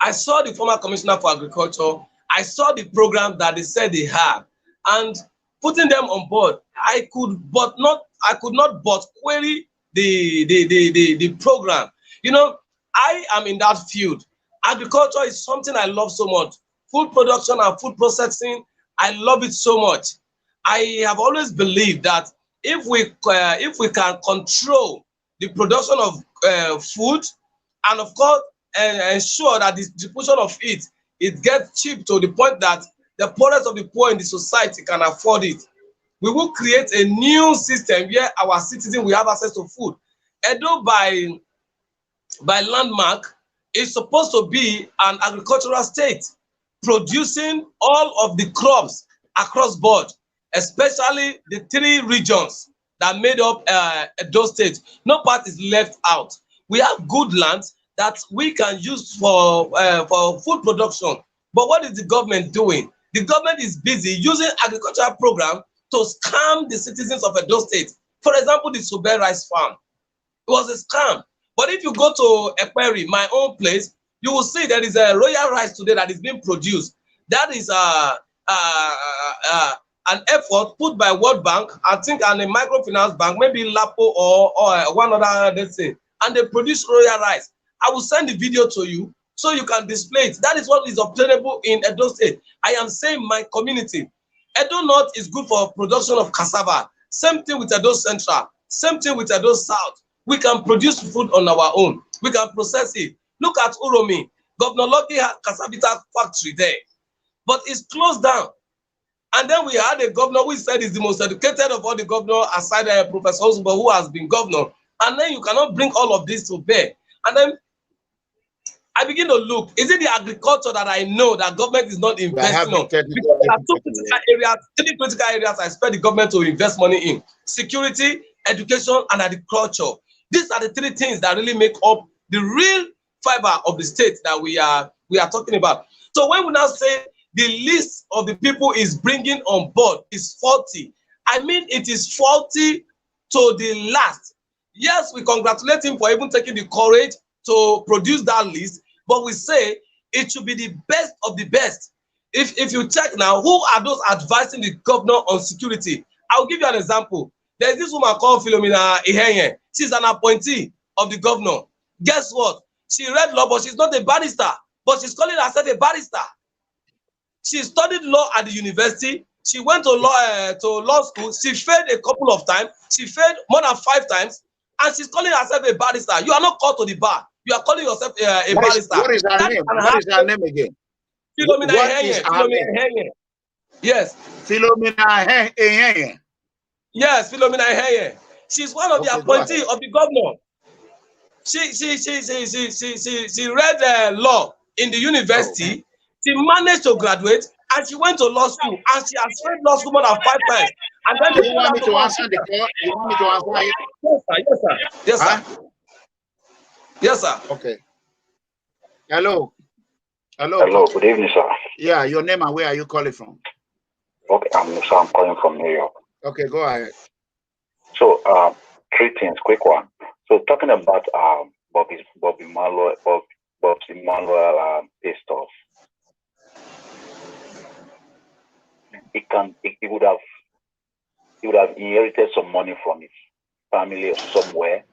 I saw the former commissioner for agriculture. I saw the program that they said they have, and putting them on board, I could not but query the program. You know, I am in that field. Agriculture is something I love so much. Food production and food processing, I love it so much. I have always believed that if we can control the production of food, and of course ensure that the distribution of it gets cheap to the point that the poorest of the poor in the society can afford it, we will create a new system where our citizens will have access to food. Edo by landmark is supposed to be an agricultural state, producing all of the crops across board, especially the 3 regions that made up Edo State. No part is left out. We have good land that we can use for food production. But what is the government doing? The government is busy using agricultural program to scam the citizens of Edo State. For example, the Sube rice farm. It was a scam. But if you go to Ekweri, my own place, you will see there is a royal rice today that is being produced. That is an effort put by World Bank, I think, and a microfinance bank, maybe Lapo or one other, let's say, and they produce royal rice. I will send the video to you so you can display it. That is what is obtainable in Edo State. I am saying my community. Edo North is good for production of cassava. Same thing with Edo Central. Same thing with Edo South. We can produce food on our own. We can process it. Look at Uromi. Governor Lucky had cassavita factory there, but it's closed down. And then we had a governor who said is the most educated of all the governors aside Professor Osborne, who has been governor. And then you cannot bring all of this to bear. And then I begin to look, is it the agriculture that I know that government is not investing on? Because there are 2 critical areas, 3 critical areas I expect the government to invest money in: security, education, and agriculture. These are the 3 things that really make up the real fiber of the state that we are talking about. So when we now say the list of the people is bringing on board is faulty, I mean it is faulty to the last. Yes, we congratulate him for even taking the courage to produce that list, but we say it should be the best of the best. If you check now, who are those advising the governor on security? I'll give you an example. There's this woman called Philomena Ihenye. She's an appointee of the governor. Guess what? She read law, but she's not a barrister, but she's calling herself a barrister. She studied law at the university. She went to law school. She failed a couple of times. She failed more than 5 times, and she's calling herself a barrister. You are not called to the bar. You are calling yourself a barrister. What is her name? What is her name again? Philomena Ihenye. Yes. Philomena Ihenye. Yes, Philomena Ihenye. She's one of the appointees of the governor. She read law in the university. She managed to graduate, and she went to law school, and she has failed law school more than 5 times. And then you want me to answer the call? You want me to answer it? Yes, sir. Yes, sir. Okay. Hello. Hello. Good evening, sir. Yeah, your name and where are you calling from? Okay, I'm calling from New York. Okay, go ahead. So, 3 things, quick one. So, talking about Bobby Marlowe pissed off. He would have inherited some money from his family or somewhere.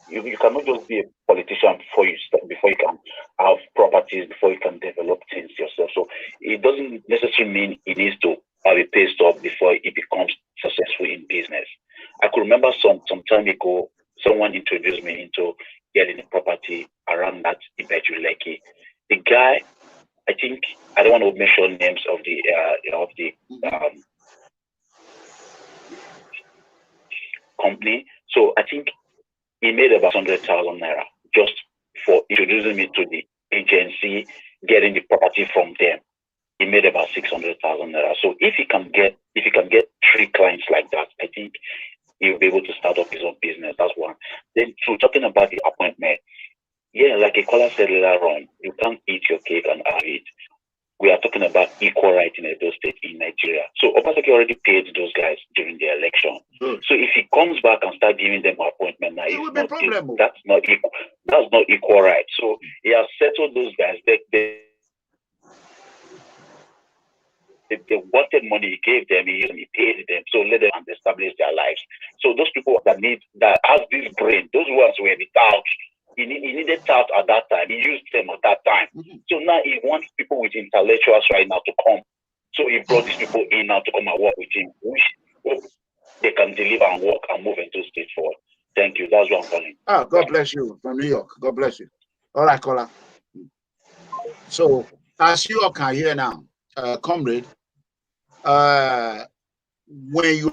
You cannot just be a politician before you can have properties, before you can develop things yourself. So it doesn't necessarily mean he needs to have a pay stop before he becomes successful in business. I could remember some time ago, someone introduced me into getting a property around that Ibeju Lekki. The guy, I think, I don't want to mention names of the company. So I think he made about 100,000 naira just for introducing me to the agency, getting the property from them. He made about 600,000 naira. So if he can get 3 clients like that, I think he'll be able to start up his own business. That's one. Then, so talking about the appointment, yeah, like a caller said later on, you can't eat your cake and have it. We are talking about equal rights in Edo State in Nigeria. So Obaseki already paid those guys during the election. So if he comes back and start giving them appointment now, that's not equal rights. So he has settled those guys. They wanted money, he gave them, he paid them, so let them establish their lives. So those people that have this brain, those ones were the touts. He needed touts at that time. He used them at that time. So now he wants people with intellectuals right now to come. So he brought these people in now to come and work with him, which hope they can deliver and work and move into state forward. Thank you. That's what I'm calling. God bless you from New York. God bless you. All right, caller. So as you all can hear now, comrade, when you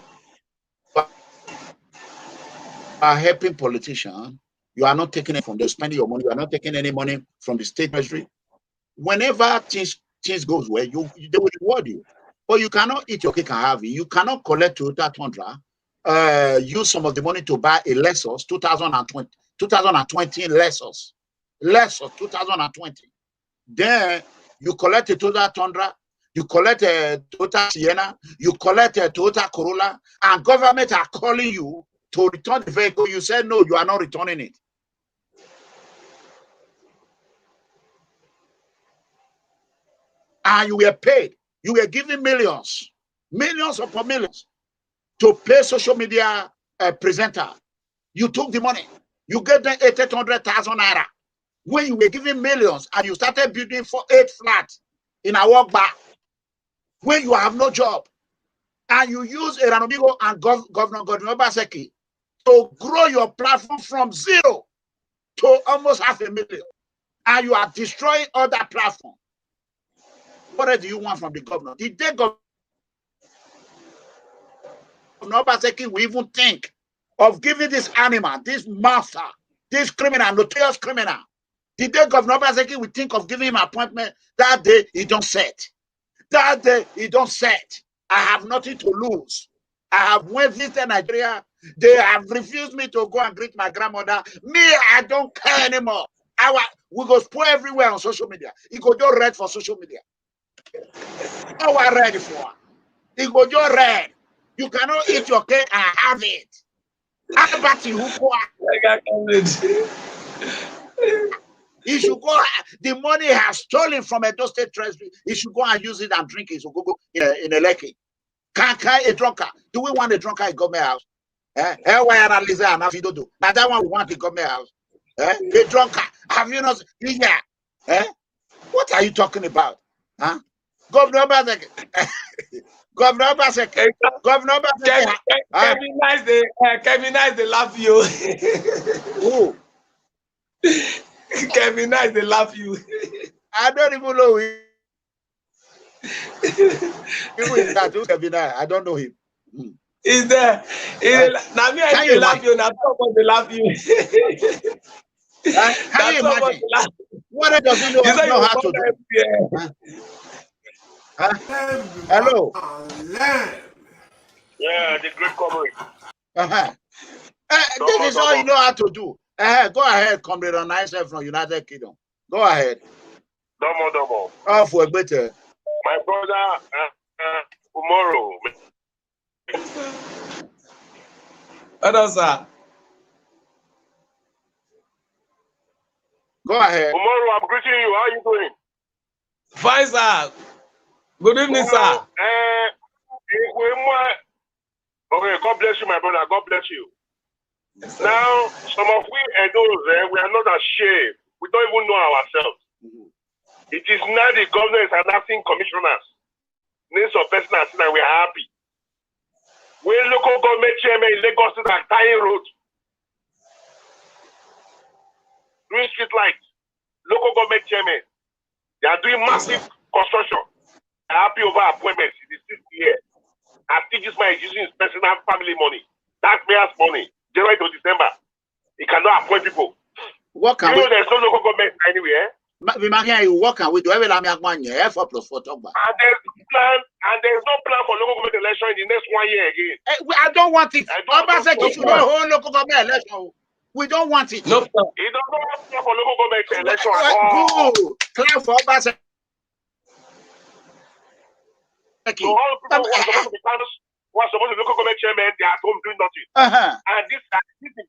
are helping politicians, you are not taking it from them, spending your money. You are not taking any money from the state treasury. Whenever things goes well, they will reward you. But you cannot eat your cake and have it. You cannot collect Toyota Tundra, use some of the money to buy a Lexus 2020 Lexus 2020. Then you collect a Toyota Tundra, you collect a Toyota Sienna, you collect a Toyota Corolla, and government are calling you to return the vehicle. You said no, you are not returning it. And you were paid. You were given millions upon millions to pay social media presenter. You took the money. You gave them 800,000 naira. When you were given millions and you started building 8 flats in a work bar, when you have no job, and you use ERANOMIGHO and Governor Godwin Obaseki to grow your platform from 0 to almost 500,000, and you are destroying other platforms. What do you want from the governor? Did they Governor Obaseki will even think of giving this animal, this monster, this criminal, notorious criminal? Did they Governor Obaseki will think of giving him appointment that day? He don't set. That day he don't set. I have nothing to lose. I have went visited Nigeria. They have refused me to go and greet my grandmother. Me, I don't care anymore. We go spoil everywhere on social media. He go just read for social media. Oh, I ready for. He go just read. You cannot eat your cake and have it. He should go. The money he has stolen from Edo State Treasury. He should go and use it and drink it. So go in a Lekki. Can't a drunkard. Do we want a drunkard in government house? Now that one we want in government house. A drunkard. Have you not? Yeah. What are you talking about? Huh? Governor Obaseki. Governor Obaseki. Governor Obaseki. Kevin Nice, they laugh you. Who? Kevin Nice, they laugh you. I don't even know him. Who is that? Who's Kevin Nice? I don't know him. Is there? Now me I they laugh you. Now someone they laugh you. Can you imagine? What does he know how to do? Hello. Yeah, the great comrade. This is all you know how to do. Go ahead, comrade on myself from United Kingdom. Go ahead. Domo. Oh, for a better. My brother, tomorrow. Hello, sir. Go ahead. Tomorrow, I'm greeting you. How are you doing? Fine, sir. Good evening, sir. Okay, God bless you, my brother. God bless you. Yes, now, some of we Edos, we are not ashamed. We don't even know ourselves. It is now the government and acting commissioners, names of persons, and we are happy. We local government chairman in Lagos are tying roads. doing street lights, local government chairmen. They are doing massive construction. They are happy over appointments in the 6th year. Activism is using his personal family money. Taxpayers' money. January to December. He cannot appoint people. What can you know there's no local government anywhere? We might hear you work and we do every time you 4 plus 4 talk about. And there's no plan for local government election in the next 1 year again. I don't want it. Obaseki should not hold local government election. We don't want it. No. He does not have plan for local government election at all. Good. Clap for Obaseki. So all the people who are supposed to be local government chairman, they are at home doing nothing. And this is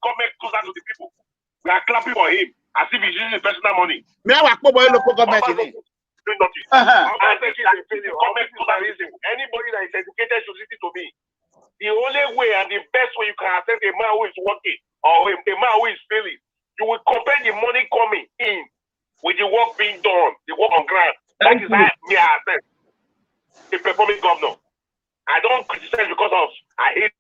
government closer to the people. We are clapping for him as if he's using his personal money. Local government doing nothing. And this is a government closer. Anybody that is educated should listen to me. The only way and the best way you can assess a man who is working or a man who is failing, you will compare the money coming in with the work being done, the work on ground. That is how me I assess a performing governor. I don't criticize because of I hate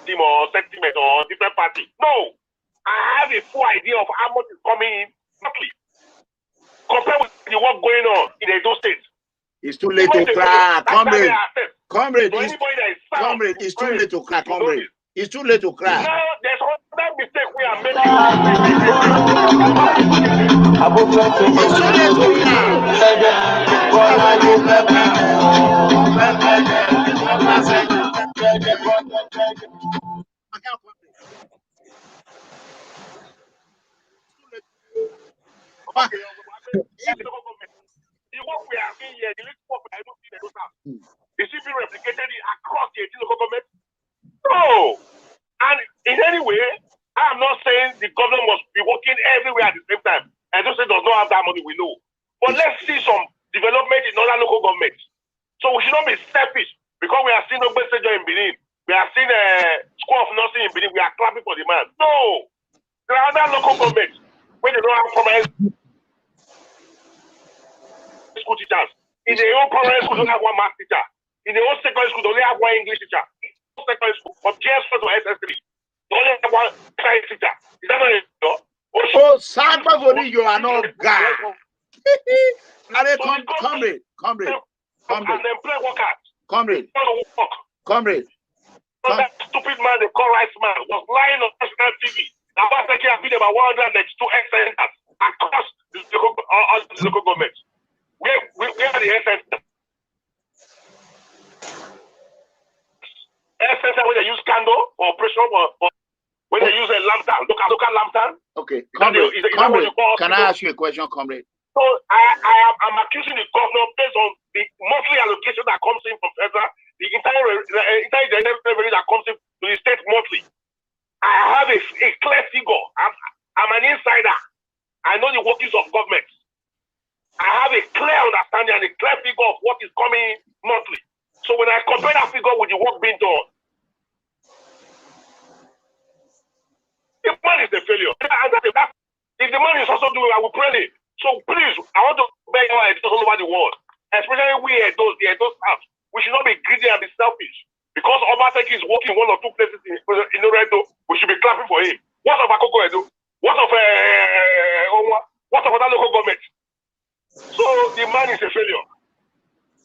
him or sentiment or different party. No, I have a full idea of how much is coming in monthly. Compare with the work going on in the Edo State. It's too late to cry, comrade. Comrade, it's too late to cry, comrade. It's too late to cry. No, there's another mistake we are making. It's too late to cry. The work we are seeing here, the little work I don't see the is it being replicated across the local government? No. And in any way, I'm not saying the government must be working everywhere at the same time. I don't say does not have that money, we know. But let's see some development in other local governments. So we should not be selfish because we are seeing Obaseki in Benin. We are seeing a School of Nursing in Benin. We are clapping for the man. No. There are other local governments where they don't have primary school teachers. In their own primary school, they don't have one math teacher. In their own secondary school, they only have one English teacher. Secondary school, from GS4 to SS3, they only have one science teacher. Is that not it? Oh, Saga, you are not God. Comrade. And employ workers. Comrade. That stupid man, they call Rice Man, was lying on national TV. Now, Obaseki has been about 192 ex-senators across the local government. Where are the ex-senators? Ex-senators when they use candle for operation, or when they use a lantern, local lantern. Okay, comrade, can I ask you a question, comrade? So I'm accusing the governor based on the monthly allocation that comes in from federal, the entire revenue that comes in to the state monthly. I have a clear figure. I'm an insider. I know the workings of government. I have a clear understanding and a clear figure of what is coming in monthly. So when I compare that figure with the work being done, the man is a failure. If the man is also doing, I will pray it. So please, I want to beg our editors all over the world, especially we those staff. We should not be greedy and be selfish. Because Obaseki is working 1 or 2 places in Edo, we should be clapping for him. What of Akoko Edo? What of other local government? So the man is a failure.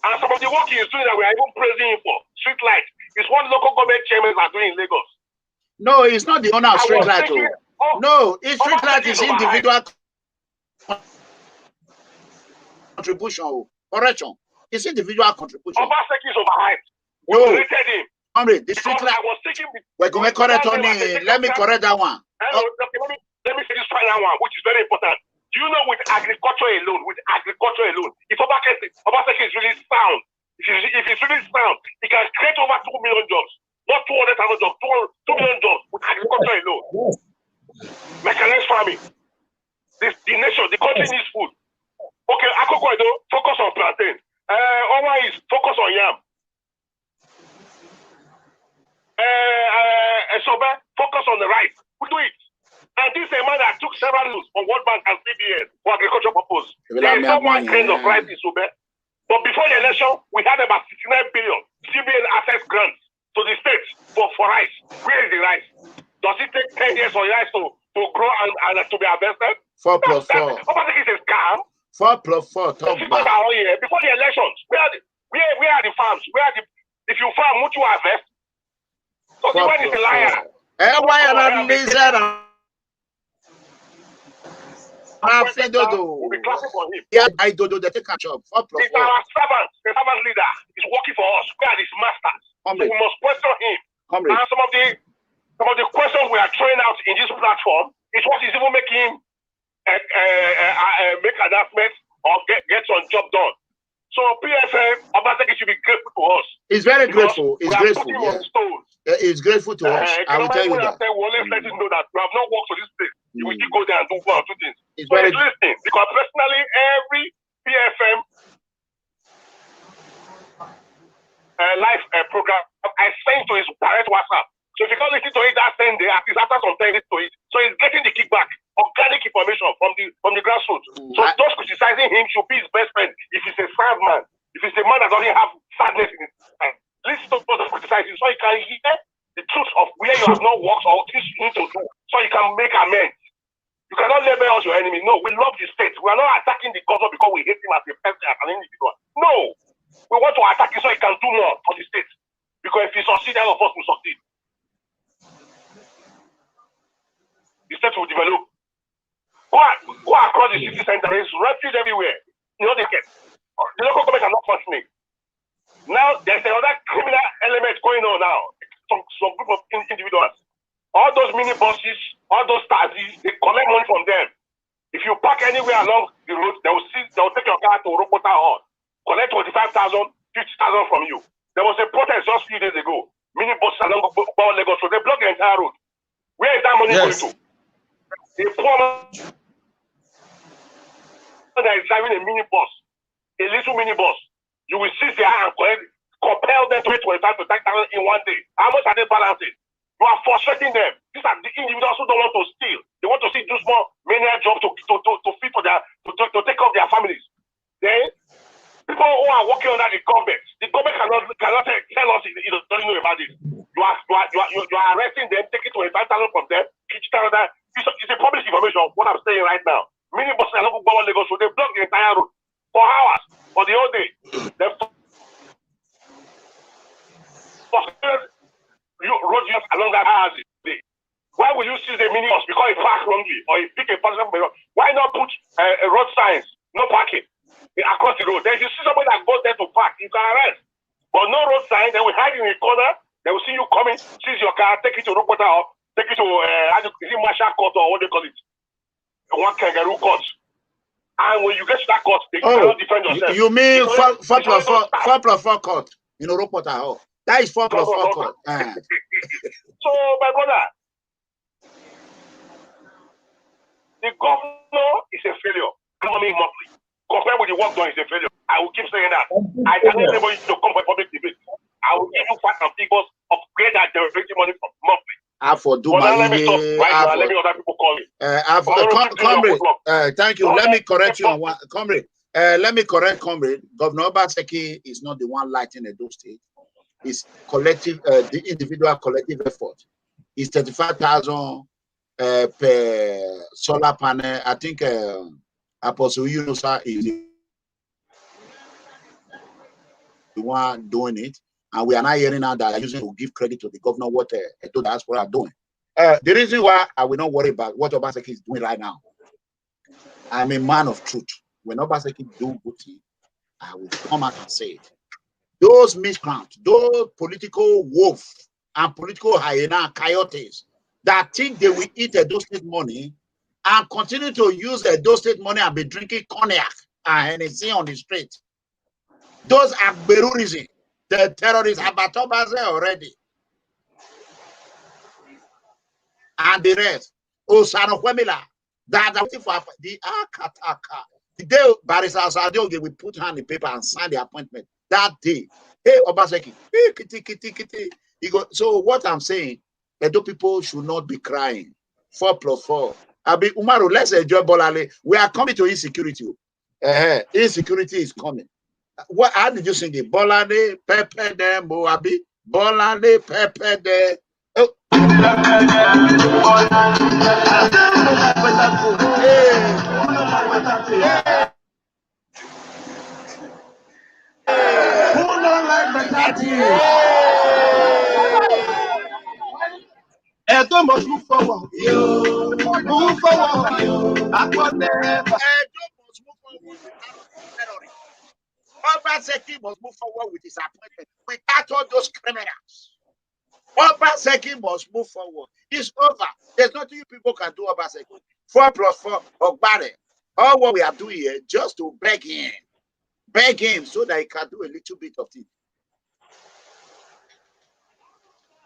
And some of the work he is doing that we are even praising him for, street light, is what local government chairmen are doing in Lagos. No, it's not the owner of street light. No, it's street light is individual contribution. Correction. It's individual contribution. Obaseki is overhyped. No. We rated him. Comrade, the street light. We're going to correct on it. Let me correct that one. Let me say this final one, which is very important. Do you know with agriculture alone, if Obaseki is really sound, if he's really sound, he can create over 2 million jobs. Not 200,000 jobs, 2 million jobs with agriculture alone. Mechanized farming. The nation, the country needs food. Okay, Akoko Edo, focus on plantain. Oma is focus on yam. Sobe, focus on the rice. We do it. And this is a man that took several loans from World Bank and CBN for agricultural purpose. There is no one kind of rice in Sobe. But before the election, we had about 69 billion CBN access grants to the states for rice. Where is the rice? Does it take 10 years for rice to to grow and to be harvested. 4 plus 4. Obaseki is a scam. 4 plus 4. Talk Before the elections, where are the farms? If you farm, what you harvest? So the one is a liar. Why are not lizard? We'll be clapping for him. Yeah, I do the take a job. 4 plus 4. He's our servant, the servant leader. He's working for us. We are his masters. So we must question him. And some of the questions we are throwing out in this platform is what is even making make announcements or get some job done. So PFM, Obaseki should be grateful to us. He's very grateful. He's grateful. Yeah. He's grateful to us. I will tell you that. We always let him know that we have not worked for this place. You will still go there and do one or two things. He's so he's listening because personally, every PFM live program I send to his direct WhatsApp. So if you can't listen to it that same day, at least after some time, listen to it. So he's getting the kickback, organic information from the grassroots. So those criticizing him should be his best friend. If he's a sad man, if he's a man that doesn't have sadness in his mind, listen to those criticizing so you can hear the truth of where you have not worked or things you need to do, so you can make amends. You cannot label us your enemy. No, we love the state. We are not attacking the government because we hate him as a person, as an individual. No, we want to attack him so he can do more for the state. Because if he succeeds, all of us will succeed. The state will develop. Go across the city center. There's refuge everywhere. You know they get. The local government are not functioning. Now there's another criminal element going on now. Some group of individuals. All those mini buses, all those taxis, they collect money from them. If you park anywhere along the road, they will take your car to Ropota Hall, collect 25,000, 50,000 from you. There was a protest just a few days ago. Mini buses along Lagos, so they block the entire road. Where is that money going to? A poor man that is driving a mini bus, a little mini bus, you will seize their hand and compel them to pay 25,000 to 30,000 in one day. How much are they balancing? You are frustrating them. These are the individuals who don't want to steal. They want to see do small menial job to feed for to take care of their families. Then people who are working under the government cannot tell us it doesn't know about it. You are arresting them, taking 25,000 from them, it's a public information of what I'm saying right now. Many buses are not going to Lagos, so they block the entire road for hours, for the whole day. Road use along that hours day. Why will you seize a mini bus because it parked wrongly or you pick a person? Why not put a road signs, no parking across the road? Then if you see somebody that goes there to park, you can arrest. But no road sign, they will hide in a corner. They will see you coming, seize your car, take it to Rupota or take it to Marshall Court or what they call it, one kangaroo court. And when you get to that court, they cannot defend yourself. You mean 4 plus 4 court? You know, Rupota Hall. That is 4 plus 4 court. So, my brother, the governor is a failure. Economic monthly. Compared with the work done, is a failure. I will keep saying that. I tell everybody to come for public debate. I will give you facts and figures of where that they're raising money from monthly. Let me stop right now. Let me other people call it. Comrade, thank you. Let me correct you on one. Comrade, let me correct Comrade. Governor Obaseki is not the one lighting Edo State. It's collective, the individual collective effort. It's 35,000 per solar panel. I think Apostle Yunusa is the one doing it. And we are not hearing now that using to give credit to the governor what Edo diaspora are doing. The reason why I will not worry about what Obaseki is doing right now, I'm a man of truth. When Obaseki do good thing, I will come out and say it. Those miscreants, those political wolves and political hyena coyotes that think they will eat Edo State money and continue to use Edo State money and be drinking cognac and anything on the street. Those are Berurism. The terrorists have already. And the rest. Osanokwemila. That's for the Akataka. The day Barrister Sadioge will put hand in paper and sign the appointment. That day. Hey, Obaseki. Hey, kitty. So what I'm saying, Edo people should not be crying. 4 plus 4. Abi Umaru, let's enjoy Bolale. We are coming to insecurity. Insecurity is coming. How did you sing it? Bolade, Pepe de Moabi, Bolade, Pepe de Oh. Edo must move forward. Move forward. Backward never. Edo must move forward without terrorism. Obaseki must move forward with his appointment without all those criminals. Obaseki must move forward. It's over. There's nothing you people can do, Obaseki. 4+4 Ogbare. All what we are doing here just to beg him so that he can do a little bit of it.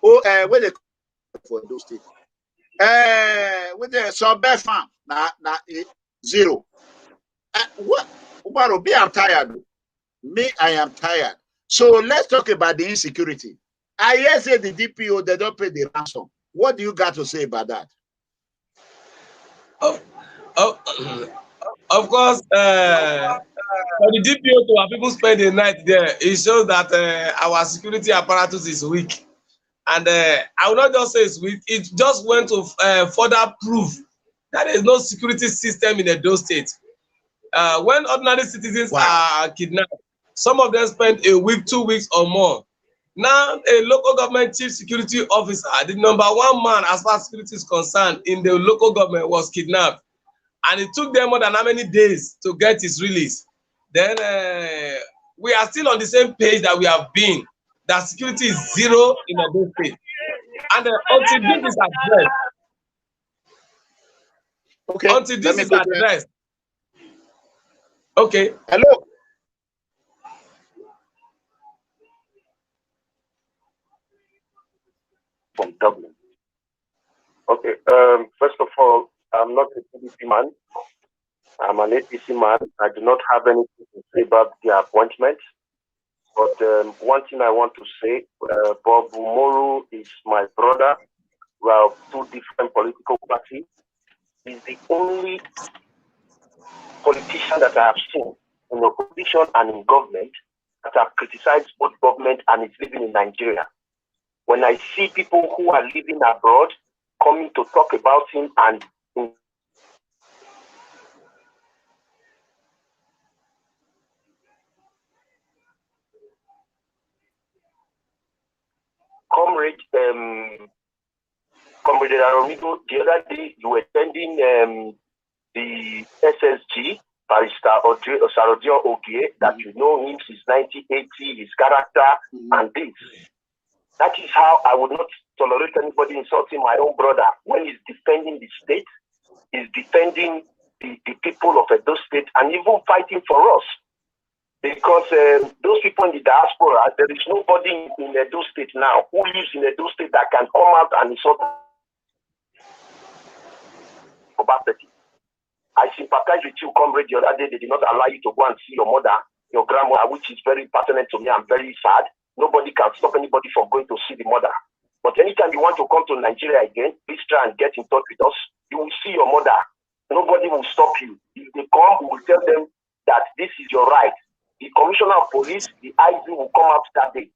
Oh, where they for those states? With the sub farm, zero. What? Ubarobi, I'm tired. Me, I am tired. So let's talk about the insecurity. I hear say the DPO, they don't pay the ransom. What do you got to say about that? Of course, for the DPO to have people spend the night there, it shows that our security apparatus is weak. And I will not just say it's weak, it just went to further prove that there is no security system in Edo State. When ordinary citizens are kidnapped, some of them spend a week, 2 weeks or more. Now, a local government chief security officer, the #1 man as far as security is concerned in the local government, was kidnapped. And it took them more than how many days to get his release. Then we are still on the same page that we have been, that security is zero in Edo State. And until this is addressed, okay. Hello. From Dublin. Okay. First of all, I'm not a PDP man. I'm an APC man. I do not have anything to say about the appointment. But one thing I want to say, Bob Umoru is my brother. We are two different political parties. He's the only politician that I have seen in opposition and in government that have criticized both government and is living in Nigeria. When I see people who are living abroad coming to talk about him and Comrade ERANOMIGHO, the other day you were attending the SSG, Barrister Osarodio Ogie, that you know him since 1980, his character and this. That is how I would not tolerate anybody insulting my own brother when he's defending the state, he's defending the people of Edo State, and even fighting for us. Because those people in the diaspora, there is nobody in Edo State now who lives in Edo State that can come out and insult Obaseki. I sympathize with you, comrade. The other day, they did not allow you to go and see your mother, your grandmother, which is very pertinent to me. I'm very sad. Nobody can stop anybody from going to see the mother. But anytime you want to come to Nigeria again, please try and get in touch with us. You will see your mother. Nobody will stop you. If they come, we will tell them that this is your right. The commissioner of police, the IG will come out that day.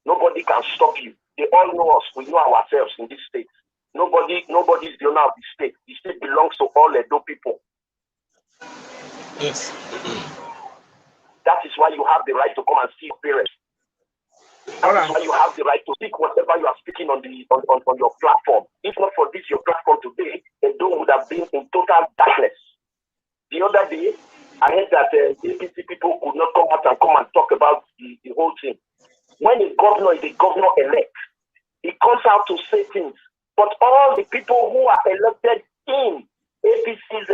Nobody can stop you. They all know us. We know ourselves in this state. Nobody is the owner of the state. The state belongs to all Edo people. Yes. That is why you have the right to come and see your parents. That is why you have the right to speak whatever you are speaking on your platform. If not for this, your platform today, Edo would have been in total darkness. The other day, I heard that APC people could not come out and talk about the whole thing. When a governor is a governor-elect, he comes out to say things. But all the people who are elected in APC's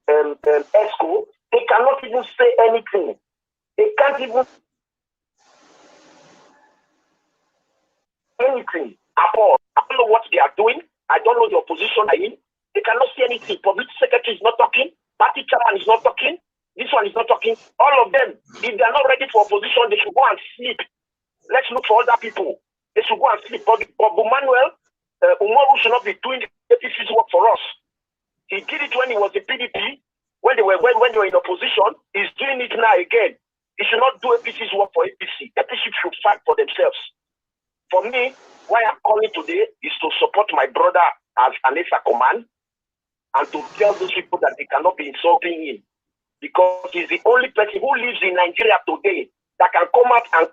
ESCO, they cannot even say anything. They can't even anything at all. I don't know what they are doing. I don't know the opposition are in. They cannot say anything. Public secretary is not talking. Party chairman is not talking. This one is not talking. All of them, if they are not ready for opposition, they should go and sleep. Let's look for other people. They should go and sleep. But Manuel Umoru should not be doing the APC's work for us. He did it when he was in PDP. When they were in opposition, he's doing it now again. He should not do APC's work for APC. APC should fight for themselves. For me, Why I'm calling today is to support my brother as an command and to tell those people that they cannot be insulting him, because he's the only person who lives in Nigeria today that can come out and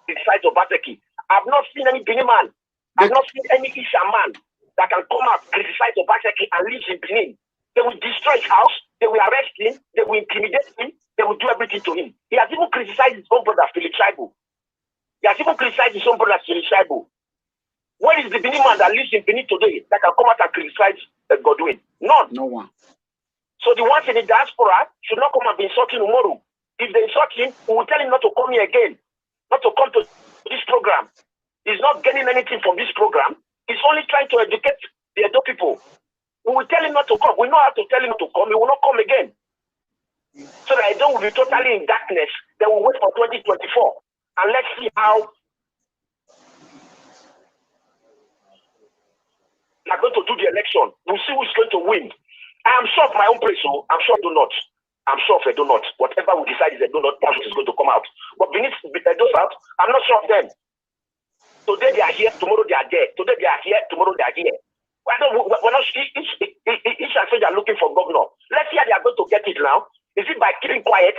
criticize Obaseki. I've not seen any Benin man, I've not seen any Isha man that can come out, criticize Obaseki and lives in Benin. They will destroy his house, they will arrest him, they will intimidate him, they will do everything to him. He has even criticized his own brother, Philip Shaibu. He has even criticized his own brother, Philip Shaibu. Where is the Benin man that lives in Benin today that can come out and criticize Godwin? None. No one. So the ones in the diaspora should not come and be insulting Umoru. If they insult him, we will tell him not to come here again, not to come to this program. He's not getting anything from this program. He's only trying to educate the Edo people. We will tell him not to come. We know how to tell him to come. He will not come again. So that Edo will be totally in darkness. Then we'll wait for 2024. And let's see how they're going to do the election. We'll see who's going to win. I am sure of my own place, so I'm sure I do not. I'm sure if I do not. Whatever we decide is I do not, that's what is going to come out. But beneath those out, I'm not sure of them. Today they are here, tomorrow they are there. Today they are here, tomorrow they are here. We're not, each and say they are looking for governor. Let's see how they are going to get it now. Is it by keeping quiet?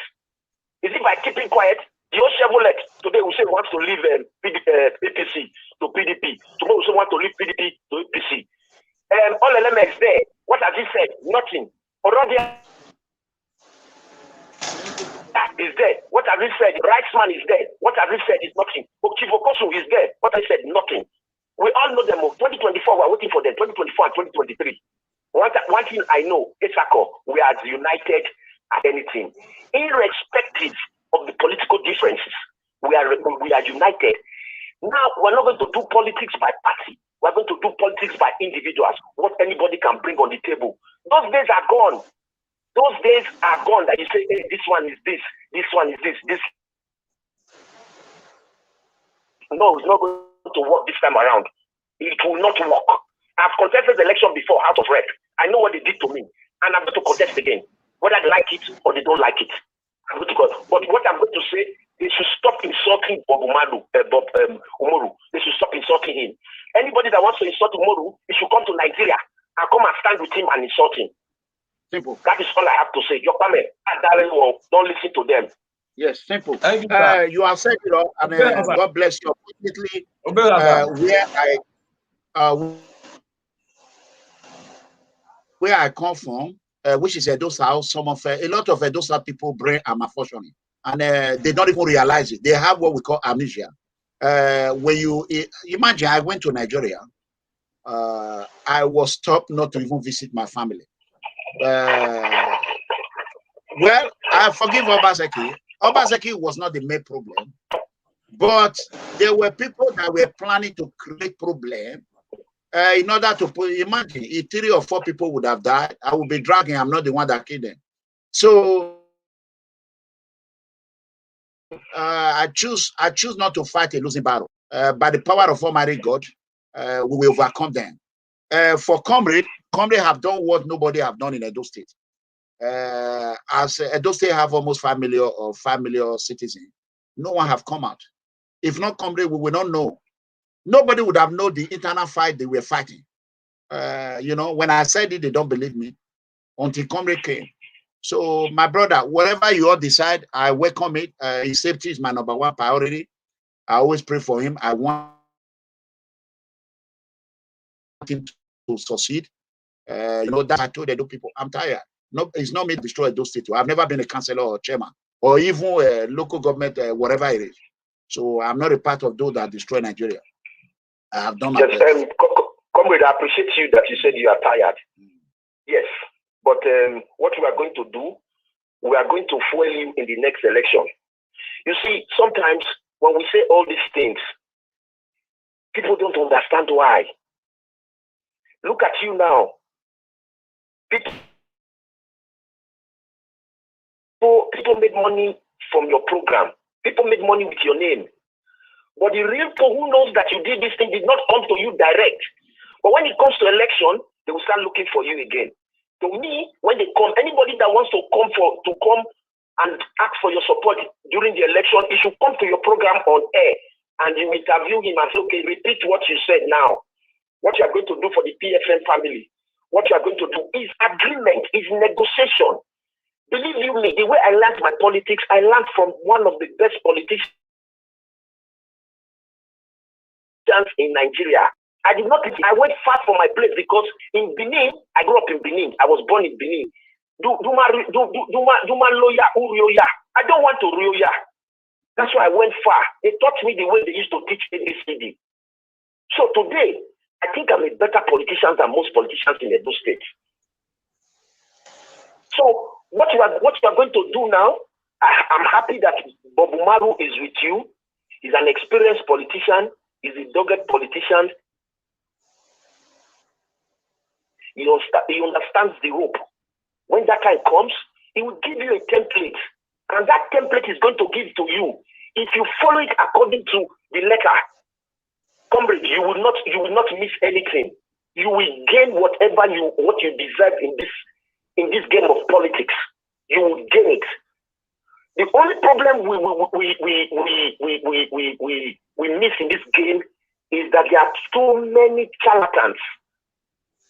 Is it by keeping quiet? The old Chevrolet today we say wants to leave APC to PDP. Tomorrow we say want to leave PDP to APC. All elements there. What has he said? Nothing. Orodia is dead. What has he said? Reichsman is dead. What has he said is nothing. Okivokosu is dead. What has he said? Nothing. We all know them. 2024, we're waiting for them. 2024 and 2023. One thing I know, Esako, we are united at anything. Irrespective of the political differences, we are united. Now, we're not going to do politics by party. We're going to do politics by individuals. What anybody can bring on the table. Those days are gone. Those days are gone that you say, hey, this one is this one is this. No, it's not going to work this time around. It will not work. I've contested the election before out of rep. I know what they did to me. And I'm going to contest again. Whether they like it or they don't like it. I'm going to go. But what I'm going to say, they should stop insulting Umoru. They should stop insulting him. Anybody that wants to insult Umoru, he should come to Nigeria and come and stand with him and insult him. Simple. That is all I have to say. Yokame, don't listen to them. Yes, simple. Thank you, You have said it all, and God bless you. Unfortunately, where I come from, which is Edo South, a lot of Edo South people brain are malfunctioning, and they don't even realize it. They have what we call amnesia. When you imagine, I went to Nigeria, I was stopped not to even visit my family. Well, I forgive Obaseki. Obaseki was not the main problem, but there were people that were planning to create problem in order to put. Imagine if 3 or 4 people would have died, I would be dragging. I'm not the one that killed them. So I choose not to fight a losing battle. By the power of Almighty God, we will overcome them. For Comrade have done what nobody have done in Edo State. As Edo State have almost 5 million citizens, no one have come out. If not Comrade, we will not know. Nobody would have known the internal fight they were fighting. When I said it, they don't believe me until Comrade came. So, my brother, whatever you all decide, I welcome it. His safety is my #1 priority. I always pray for him. I want him to succeed. That I told the people, I'm tired. No, it's not me to destroy those states. I've never been a councillor or chairman or even a local government, whatever it is. So I'm not a part of those that destroy Nigeria. I have done my best. Comrade, I appreciate you that you said you are tired. Yes, but what we are going to do, we are going to fuel you in the next election. You see, sometimes when we say all these things, people don't understand why. Look at you now. People made money from your program. People made money with your name. But the real people who knows that you did this thing did not come to you direct. But when it comes to election, they will start looking for you again. To me, when they come, anybody that wants to come and ask for your support during the election, it should come to your program on air and you interview him and say, okay, repeat what you said now. What you are going to do for the PFN family. What you are going to do is agreement, is negotiation. Believe you me, the way I learned my politics, I learned from one of the best politicians in Nigeria. I did not, I went far from my place because in Benin, I grew up in Benin. I was born in Benin. Duma loya, urioya. I don't want to rioya. That's why I went far. They taught me the way they used to teach ABCD. So today, I think I'm a better politician than most politicians in Edo State. So what you are going to do now, I'm happy that Bob Umaru is with you. He's an experienced politician. He's a dogged politician. He understands the rope. When that time comes, he will give you a template. And that template is going to give to you. If you follow it according to the letter, comrade, you will not miss anything. You will gain what you deserve in this game of politics. You will gain it. The only problem we miss in this game is that there are so many charlatans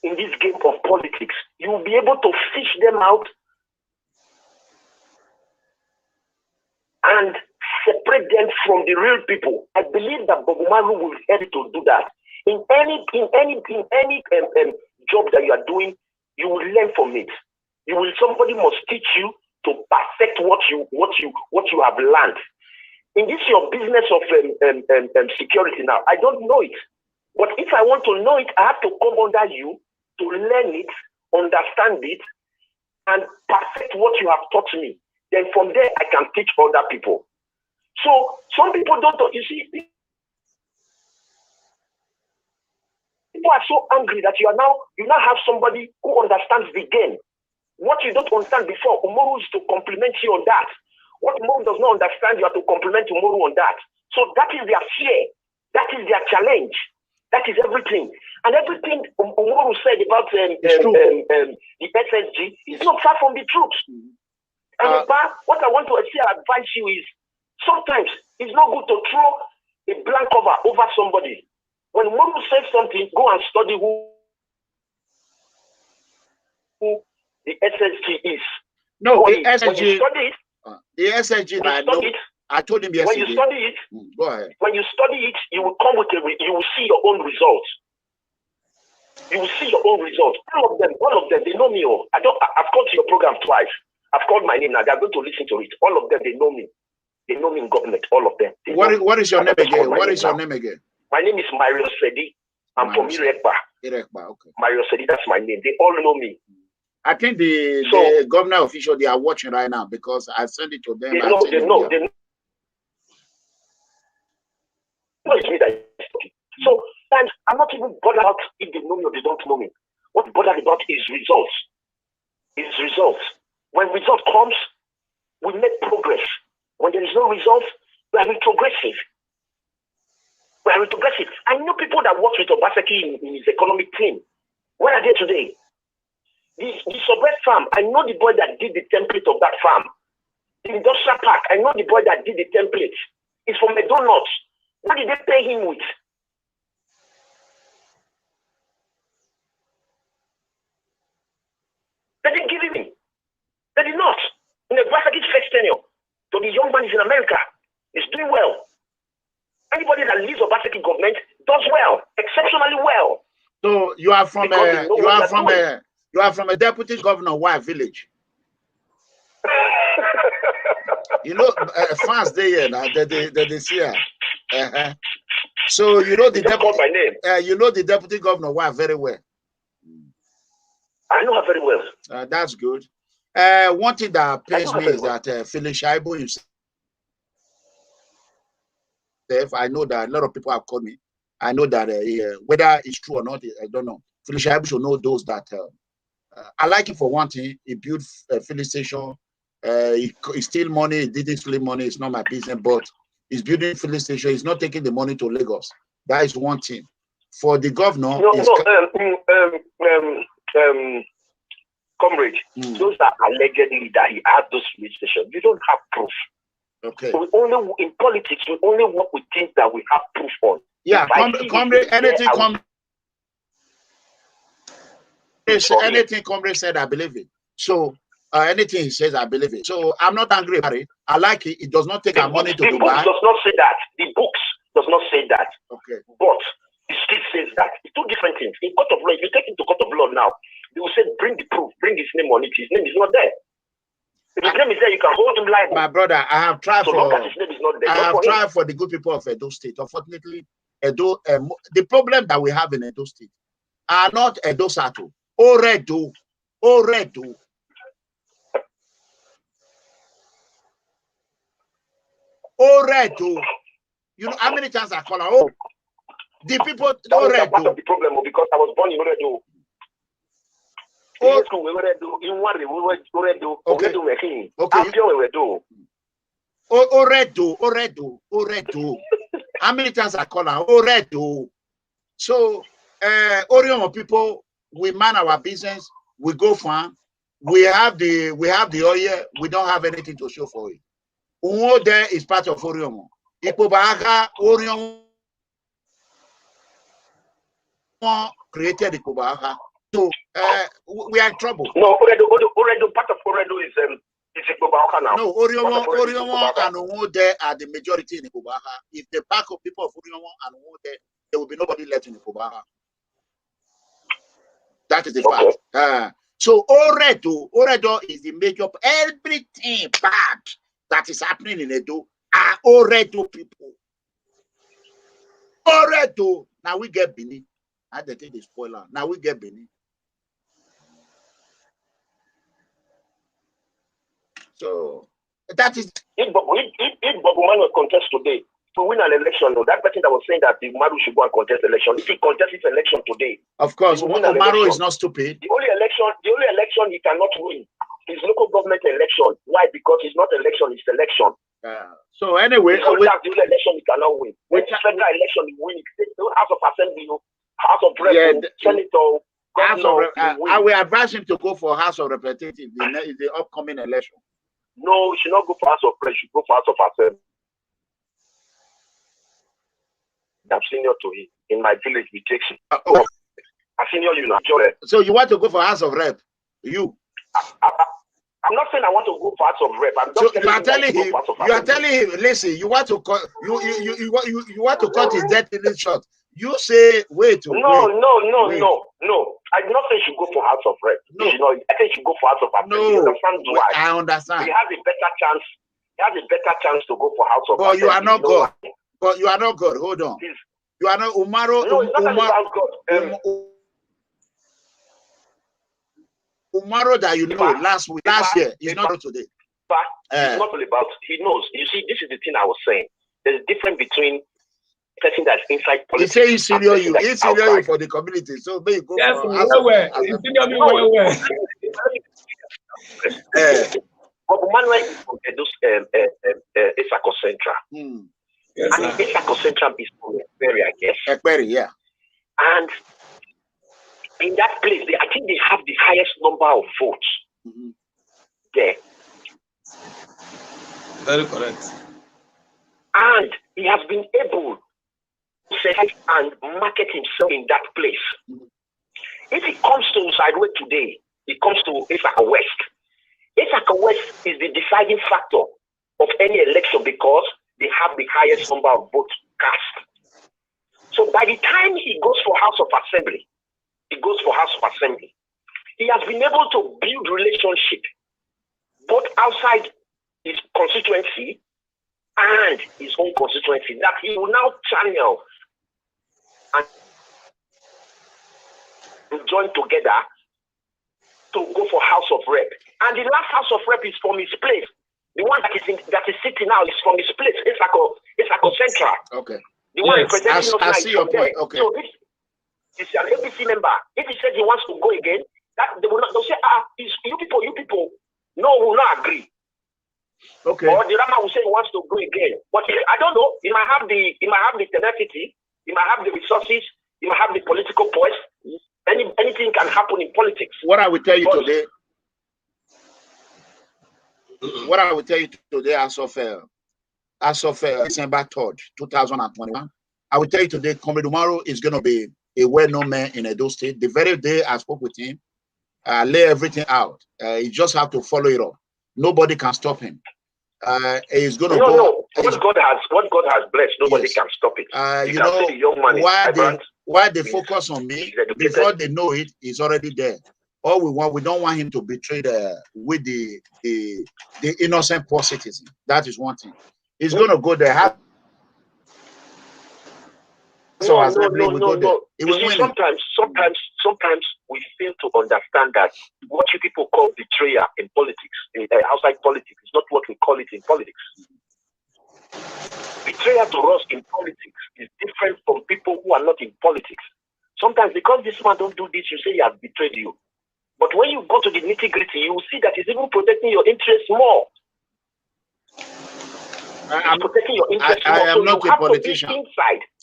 in this game of politics. You will be able to fish them out and separate them from the real people. I believe that Bob Umaru will help you to do that. In any job that you are doing, you will learn from it. Somebody must teach you to perfect what you have learned. In this your business of security now, I don't know it. But if I want to know it, I have to come under you to learn it, understand it, and perfect what you have taught me. Then from there, I can teach other people. So some people don't, you see, people are so angry that you now have somebody who understands the game. What you don't understand before, Umaru is to compliment you on that. What Umaru does not understand, you have to compliment Umaru on that. So that is their fear. That is their challenge. That is everything. And everything Umaru said about the SSG is not far from the truth. And what I want to advise you is, sometimes it's not good to throw a blank cover over somebody. When Umaru says something, go and study who the SSG is. No, when the SSG. When you study it, the SSG. I told him yesterday. When you study it, go ahead. When you study it, you will come with you will see your own results. You will see your own results. All of them, they know me. I've called to your program twice. I've called my name now. They're going to listen to it. All of them, they know me. They know me in government. All of them. What is your name again? What is your name again? My name is Mario Sedi. I'm from EDEGBE. EDEGBE, okay. Mario Sedi, that's my name. They all know me. I think the government official, they are watching right now because I sent it to them. They know it's me that is talking. So I'm not even bothered about if they know me or they don't know me. What I'm bothered about is results. Is results. When result comes, we make progress. When there is no result, we are retrogressive. We are retrogressive. I know people that work with Obaseki in his economic team. Where are they today? The Sobret farm, I know the boy that did the template of that farm. The industrial park, I know the boy that did the template. It's from a donut. What did they pay him with? They didn't give him. They did not. In the Obaseki's first tenure, so the young man is in America. He's doing well. Anybody that leaves Obaseki government does well, exceptionally well. So you are from a deputy governor white village. You know, fans there, they see her. So you know the deputy. You know the deputy governor white very well. I know her very well. That's good. One thing that pains me is that Philip Shaibu himself. I know that a lot of people have called me. I know that whether it's true or not, I don't know. Philip Shaibu should know those that. I like it for one thing. He built a filling station. He steal money. He didn't steal money. It's not my business. But he's building filling station. He's not taking the money to Lagos. That is one thing. For the governor, comrade, those are allegedly that he has those filling stations. You don't have proof. Okay. We only in politics we only work with things that we have proof on. Yeah, comrade, anything comrade said, I believe it. So anything he says, I believe it. So I'm not angry about it. I like it. It does not take our money to Dubai. The books does not say that. The books does not say that. Okay. But the state says that. It's two different things. In court of law, if you take him to court of law now, they will say, bring the proof, bring his name on it. His name is not there. If his name is there, you can hold him liable. My brother, I have tried so long as his name is not there, I have tried for the good people of Edo State. Unfortunately, Edo, the problem that we have in Edo State are not Edo Sato. Oredo. You know how many times I call her? Oh, the people Oredo. Part of the problem because I was born in Oredo. Okay. Oredo. How many times I call her? Oredo. So, Orion people, we man our business. We go farm. We have the oil. We don't have anything to show for it. Unwo there is part of Orion. Ikobaga Orion created Ikobaga. So we are in trouble. No, Oredo part of Oredo is Ikobaga now. No, Orion and Unwo there are the majority in Ikobaga. If the pack of people of Orion and Unwo there will be nobody left in Ikobaga. That is the fact. So Oredo is the major. Everything bad that is happening in Edo are Oredo people. Oredo. Now we get Benin. I had to take the spoiler. Now we get Benin. So that is. If Boguman will contest today to win an election, that person that was saying that the Umaru should go and contest election, if he contests this election today, of course, Umaru is not stupid. The only election he cannot win is local government election. Why? Because it's not election, it's selection. So anyway, that's the only election he cannot win. When it's federal election, he win. House of Assembly, House of Representatives, Senator. I will advise him to go for House of Representatives in the upcoming election. No, he should not go for House of Representatives. He should go for House of Assembly. I'm senior to him. In my village, we take him. I'm senior you now. So you want to go for House of Rep? I'm not saying I want to go for House of Rep. I'm just telling him. You are telling him. Listen, you want to cut. You want to cut his death in short. You say wait. No. I did not say you should go for House of Rep. No. I think you should go for House of Assembly. No, I understand. You have a better chance. You have a better chance to go for House of Assembly. But you are not good. But you are not good. Hold on. Please. You are not Umaru. No, it's not about God. Umaru that you know last year is not today. But it's not all about. He knows. You see, this is the thing I was saying. There's a difference between person that's inside politics. He say he's senior you. He's senior you for the community. So may you go. Yes, But Manuel is from Isako Central. Yes, and Isako Central is from Ekperi, I guess. Ekperi, yeah. And in that place, I think they have the highest number of votes there. Very correct. And he has been able to sell and market himself in that place. If he comes to Sideway today, he comes to Isako West. Isako West is the deciding factor of any election because they have the highest number of votes cast. So by the time he goes for House of Assembly, he has been able to build relationship both outside his constituency and his own constituency that he will now channel and join together to go for House of Rep. And the last House of Rep is from his place. The one that is sitting now is from his place. It's like a Central. Okay. The one representing us I see your point. Okay. So this is an ABC member. If he says he wants to go again, that they'll say, you people. No, we will not agree. Okay. Or the Rama will say he wants to go again. But I don't know. He might have the tenacity. He might have the resources. He might have the political poise. Anything can happen in politics. What I will tell you today, as of as of December 3rd, 2021. I will tell you today, Comrade Umaru is going to be a well-known man in Edo State. The very day I spoke with him, lay everything out. You just have to follow it up. Nobody can stop him. He's going to go. No. What God has blessed, nobody can stop it. You know, the young man why they focus on me, before they know it, he's already there. All we don't want him to betray with the innocent poor citizen. That is one thing. He's going to go there. No. Sometimes we fail to understand that what you people call betrayal in politics, outside politics, is not what we call it in politics. Betrayal to us in politics is different from people who are not in politics. Sometimes because this man don't do this, you say he has betrayed you. But when you go to the nitty-gritty, you will see that he's even protecting your interests more. I'm protecting your interests more. I am not a politician.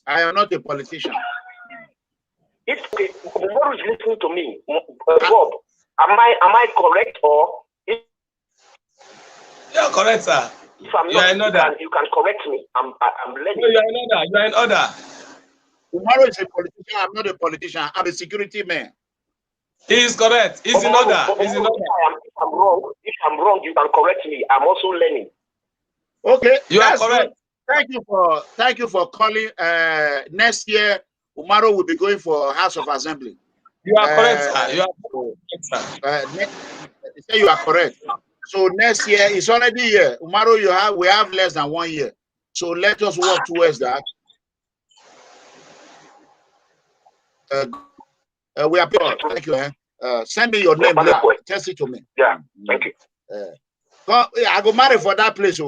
I am not a politician. If Umaru is listening to me, Bob, am I correct or? You're correct, sir. If I'm not, you can correct me. I'm letting. No, you're in order. You're in order. Umaru is a politician. I'm not a politician. I'm a security man. He is correct. He's in order. He's in order. If I'm wrong, you can correct me. I'm also learning. Okay, you are correct. Good. Thank you for calling. Next year, Umaru will be going for House of Assembly. You are correct, sir. You are correct, sir. Say you are correct. So next year it's already here. Umaru, we have less than 1 year. So let us work towards that. We are pure. Thank you. Send me your name now. Test it to me. Yeah, thank you. I go marry for that place.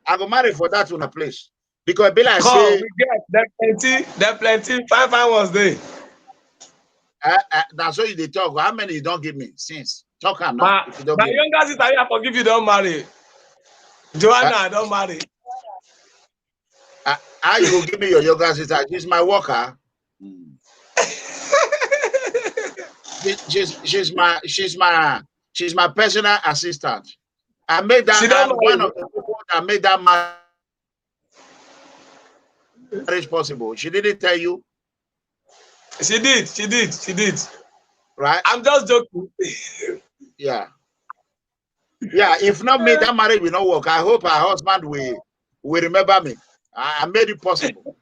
I go marry for that place. Because Bill, I say we get that plenty. 5 hours there. That's what they talk. How many you don't give me since? Talk now. My younger sister, I forgive you, don't marry. Joanna, don't marry. How you go give me your younger sister? She's my worker. she's my personal assistant. I made that. I'm one of the people that made that marriage possible. She didn't tell you. She did. Right? I'm just joking. Yeah. If not me, that marriage will not work. I hope her husband will remember me. I made it possible.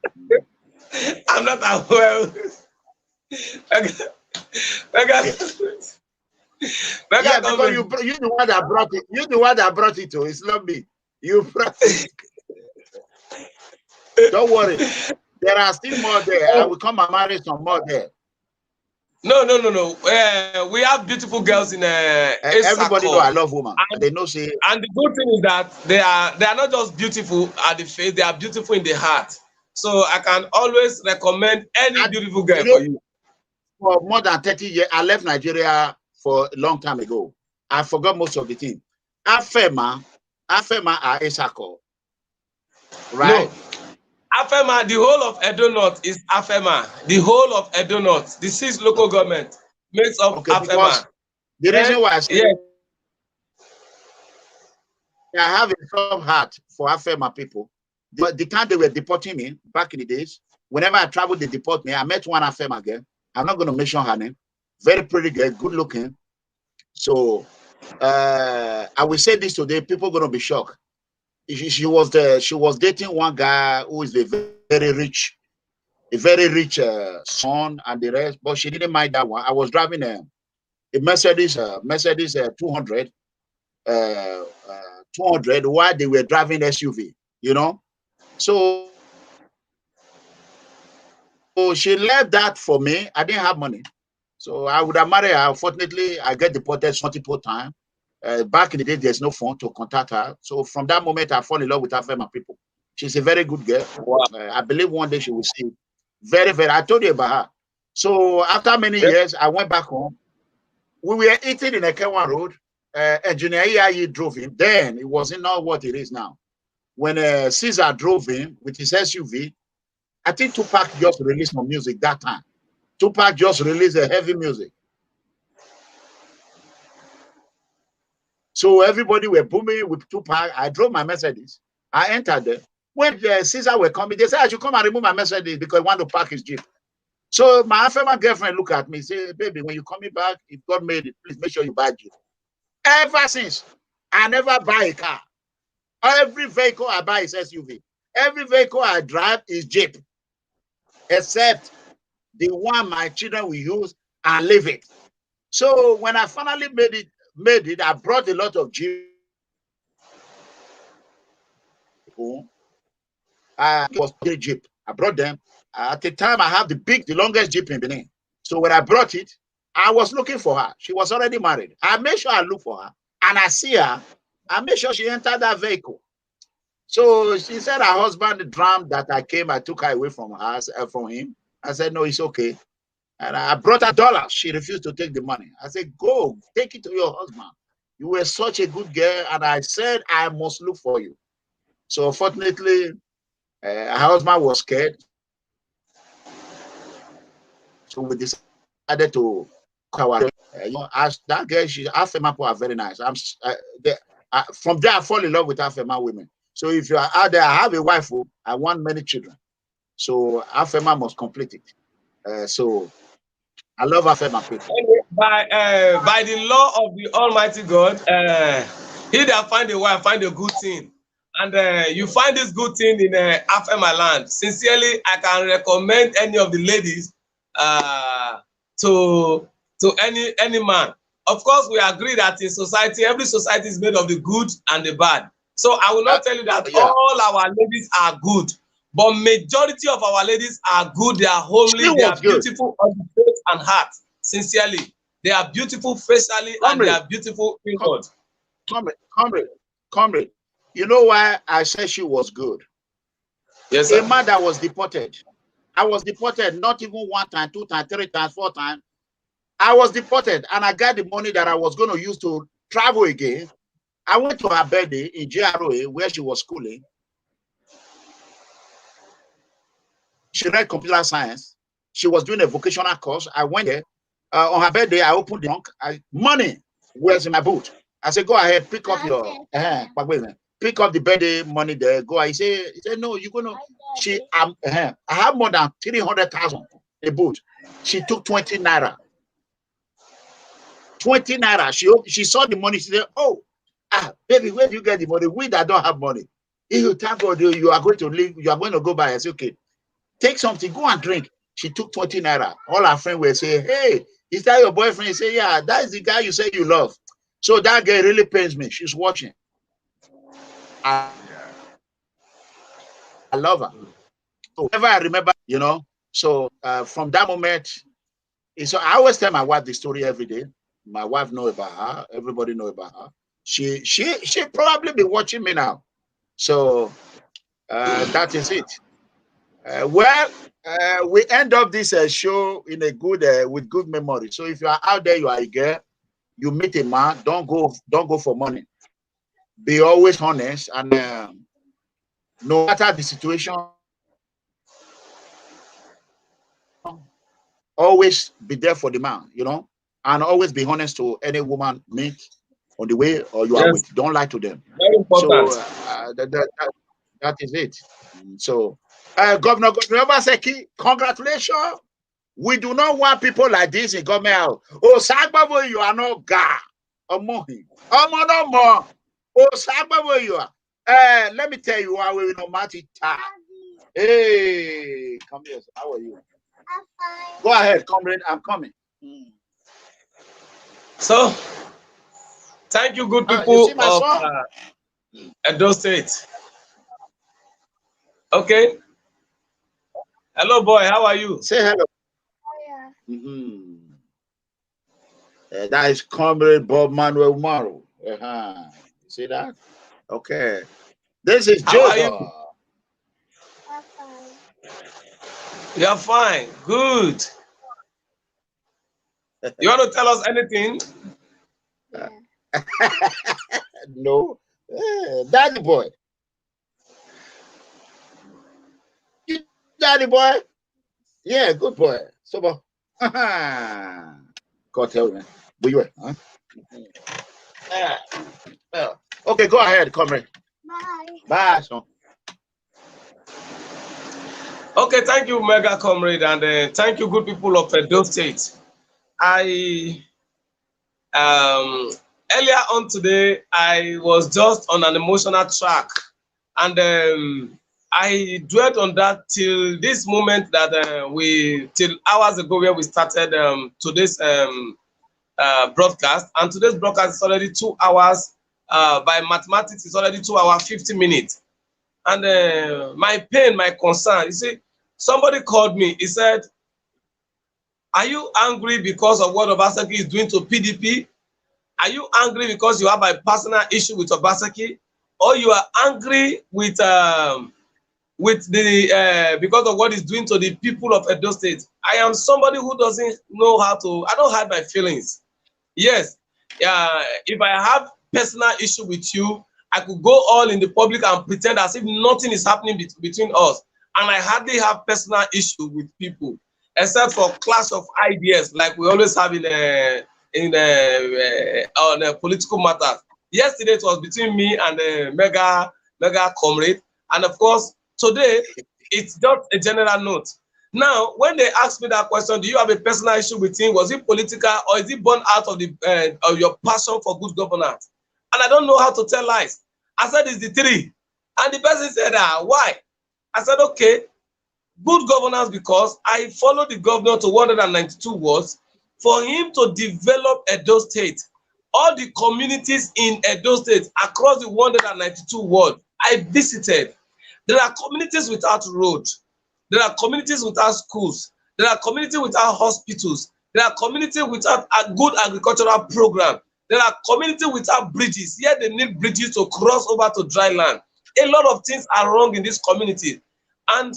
I'm not aware. Because you the one that brought it. You the one that brought it to. It's not me. You brought it. Don't worry. There are still more there. I will come and marry some more there. No. We have beautiful girls in everybody know I love women. And they know say. And the good thing is that they are not just beautiful at the face; they are beautiful in the heart. So I can always recommend any beautiful girl for you. For more than 30 years, I left Nigeria for a long time ago. I forgot most of the thing. Afema are Esako. Right? No. Afema, the whole of Edo North is Afema. The whole of Edo North, the 6 local government makes up Afema. The reason why I say I have a strong heart for Afema people. The time they were deporting me back in the days, whenever I traveled, they deport me. I met one Afema girl. I'm not going to mention her name. Very pretty girl, good looking. So I will say this today. People are going to be shocked. She was dating one guy who is a very rich son and the rest, but she didn't mind that one. I was driving a Mercedes 200 while they were driving SUV, you know. So she left that for me. I didn't have money, so I would have married her. Unfortunately, I get deported multiple times. Back in the day, there's no phone to contact her. So from that moment, I fall in love with her family people. She's a very good girl. Wow. I believe one day she will see. Very, very. I told you about her. So after many years, I went back home. We were eating in Ekewan Road. Engineer EIE drove him. Then it wasn't not what it is now. When Caesar drove him with his SUV, I think Tupac just released some music that time. Tupac just released a heavy music. So everybody were booming with Tupac. I drove my Mercedes. I entered there. When the Caesar were coming, they said, I should come and remove my Mercedes because I want to park his Jeep. So my former girlfriend look at me, say, baby, when you coming back, if God made it, please make sure you buy Jeep. Ever since, I never buy a car. Every vehicle I buy is SUV. Every vehicle I drive is Jeep, except the one my children will use and leave it. So when I finally made it, I brought a lot of Jeep. I was a Jeep. I brought them. At the time, I have the longest Jeep in Benin. So when I brought it, I was looking for her. She was already married. I made sure I look for her, and I see her. I made sure she entered that vehicle. So she said her husband dreamed that I took her away from her, from him. I said, no, it's okay. And I brought her $. She refused to take the money. I said, go, take it to your husband. You were such a good girl, and I said, I must look for you. So fortunately, her husband was scared. So we decided to call our, as that girl, African people are very nice. From there, I fall in love with African women. So if you are out there, I have a wife, I want many children. So African must complete it. So I love African people. By the law of the Almighty God, he that find a wife find a good thing. And you find this good thing in Afema land. Sincerely, I can recommend any of the ladies to any man. Of course, we agree that in society, every society is made of the good and the bad. So I will not tell you that all our ladies are good, but majority of our ladies are good. They are homely. They are beautiful on the face and heart. Sincerely, they are beautiful facially and they are beautiful inward. Comrade. You know why I said she was good? Yes, sir. A man that was deported. I was deported not even 1 time, 2 times, 3 times, 4 times. I was deported, and I got the money that I was going to use to travel again. I went to her birthday in GROA where she was schooling. She read computer science. She was doing a vocational course. I went there. On her birthday, I opened the trunk. Money was in my boot. I said, go ahead, pick up your pick up the birthday money there. Go. He said, no, you're gonna. I have more than 300,000 a boot. She took 20 naira. 20 naira. She saw the money. She said, oh, baby, where do you get the money? We that don't have money. If you thank God, you are going to leave. You are going to go by. I said, okay, take something, go and drink. She took 20 naira. All her friends were saying, hey, is that your boyfriend? He said, yeah, that is the guy you say you love. So that girl really pains me. She's watching. I love her. So whenever I remember, so from that moment, so I always tell my wife the story every day. My wife knows about her. Everybody knows about her. She probably be watching me now. So that is it. We end up this show in a good with good memory. So if you are out there, you are a girl, you meet a man, don't go for money. Be always honest, and no matter the situation, always be there for the man, and always be honest to any woman meet on the way or you are with. Don't lie to them. Very important. So that is it. So Governor Obaseki, congratulations. We do not want people like this in government house. Oh, Sagbavo, you are not God. No more. Oh, Sagbavo, you are. Let me tell you how we know Marty. Hey, come here. How are you? I'm fine. Go ahead, comrade. I'm coming. So, thank you, good people of Edo State. Okay. Hello, boy. How are you? Say hello. That is Comrade Bob Manuel Umaru. See that? Okay. This is Joe. You're fine. Good. You want to tell us anything? No. Daddy boy. Daddy boy. Yeah, good boy. So, God tell me. Where you at? Huh? Okay, go ahead, comrade. Bye. Bye, son. Okay, thank you, Mega Comrade, and thank you, good people of Edo State. I earlier on today, I was just on an emotional track, and I dwelt on that till this moment that till hours ago where we started today's broadcast, and today's broadcast is already 2 hours. By mathematics, it's already 2 hours 50 minutes. And my pain, my concern, you see, somebody called me. He said, "Are you angry because of what Obaseki is doing to PDP? Are you angry because you have a personal issue with Obaseki, or you are angry with the because of what he's doing to the people of Edo State?" I am somebody who doesn't know how to. I don't hide my feelings. Yes, if I have personal issue with you, I could go all in the public and pretend as if nothing is happening between us. And I hardly have personal issue with people, except for clash of ideas like we always have on political matters. Yesterday it was between me and Mega Comrade, and of course today it's just a general note. Now, when they ask me that question, do you have a personal issue with him? Was it political, or is it born out of of your passion for good governance? And I don't know how to tell lies. I said it's the three, and the person said, why? I said, okay, good governance because I followed the governor to 192 wards for him to develop Edo State. All the communities in Edo State across the 192 wards I visited. There are communities without road. There are communities without schools. There are communities without hospitals. There are communities without a good agricultural program. There are communities without bridges. Yet they need bridges to cross over to dry land. A lot of things are wrong in this community. And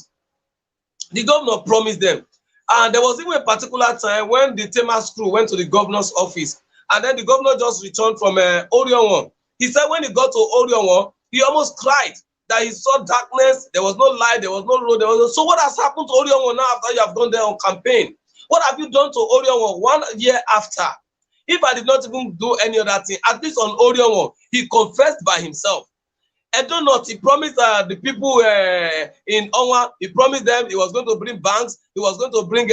the governor promised them. And there was even a particular time when the Temas crew went to the governor's office. And then the governor just returned from Orionwo. He said when he got to Orionwo, he almost cried that he saw darkness, there was no light, there was no road. So what has happened to Orionwo now after you have gone there on campaign? What have you done to Orionwo 1 year after? If I did not even do any other thing, at least on Orionwo, he confessed by himself. Edo North, he promised the people in Onwa, he promised them he was going to bring banks, he was going to bring,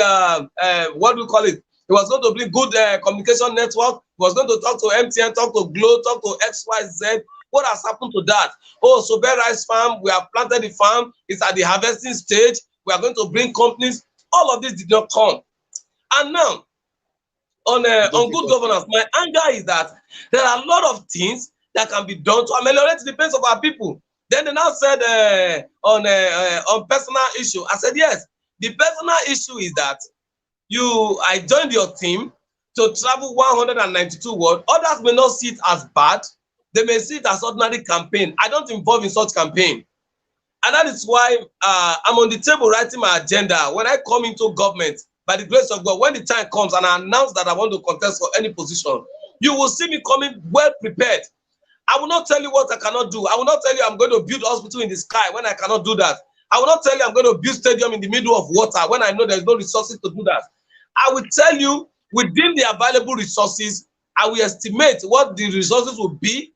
what do you call it? He was going to bring good communication network, he was going to talk to MTN, talk to Glo, talk to XYZ. What has happened to that? Oh, Sobe Rice Farm, we have planted the farm, it's at the harvesting stage, we are going to bring companies. All of this did not come. And now, on good governance, my anger is that there are a lot of things that can be done to ameliorate the pains of our people. Then they now said on personal issue. I said, yes, the personal issue is that I joined your team to travel 192 wards. Others may not see it as bad. They may see it as ordinary campaign. I don't involve in such campaign. And that is why I'm on the table writing my agenda. When I come into government, by the grace of God, when the time comes and I announce that I want to contest for any position, you will see me coming well prepared. I will not tell you what I cannot do. I will not tell you I'm going to build a hospital in the sky when I cannot do that. I will not tell you I'm going to build a stadium in the middle of water when I know there's no resources to do that. I will tell you within the available resources, I will estimate what the resources will be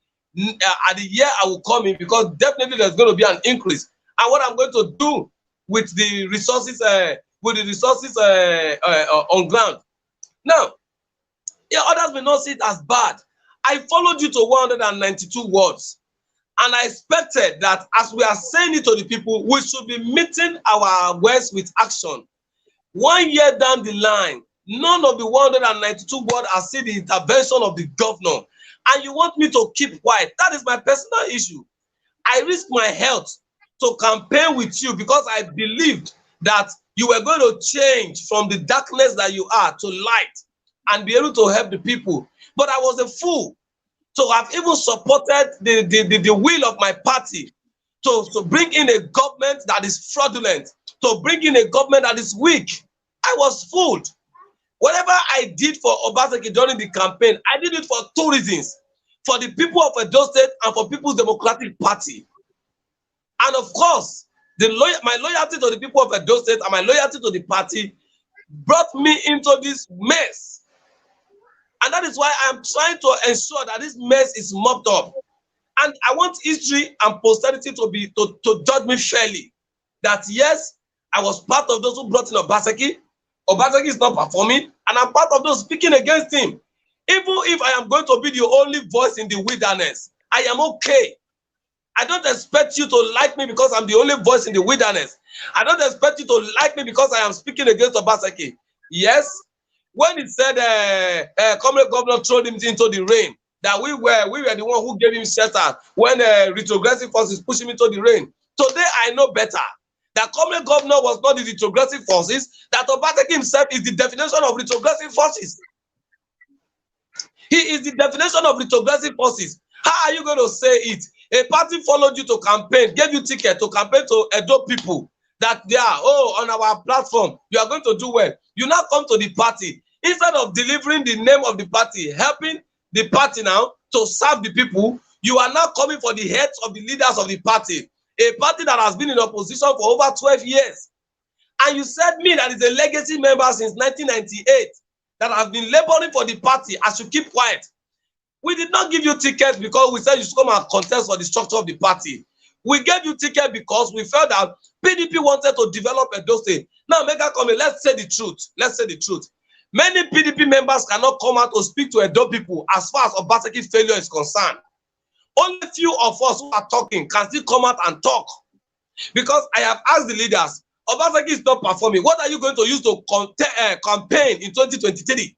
at the year I will come in, because definitely there's going to be an increase. And what I'm going to do with the resources, on ground. Now, yeah, others may not see it as bad. I followed you to 192 wards, and I expected that as we are saying it to the people, we should be meeting our words with action. 1 year down the line, none of the 192 wards are seeing the intervention of the governor, and you want me to keep quiet. That is my personal issue. I risked my health to campaign with you because I believed that you were going to change from the darkness that you are to light and be able to help the people. But I was a fool to have even supported the will of my party to bring in a government that is fraudulent, to bring in a government that is weak. I was fooled. Whatever I did for Obaseki during the campaign, I did it for 2 reasons: for the people of Edo State and for People's Democratic Party. And of course, my loyalty to the people of Edo State and my loyalty to the party brought me into this mess. And that is why I'm trying to ensure that this mess is mopped up. And I want history and posterity to judge me fairly. That yes, I was part of those who brought in Obaseki. Obaseki is not performing, and I'm part of those speaking against him. Even if I am going to be the only voice in the wilderness, I am okay. I don't expect you to like me because I'm the only voice in the wilderness. I don't expect you to like me because I am speaking against Obaseki. Yes, when it said Comrade Governor threw him into the rain, that we were the one who gave him shelter when retrogressive forces pushed him into the rain. Today I know better. That Comrade Governor was not the retrogressive forces, that Obaseki himself is the definition of retrogressive forces. He is the definition of retrogressive forces. How are you going to say it? A party followed you to campaign, gave you ticket to campaign to Edo people, that they are, on our platform, you are going to do well. You now come to the party. Instead of delivering the name of the party, helping the party now to serve the people, you are now coming for the heads of the leaders of the party. A party that has been in opposition for over 12 years. And you said me that is a legacy member since 1998 that have been laboring for the party. I should keep quiet. We did not give you tickets because we said you should come and contest for the structure of the party. We gave you ticket because we felt that PDP wanted to develop Edo State. Now, MEGACOMRADE, let's say the truth. Let's say the truth. Many PDP members cannot come out to speak to Edo people as far as Obaseki's failure is concerned. Only few of us who are talking can still come out and talk. Because I have asked the leaders, Obaseki is not performing. What are you going to use to campaign in 2023?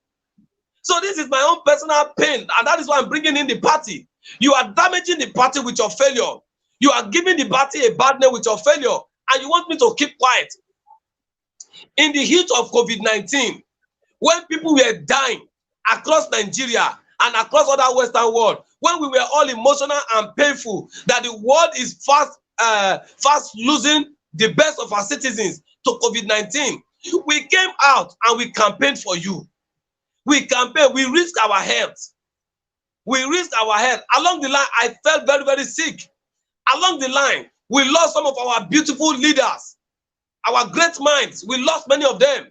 So this is my own personal pain, and that is why I'm bringing in the party. You are damaging the party with your failure. You are giving the party a bad name with your failure, and you want me to keep quiet. In the heat of COVID-19, when people were dying across Nigeria and across other Western world, when we were all emotional and painful, that the world is fast losing the best of our citizens to COVID-19, we came out and we campaigned for you. We campaigned, we risked our health. We risked our health. Along the line, I felt very, very sick. Along the line, we lost some of our beautiful leaders, our great minds. We lost many of them.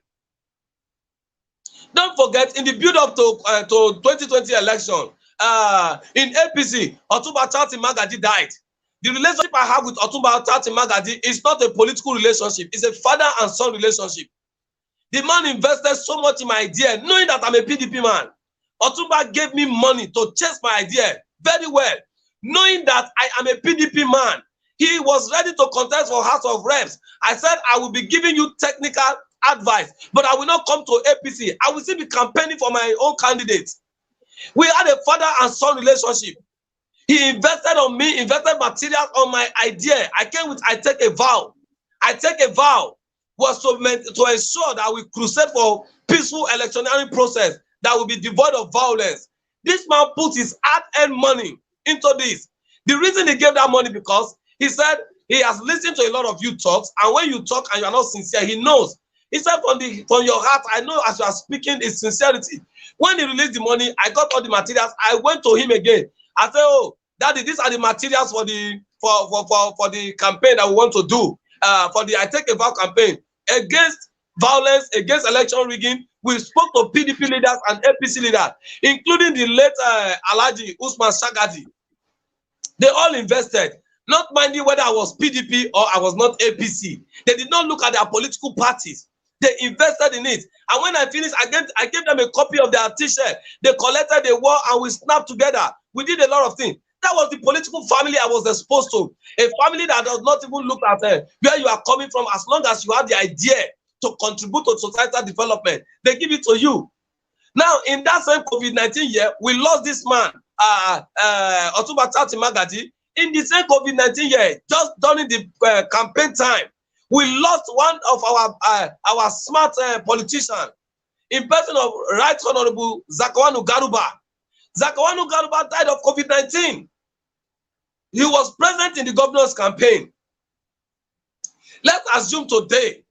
Don't forget, in the build-up to 2020 election, in APC, Otumba Charles Magadi died. The relationship I have with Otumba Charles Magadi is not a political relationship. It's a father and son relationship. The man invested so much in my idea, knowing that I'm a PDP man. Otumba gave me money to chase my idea very well, knowing that I am a PDP man. He was ready to contest for House of Reps. I said, I will be giving you technical advice, but I will not come to APC. I will still be campaigning for my own candidate. We had a father and son relationship. He invested on me, invested materials on my idea. I came with, I take a vow. I take a vow was to ensure that we crusade for peaceful electioneering process that will be devoid of violence. This man put his hard-earned money into this. The reason he gave that money because he said he has listened to a lot of you talks, and when you talk and you are not sincere, he knows. He said from your heart, I know as you are speaking is sincerity. When he released the money, I got all the materials. I went to him again. I said, oh, Daddy, these are the materials for the campaign that we want to do. For the I Take a Vow campaign against violence, against election rigging. We spoke to PDP leaders and APC leaders, including the late Alhaji Usman Shagadi. They all invested, not minding whether I was PDP or I was not APC. They did not look at their political parties. They invested in it. And when I finished, I gave them a copy of their t-shirt. They collected the war and we snapped together. We did a lot of things. That was the political family I was exposed to. A family that does not even look at where you are coming from. As long as you have the idea to contribute to societal development, they give it to you. Now, in that same COVID-19 year, we lost this man, Otumba Charles Magadi. In the same COVID-19 year, just during the campaign time, we lost one of our smart politicians in person of Right Honorable Zakawanu Garuba. Zakawanu Garuba died of COVID-19. He was present in the governor's campaign. Let's assume today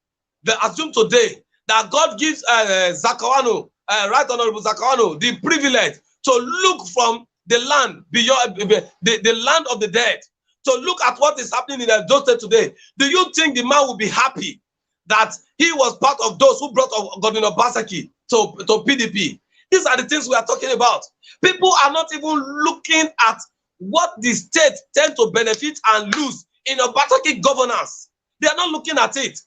that God gives Zakawanu, Right Honorable Zakawanu, the privilege to look from the land beyond the land of the dead, to look at what is happening in the State today. Do you think the man will be happy that he was part of those who brought Godwin Obaseki to PDP? These are the things we are talking about. People are not even looking at what the state tend to benefit and lose in Obaseki governance. They are not looking at it.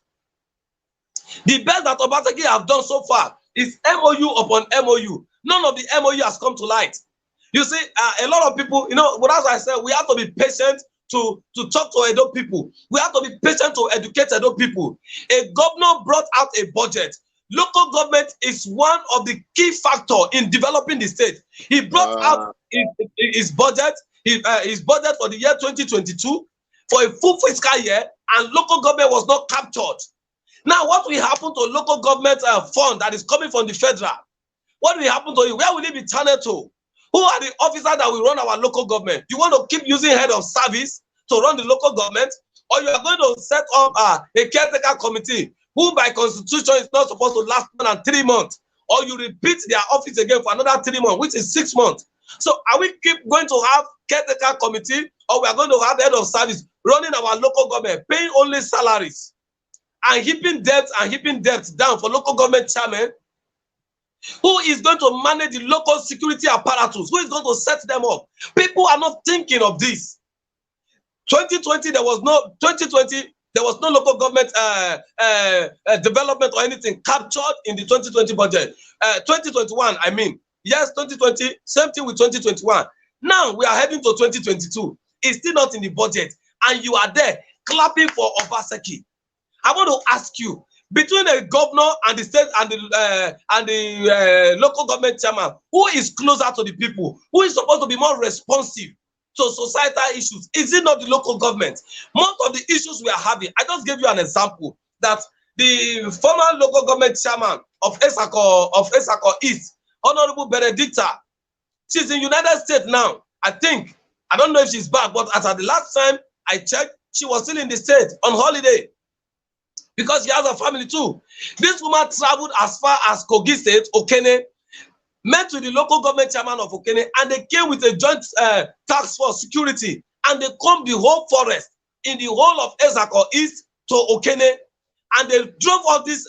The best that Obaseki have done so far is MOU upon MOU. None of the MOU has come to light. You see, a lot of people, but as I said, we have to be patient to talk to Edo people. We have to be patient to educate Edo people. A governor brought out a budget. Local government is one of the key factors in developing the state. He brought out his budget, his budget for the year 2022 for a full fiscal year, and local government was not captured. Now, what will happen to local government fund that is coming from the federal? What will happen to it? Where will it be channeled to? Who are the officers that will run our local government? You want to keep using head of service to run the local government, or you are going to set up a caretaker committee who by constitution is not supposed to last more than 3 months, or you repeat their office again for another 3 months, which is 6 months. So are we keep going to have caretaker committee, or we are going to have head of service running our local government, paying only salaries and heaping debt down for local government chairman? Who is going to manage the local security apparatus? Who is going to set them up? People are not thinking of this. 2020, there was no local government development or anything captured in the 2020 budget. 2021, I mean. Yes, 2020, same thing with 2021. Now we are heading to 2022. It's still not in the budget. And you are there clapping for Obaseki. I want to ask you, between the governor and the state and the local government chairman, who is closer to the people? Who is supposed to be more responsive to societal issues? Is it not the local government? Most of the issues we are having, I just gave you an example that the former local government chairman of Esako East, Honorable Benedicta, she's in United States now. I don't know if she's back, but as at the last time I checked, she was still in the state on holiday, because she has a family too. This woman traveled as far as Kogi State, Okene, met with the local government chairman of Okene, and they came with a joint task force security, and they combed the whole forest in the whole of Esako East to Okene, and they drove all these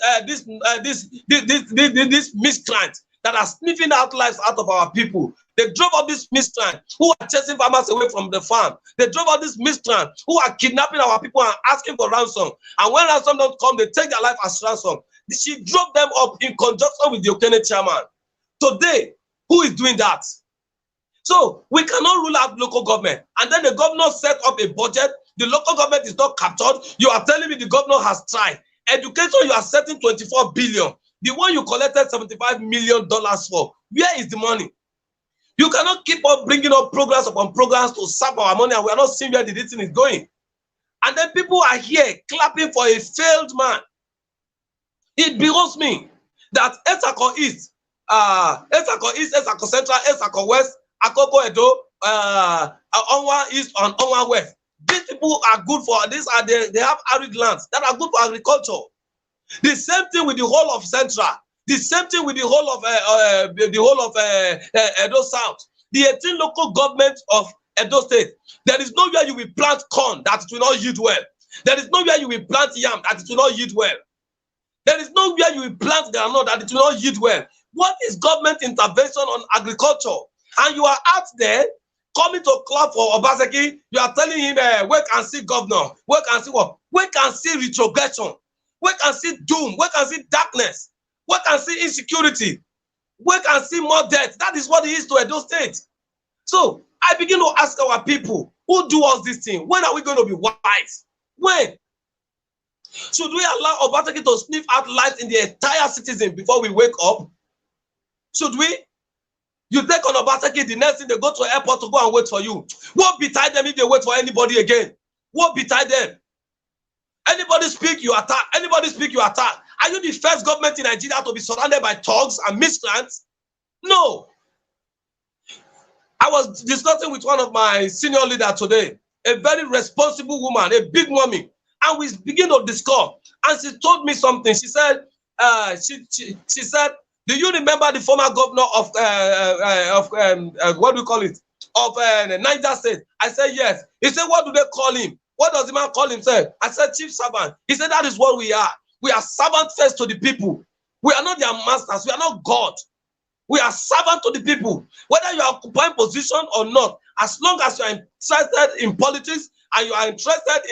miscreants that are sniffing out lives out of our people. They drove all these miscreants who are chasing farmers away from the farm. They drove all these miscreants who are kidnapping our people and asking for ransom. And when ransom don't come, they take their life as ransom. She drove them up in conjunction with the Okene chairman. Today, who is doing that? So we cannot rule out local government. And then the governor set up a budget. The local government is not captured. You are telling me the governor has tried. Education, you are setting 24 billion. The one you collected $75 million for, where is the money? You cannot keep on bringing up programs upon programs to sap our money, and we are not seeing where the thing is going. And then people are here clapping for a failed man. It behoves me that Esako East, Esako Central, Esako West, Akoko Edo, Onwa East, and Onwa West. These people are good for this. They have arid lands that are good for agriculture. The same thing with the whole of Central. The same thing with the whole of Edo South. The 18 local governments of Edo State. There is nowhere you will plant corn that it will not yield well. There is nowhere you will plant yam that it will not yield well. There is nowhere you will plant groundnut that it will not yield well. What is government intervention on agriculture? And you are out there coming to clap for Obaseki. You are telling him, wait and see governor. Wait and see what? Wait and see retrogression. Wait and see doom. Wait and see darkness. Wait and see insecurity. Wait and see more death. That is what it is to Edo State. So I begin to ask our people who do us this thing. When are we going to be wise? When? Should we allow Obaseki to sniff out lives in the entire citizen before we wake up? Should we? You take on Obaseki, the next thing they go to the airport to go and wait for you. What betide them if they wait for anybody again? What betide them? Anybody speak, you attack. Anybody speak, you attack. Are you the first government in Nigeria to be surrounded by thugs and miscreants? No. I was discussing with one of my senior leaders today, a very responsible woman, a big mommy, and we begin to discuss. And she told me something. She said, she said, do you remember the former governor of what do you call it? Of Niger State? I said, yes. He said, what do they call him? What does the man call himself? I said, chief servant. He said, that is what we are. We are servant first to the people. We are not their masters. We are not God. We are servant to the people. Whether you are occupying position or not, as long as you are interested in politics and you are interested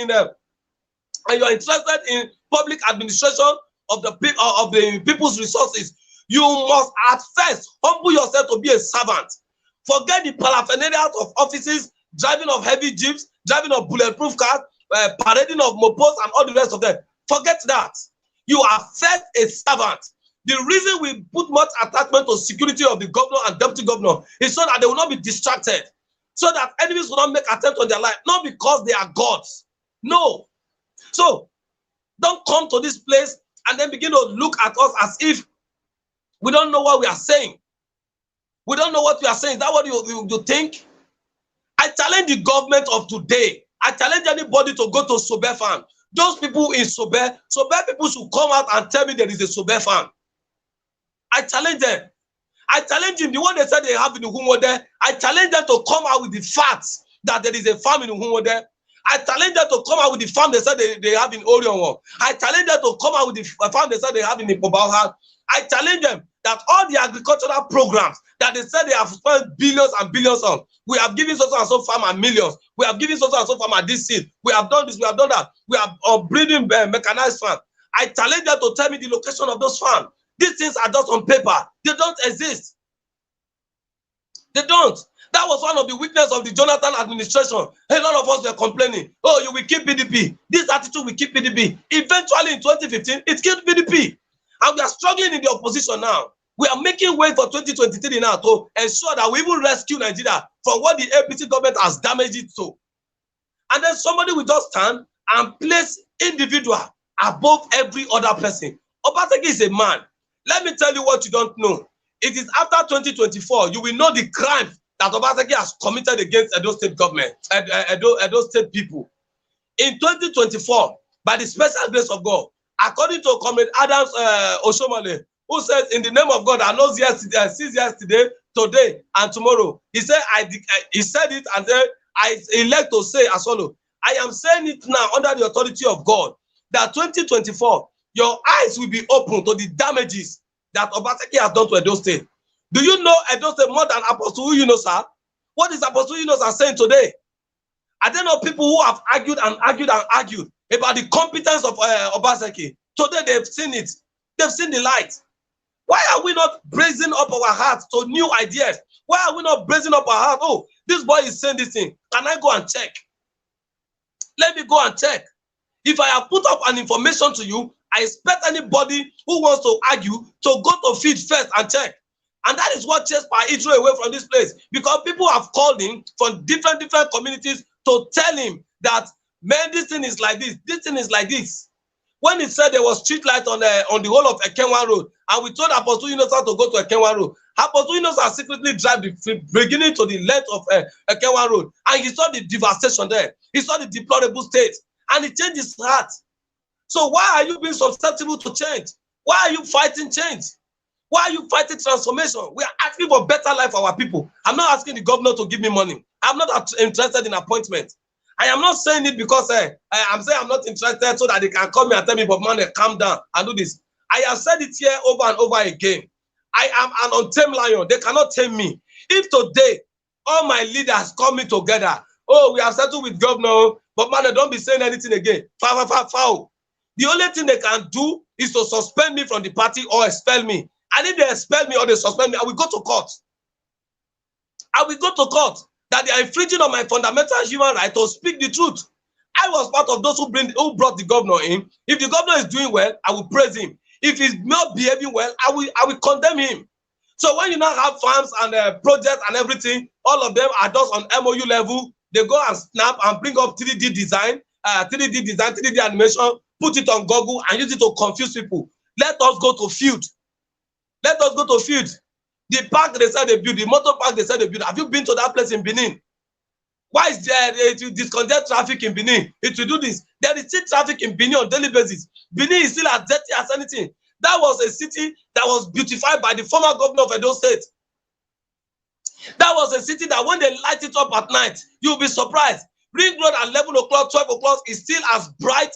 in public administration of the people's resources, you must at first humble yourself to be a servant. Forget the paraphernalia of offices, driving of heavy jeeps, driving of bulletproof cars, parading of mopeds and all the rest of them. Forget that. You are first a servant. The reason we put much attachment to security of the governor and deputy governor is so that they will not be distracted, so that enemies will not make attempts on their life, not because they are gods. No. So don't come to this place and then begin to look at us as if we don't know what we are saying. We don't know what we are saying. Is that what you think? I challenge the government of today. I challenge anybody to go to Sobe farm. Those people in Sobe people should come out and tell me there is a Sobe farm. I challenge them. I challenge him. The one they said they have in Uhumode, I challenge them to come out with the facts that there is a farm in Uhumode. I challenge them to come out with the farm they said they have in Orion. I challenge them to come out with the farm they said they have in Ipobauha. I challenge them that all the agricultural programs that they said they have spent billions and billions on, we have given so and so farmer millions. We have given so and so farmer this seed. We have done this, we have done that. We have breeding mechanized farm. I challenge them to tell me the location of those farms. These things are just on paper. They don't exist. They don't. That was one of the weaknesses of the Jonathan administration. A lot of us were complaining, oh, you will keep PDP. This attitude will keep PDP. Eventually in 2015, it killed PDP. And we are struggling in the opposition now. We are making way for 2023 now to ensure that we even rescue Nigeria from what the APC government has damaged it to. And then somebody will just stand and place individual above every other person. Obaseki is a man. Let me tell you what you don't know. It is after 2024, you will know the crime that Obaseki has committed against Edo State government, Edo State people. In 2024, by the special grace of God, according to Comrade Adams Oshomole, who says, in the name of God, I know sees yesterday, today, and tomorrow. He said, he said it and said, I elect to say as follows. I am saying it now under the authority of God, that 2024, your eyes will be open to the damages that Obaseki has done to Edo State. Do you know Edo State more than Apostle Yunosa? What is Apostle Yunosa saying today? Are there not people who have argued and argued and argued about the competence of Obaseki? Today they've seen it. They've seen the light. Why are we not raising up our hearts to new ideas? Why are we not raising up our hearts? Oh, this boy is saying this thing. Can I go and check? Let me go and check. If I have put up an information to you, I expect anybody who wants to argue to go to feed first and check. And that is what chased by Israel away from this place. Because people have called him from different communities to tell him that, man, this thing is like this thing is like this. When he said there was street light on the whole of Ekenwan Road, and we told Apostle Yunosa to go to Ekenwan Road, Apostle Yunosa secretly drive the beginning to the length of Ekenwan Road, and he saw the devastation there. He saw the deplorable state, and he changed his heart. So why are you being susceptible to change? Why are you fighting change? Why are you fighting transformation? We are asking for better life for our people. I'm not asking the governor to give me money. I'm not interested in appointment. I am not saying it because I'm saying I'm not interested so that they can come here and tell me, but man, calm down and do this. I have said it here over and over again. I am an untamed lion. They cannot tame me. If today all my leaders coming together, oh, we have settled with governor, but man, don't be saying anything again. Foul. The only thing they can do is to suspend me from the party or expel me. And if they expel me or they suspend me, I will go to court. I will go to court that they are infringing on my fundamental human right to speak the truth. I was part of those who brought the governor in. If the governor is doing well, I will praise him. If he's not behaving well, I will condemn him. So when you now have farms and projects and everything, all of them are just on MOU level. They go and snap and bring up 3D design, 3D animation, put it on Google and use it to confuse people. Let us go to field. Let us go to field. The park they said they build, the motor park they said they build. Have you been to that place in Benin? Why is there it will discontinue traffic in Benin? It will do this. There is still traffic in Benin on daily basis. Benin is still as dirty as anything. That was a city that was beautified by the former governor of Edo State. That was a city that when they light it up at night, you'll be surprised. Ring Road at 11 o'clock, 12 o'clock is still as bright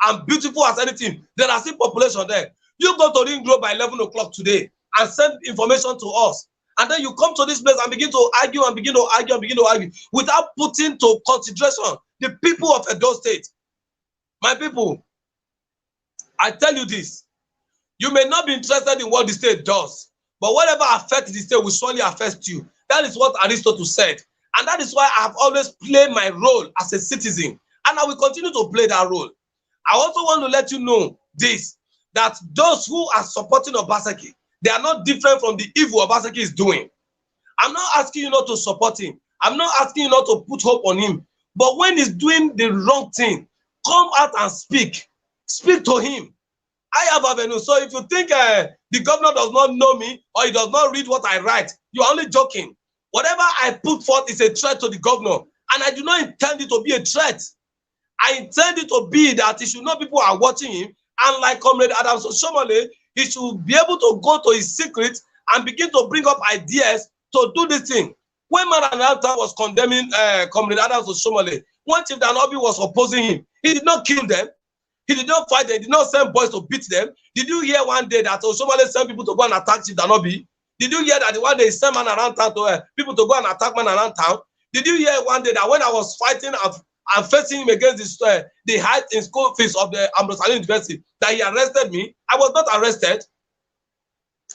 and beautiful as anything. There are still population there. You go to Ring Road by 11 o'clock today and send information to us. And then you come to this place and begin to argue and begin to argue and begin to argue without putting to consideration the people of Edo State. My people, I tell you this. You may not be interested in what the state does, but whatever affects the state will surely affect you. That is what Aristotle said. And that is why I have always played my role as a citizen. And I will continue to play that role. I also want to let you know this, that those who are supporting Obaseki, they are not different from the evil Obaseki is doing. I'm not asking you not to support him. I'm not asking you not to put hope on him. But when he's doing the wrong thing, come out and speak. Speak to him. I have avenue. So if you think the governor does not know me or he does not read what I write, you're only joking. Whatever I put forth is a threat to the governor. And I do not intend it to be a threat. I intend it to be that he should know people are watching him. And like Comrade Adams Oshomole, he should be able to go to his secret and begin to bring up ideas to do this thing. When Maranatha was condemning Comrade Adams Oshomole, when Chief Danobi was opposing him, he did not kill them. He did not fight them. He did not send boys to beat them. Did you hear one day that Oshomole sent people to go and attack Chief Danobi? Did you hear that one day he sent man around town to people to go and attack man around town? Did you hear one day that when I was fighting and facing him against the height in school fees of the Ambrose University, that he arrested me? I was not arrested.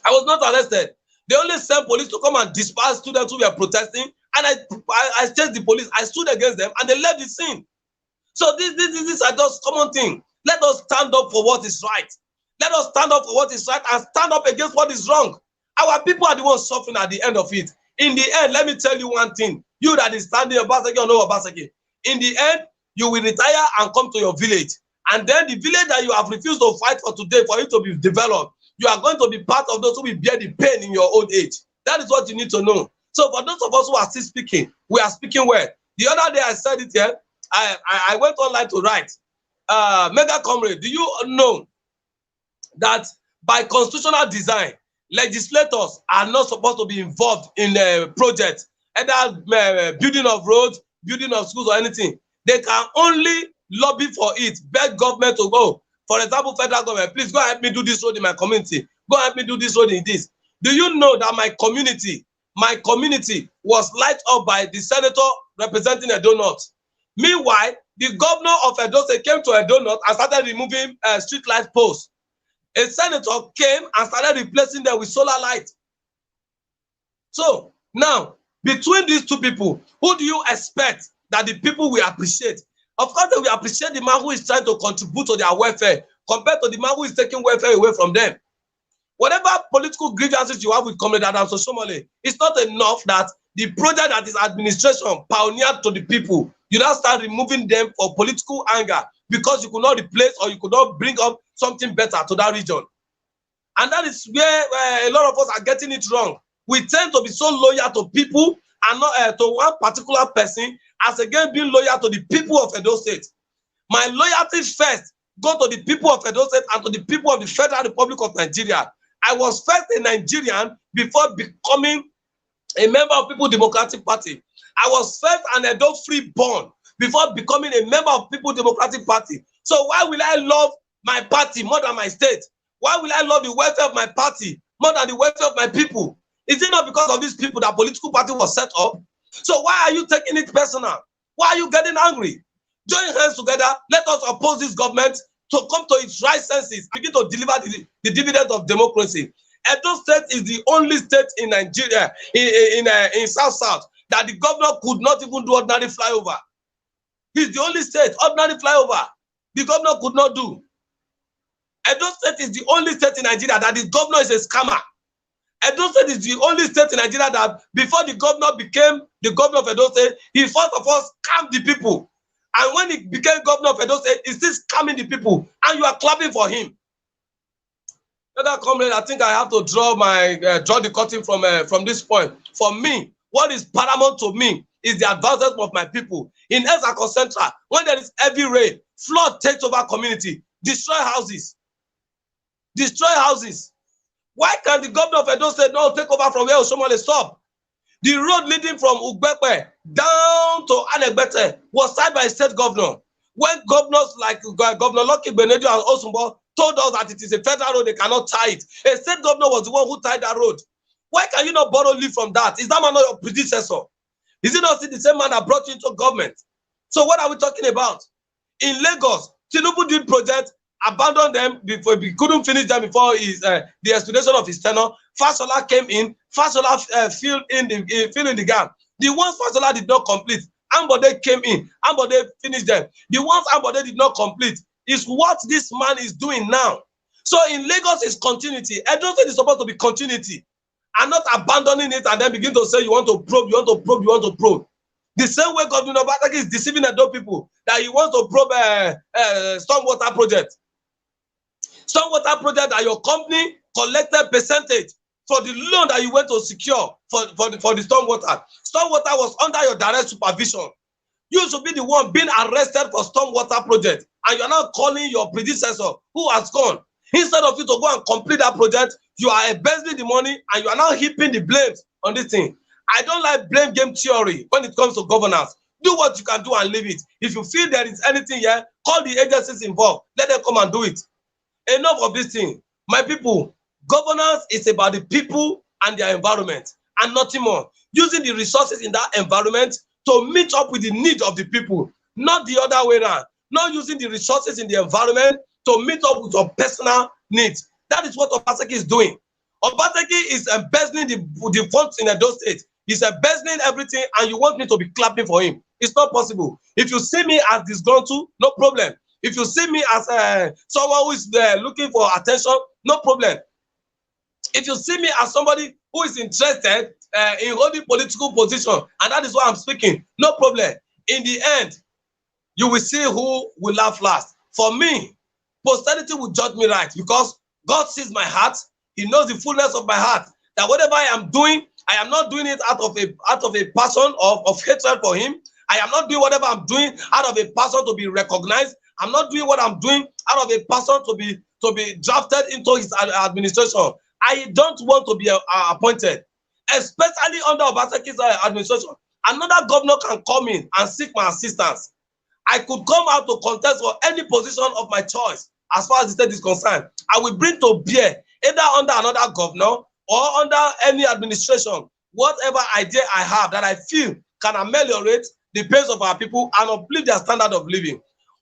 I was not arrested. They only sent police to come and disperse students who were protesting, and I chased the police. I stood against them, and they left the scene. So these are just common things. Let us stand up for what is right. Let us stand up for what is right and stand up against what is wrong. Our people are the ones suffering at the end of it. In the end, let me tell you one thing. You that is standing Obaseki or no Obaseki, in the end, you will retire and come to your village. And then the village that you have refused to fight for today for it to be developed, you are going to be part of those who will bear the pain in your old age. That is what you need to know. So for those of us who are still speaking, we are speaking well. The other day I said it here, I went online to write, MEGACOMRADE, do you know that by constitutional design, legislators are not supposed to be involved in a project, either building of roads, building of schools or anything. They can only lobby for it, beg government to go. For example, federal government, please go help me do this road in my community. Go help me do this road in this. Do you know that my community was lighted up by the senator representing Edo North? Meanwhile, the governor of Edo State came to Edo North and started removing street light posts. A senator came and started replacing them with solar light. So now, between these two people, who do you expect that the people will appreciate? Of course, they will appreciate the man who is trying to contribute to their welfare compared to the man who is taking welfare away from them. Whatever political grievances you have with Comrade Adams Oshomole, it's not enough that the project that is administration pioneered to the people, you now start removing them for political anger because you could not replace or you could not bring up something better to that region. And that is where a lot of us are getting it wrong. We tend to be so loyal to people and not to one particular person, as again being loyal to the people of Edo State. My loyalty first go to the people of Edo State and to the people of the Federal Republic of Nigeria. I was first a Nigerian before becoming a member of People Democratic Party. I was first an Edo Free born before becoming a member of People Democratic Party. So why will I love my party more than my state? Why will I love the welfare of my party more than the welfare of my people? Is it not because of these people that political party was set up? So why are you taking it personal? Why are you getting angry? Join hands together. Let us oppose this government to come to its right senses, begin to deliver the dividends of democracy. Edo State is the only state in Nigeria, in South, that the governor could not even do ordinary flyover. He's the only state, ordinary flyover, the governor could not do. Edo State is the only state in Nigeria that the governor is a scammer. Edo State is the only state in Nigeria that before the governor became the governor of Edo State, he first of all scammed the people. And when he became governor of Edo State, he's still scamming the people. And you are clapping for him. Comrade, I think I have to draw the curtain from this point. For me, what is paramount to me is the advancement of my people. In Ezako Central, when there is heavy rain, flood takes over community, destroy houses. Destroy houses. Why can the governor of Edo State not take over from where Oshomole stopped? The road leading from Ugbekwe down to Anecdotes was signed by a state governor. When governors like Governor Lucky Benedio and Osumbo told us that it is a federal road, they cannot tie it. A state governor was the one who tied that road. Why can you not borrow leave from that? Is that man not your predecessor? Is it not the same man that brought you into government? So what are we talking about? In Lagos, Tinubu did project abandoned them before he couldn't finish them before his the explanation of his tenure. Fasola came in. Fasola filled in the gap. The ones Fasola did not complete, Ambode came in. Ambode finished them. The ones Ambode did not complete is what this man is doing now. So in Lagos is continuity. Edo State is supposed to be continuity, and not abandoning it and then begin to say you want to probe, you want to probe, you want to probe. The same way Godwin Obaseki is deceiving Edo people that he wants to probe stormwater project. Stormwater project that your company collected percentage for the loan that you went to secure for the stormwater. Stormwater was under your direct supervision. You should be the one being arrested for stormwater project, and you are now calling your predecessor who has gone. Instead of you to go and complete that project, you are embezzling the money and you are now heaping the blames on this thing. I don't like blame game theory when it comes to governance. Do what you can do and leave it. If you feel there is anything here, call the agencies involved. Let them come and do it. Enough of this thing. My people, governance is about the people and their environment and nothing more. Using the resources in that environment to meet up with the needs of the people, not the other way around. Not using the resources in the environment to meet up with your personal needs. That is what Obaseki is doing. Obaseki is embezzling the funds in Edo State. He's embezzling everything, and you want me to be clapping for him. It's not possible. If you see me as disgruntled, no problem. If you see me as someone who is looking for attention, no problem. If you see me as somebody who is interested in holding political position, and that is why I'm speaking, no problem. In the end, you will see who will laugh last. For me, posterity will judge me right, because God sees my heart. He knows the fullness of my heart. That whatever I am doing, I am not doing it out of a passion of hatred for him. I am not doing whatever I'm doing out of a passion to be recognized. I'm not doing what I'm doing out of a passion to be drafted into his administration. I don't want to be appointed, especially under Obaseki's administration. Another governor can come in and seek my assistance. I could come out to contest for any position of my choice as far as the state is concerned. I will bring to bear, either under another governor or under any administration, whatever idea I have that I feel can ameliorate the pace of our people and uplift their standard of living.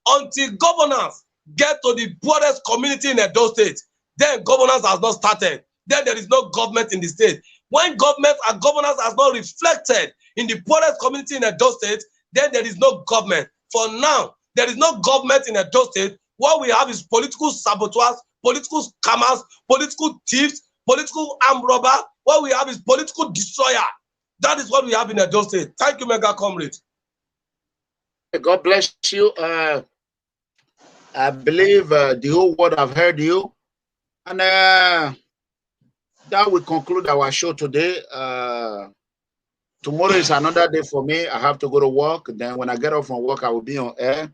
Until governance get to the poorest community in Edo State, then governance has not started. Then there is no government in the state. When government and governance has not reflected in the poorest community in Edo State, then there is no government. For now, there is no government in Edo State. What we have is political saboteurs, political scammers, political thieves, political armed robber. What we have is political destroyer. That is what we have in Edo State. Thank you, Mega Comrade. God bless you. I believe the whole world have heard you. And that will conclude our show today. Tomorrow is another day for me. I have to go to work. Then when I get off from work, I will be on air.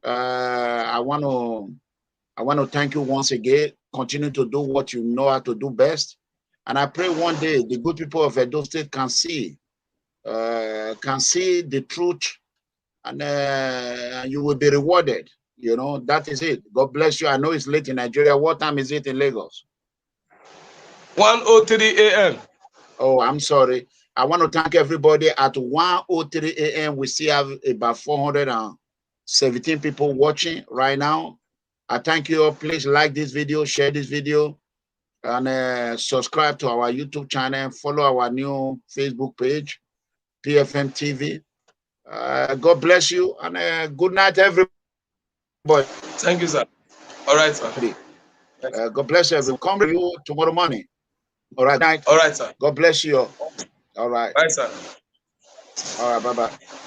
I want to thank you once again. Continue to do what you know how to do best. And I pray one day the good people of Edo State can see the truth, and you will be rewarded. You know, that is it. God bless you. I know it's late in Nigeria. What time is it in Lagos? 1:03 a.m. Oh, I'm sorry. I want to thank everybody. At 1:03 a.m., we still have about 417 people watching right now. I thank you all. Please like this video, share this video, and subscribe to our YouTube channel. Follow our new Facebook page, PFM TV. God bless you, and good night, everybody. Thank you, sir. All right, sir. God bless you. We'll come to you tomorrow morning. All right, night. All right, sir. God bless you all. All right. Bye, sir. All right, bye-bye.